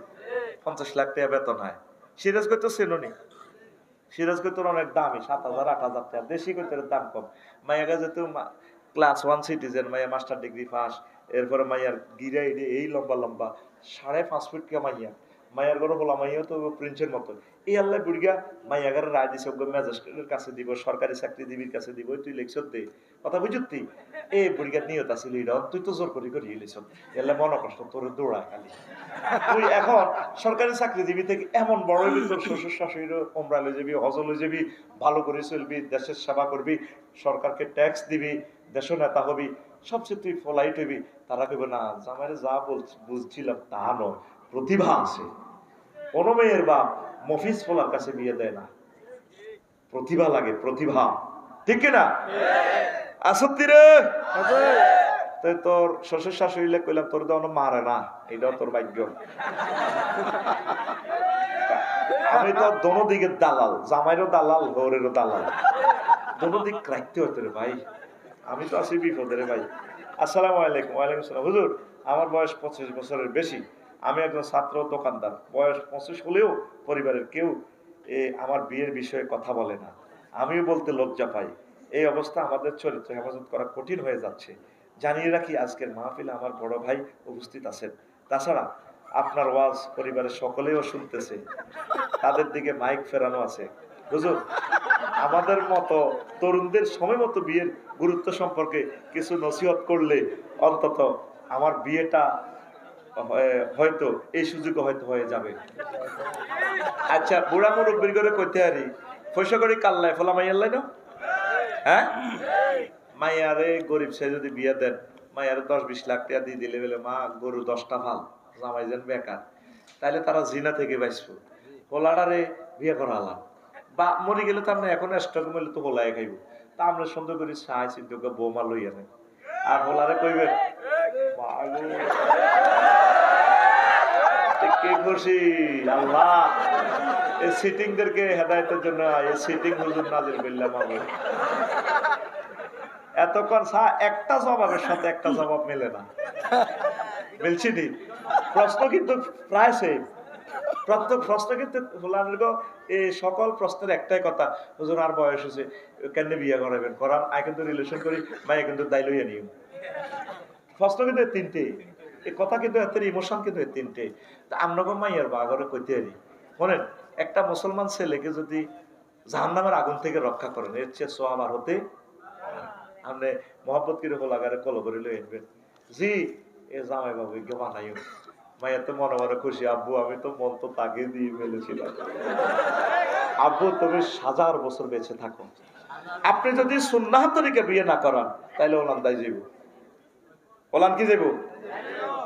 50 লাখ টাকা বেতন হয়। সিরাজ কইতো সেলনি, সিরাজ কইতোর অনেক দামি, 7,000 8,000 টাকা, দেশি কইতোর দাম কম। মাইয়া গাছে তো ক্লাস 1 সিটিজেন, মাইয়া মাস্টার ডিগ্রি পাস, এরপরে মাইয়ার গিরা এই লম্বা লম্বা 5.5 ফুট কে মাইয়া, মাইয়ার ঘরে বলা মাইয়া তো প্রিন্সের মতো। এই আল্লাহ বুড়িয়া মাইয়া ঘরে রায় দিছে ম্যাজিস্ট্রেটের কাছে দিব, সরকারি চাকরিজীবীর কাছে দিব, তুই লেখছত দে, কথা বুঝতি? এই বুড়িয়ার নিয়ত আছিল এটা, তুই তো জোর করি করি এলিস, এলে মনে কষ্ট তোর দৌড়া খালি। তুই এখন সরকারি চাকরিজীবী থেকে এমন বড় হইবি, তোর শ্বশুর শাশুড়ির ওমরা লই যাবি, হজ লই যাবি, ভালো করে চলবি, দেশের সেবা করবি, সরকারকে ট্যাক্স দিবি, দেশ নেতা হবি, সবচেয়ে তুই ফলাইট হইবি। তারা কইবে না জামাইরে যা বুঝছিলাম তা নয়, প্রতিভা আছে। কোন মেয়ের বাপ মফিজ ফলার কাছে বিয়ে দেয় না, প্রতিভা লাগে, প্রতিভা, ঠিক কিনা? আসত্তি রে তোর শ্বশুর শাশুড়ি কইলাম তোর তো মারে না, এটাও তোর ভাগ্য। আমি তো দোনো দিকে দালাল, জামাইরও দালাল, বউরেরও দালাল, দোনো দিক রাখতে হতো রে ভাই। আমি তো আছি বিপদে রে ভাই, আসসালামু আলাইকুম। ওয়ালাইকুম আসসালাম। হুজুর, আমার বয়স 25 বছরের বেশি। আমি একজন ছাত্র দোকানদার। বয়স 25 হলেও পরিবারের কেউ আমার বিয়ের বিষয়ে কথা বলে না। আমিও বলতে লজ্জা পাই। এই অবস্থা আমাদের চরিত্র হেফাজত করা কঠিন হয়ে যাচ্ছে। জানিয়ে রাখি, আজকের মাহফিলে আমার বড় ভাই উপস্থিত আছেন। তাছাড়া আপনার ওয়াজ পরিবারের সকলেও শুনতেছে, তাদের দিকে মাইক ফেরানো আছে। হুজুর, আমাদের মতো তরুণদের সময় মতো বিয়ের গুরুত্ব সম্পর্কে কিছু নসিহত করলে অন্তত আমার বিয়েটা হয়তো এই সুযোগ হয়তো হয়ে যাবে। আচ্ছা, বুড়া মুরব্বীর করে কইতে হারি পয়সা করি কাল্লায় ফলা মাইয়াল্লাই না, হ্যাঁ? মাইয়ারে গরিব সে যদি বিয়ে দেন, মাইয়ারে 10-20 লাখ টাকা দিয়ে দিলে বলে মা গরু 10টা ভাল, জামাই যেন বেকার, তাইলে তারা জিনা থেকে বাঁচবো। হোলাডারে বিয়ে করালাম বা মরে গেলে তো আমরা এখন স্টক মেলে তো হোলায় খাইব, তা আমরা সুন্দর করে সাহায্য চিন্তা বৌমা লইয়া নেই। আর হোলারে কইবেন কে খুশি আল্লাহ, এই সিটিংদেরকে হেদায়েতের জন্য এই সিটিং হুজুর নাজির করলাম। আমি এতক্ষণ একটা জবাবের সাথে একটা জবাব মেলে না, মিলছি নি? প্রশ্ন কিন্তু প্রায় সেম, প্রত্যেক প্রশ্ন কিন্তু এই সকল প্রশ্নের একটাই কথা, হুজুর আর বয়স হয়েছে, কেন বিয়ে করাবেন? করান, আই কিন্তু রিলেশন করি, মাই কিন্তু দায় লইয়া নিও। প্রশ্ন কিন্তু তিনটে, এই কথা কিন্তু এর ইমোশন কিন্তু তিনটে। তা আমরা মাইয়ার বাগরে কইতে পারি, শোনেন, একটা মুসলমান ছেলেকে যদি জাহান্নামের আগুন থেকে রক্ষা করেন, এর চেয়ে সোয়াব আর হতে আপনি মহব্বত করে হোলাগারে কল করে লই আনবেন। জি এ জামাই বাবু কে বানাইও, মাইয়া তো মনে মনে খুশি, আব্বু আমি তো মন তো তাকে দিয়ে ফেলেছিলাম, আব্বু তুমি 1000 বছর বেঁচে থাকো। আপনি যদি সুন্নাহ তরিকে বিয়ে না করান তাহলে ওলান দায় যাইব, ওলান কি যাইব।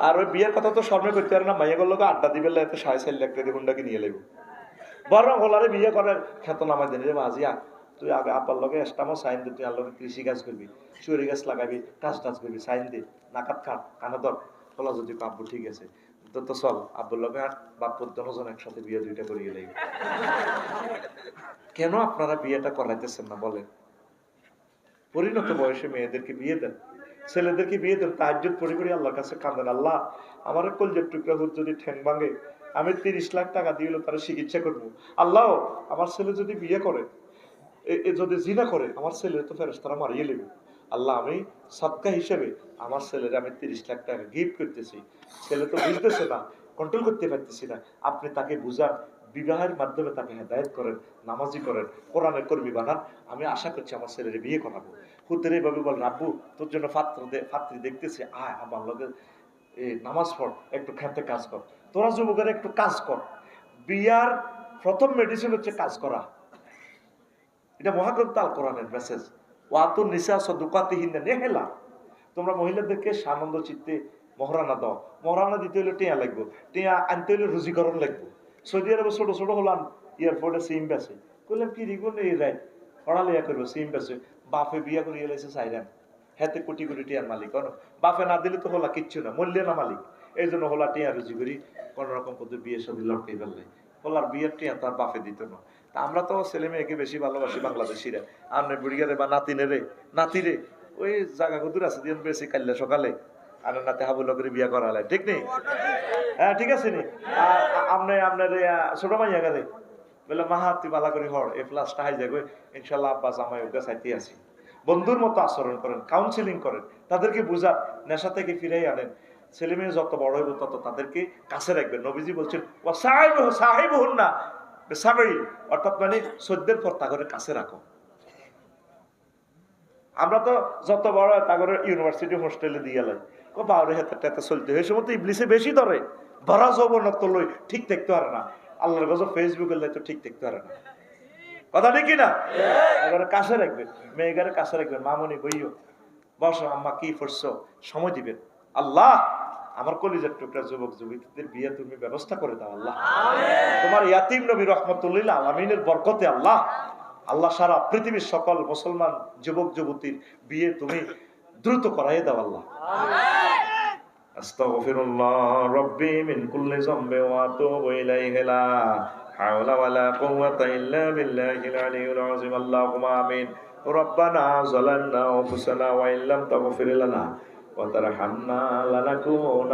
আর ওই বিয়ের কথা তো স্মরণ করতে পারে না, মাইয়া গুলোকে আড্ডা দিবে, 4.5 লাখ টাকা হুন্ডাকে নিয়ে লাগবে। বরং হোলারে বিয়ে করার খ্যাত নামাই দেন, রে মাঝিয়া তুই আগে আপার লগে এস্টামো সাইন দে, তুই আর লগে কৃষি কাজ করবি, চুরি গাছ লাগাবি, কাজ টাজ করবি, সাইন দে, নাকাত খাট কানে ধর। হোলা যদি আব্বু ঠিক আছে তো চল আব্বুর লগে বাপুর দনজন একসাথে বিয়ে 2টা করিয়ে লাগবে। কেন আপনারা বিয়েটা করাইতেছেন না বলেন? পরিণত বয়সে মেয়েদেরকে বিয়ে দেন, ছেলেদেরকে বিয়ে দেন, তাহাজ্জুদ পড়ে পড়ে আল্লাহর কাছে কাঁদেন, আল্লাহ আমার কলজের টুকরা হুট যদি ঠ্যাং ভাঙে, আমি 30 লাখ টাকা দিয়ে তারা চিকিৎসা করবো। আল্লাহ আমার ছেলে যদি বিয়ে করে, যদি জিনা করে, আমার ছেলে তো ফেরেশতারা মারিয়ে নেবে। আল্লাহ আমি সাদকা হিসেবে আমার ছেলের আমি 30 লাখ টাকা গিফট করতেছি, ছেলে তো বুঝতেছে না, কন্ট্রোল করতে পারতেছি না, আপনি তাকে বুঝান, বিবাহের মাধ্যমে তাকে হেদায়েত করেন, নামাজি করেন, কোরআনের কর্মী বানান, আমি আশা করছি আমার ছেলের বিয়ে করাবো। হুতের এইভাবে বলেন, আব্বু তোর জন্য পাত্রী দেখতেছি, আয় আমার লগে নামাজ পড়, একটু খেতে কাজ কর, তোরা যুবকের একটু কাজ কর। বিয়ার প্রথম মেডিসিন হচ্ছে কাজ করা, এটা মহাগ্রন্থ আল কোরআনের মেসেজ। ওয়াতুন নিসা সাদুকাতিহিন্না নেহেলা, তোমরা মহিলাদেরকে সানন্দ চিত্তে মহরানা দাও। মহরানা দিতে হলে টিয়া লাগবে, টিয়া আনতে হলে রুজিকরণ লাগবে। সৌদি আরবে ছোট ছোট হলাম এয়ারপোর্টে সিম বেছে, বললাম কি রিগুন এই রাইট পড়ালেখা করবো, সিম বেছে, বাপে বিয়া করে এলাইছে সাইরান, হাতে কোটি কোটি টিয়ার মালিক, কোনো বাপে না দিলে তো হলা কিচ্ছু না, মূল্যে না মালিক। এই জন্য হলা টিয়া রুজি করি কোন রকম পদ্ধতি বিয়ে সব লটকে ফেললে, হলার বিয়ের টিয়া তার বাপে দিত না। তা আমরা তো ছেলে মেয়েকে বেশি ভালোবাসি বাংলাদেশিরা, আর বুড়িয়ারে বা নাতিনেরে নাতিরে ওই জায়গা কুতুর আছে দিয়ে বেশি কাল্লা সকালে আর নাতে হাবুল করে বিয়া করা হয়, ঠিক নেই? হ্যাঁ ঠিক আছে নি। আপনার ছোট মাইয়া গেলে বলে মাহা তুই বালা করে হর এ প্লাসটা হাই যাবে, ইনশাল্লাহ আব্বা জামাই ওকে চাইতে আছি। বন্ধুর মতো আচরণ করেন, কাউন্সিলিং করেন, তাদেরকে বুঝান, নেশা থেকে ফিরাই আনেন। ছেলে মেয়ে যত বড় হইব তত তাদেরকে কাছে রাখবেন। নবীজি বলছেন ও সাহেব হন না সাবরি, অর্থাৎ মানে সদ্যের পর তাগরের কাছে রাখো। আমরা তো যত বড় তাগরের ইউনিভার্সিটি হোস্টেলে দিয়ে লাই বাউরে হাতে চলতে, এই সময় তো ইবলিসে বেশি ধরে, ভরা যৌবনত লই ঠিক দেখতে পারে না, আল্লাহর গজব ফেসবুকে লাই তো ঠিক দেখতে পারে না, কথা ঠিক কিনা? এবার কাছে রাখবেন, মেয়েগারে কাছে রাখবেন, মামনি বইও বসো, আম্মা কি করছো, সময় দিবেন। আল্লাহ আমার কলিজার টুকরা যুবক যুবতীদের বিয়ে তুমি ব্যবস্থা করে দাও আল্লাহ, তোমার ইয়াতিম নবী রহমতুল্লাহ আলামিনের বরকতে আল্লাহ, আল্লাহ সারা পৃথিবীর সকল মুসলমান যুবক যুবতীর বিয়ে তুমি দ্রুত করাই দাও আল্লাহ। আস্তাগফিরুল্লাহ রাব্বি মিন কুল্লি যামবি ওয়া আতুবু ইলাইহি লা হাওলা ওয়ালা কুওয়াতা ইল্লা বিল্লাহিল আলিয়্যিল আযীম। আল্লাহুম্মা আমিন। রব্বানা যালামনা আনফুসানা ওয়া ইল্লাম তাগফির লানা ওয়া তারহামনা লানাকুনা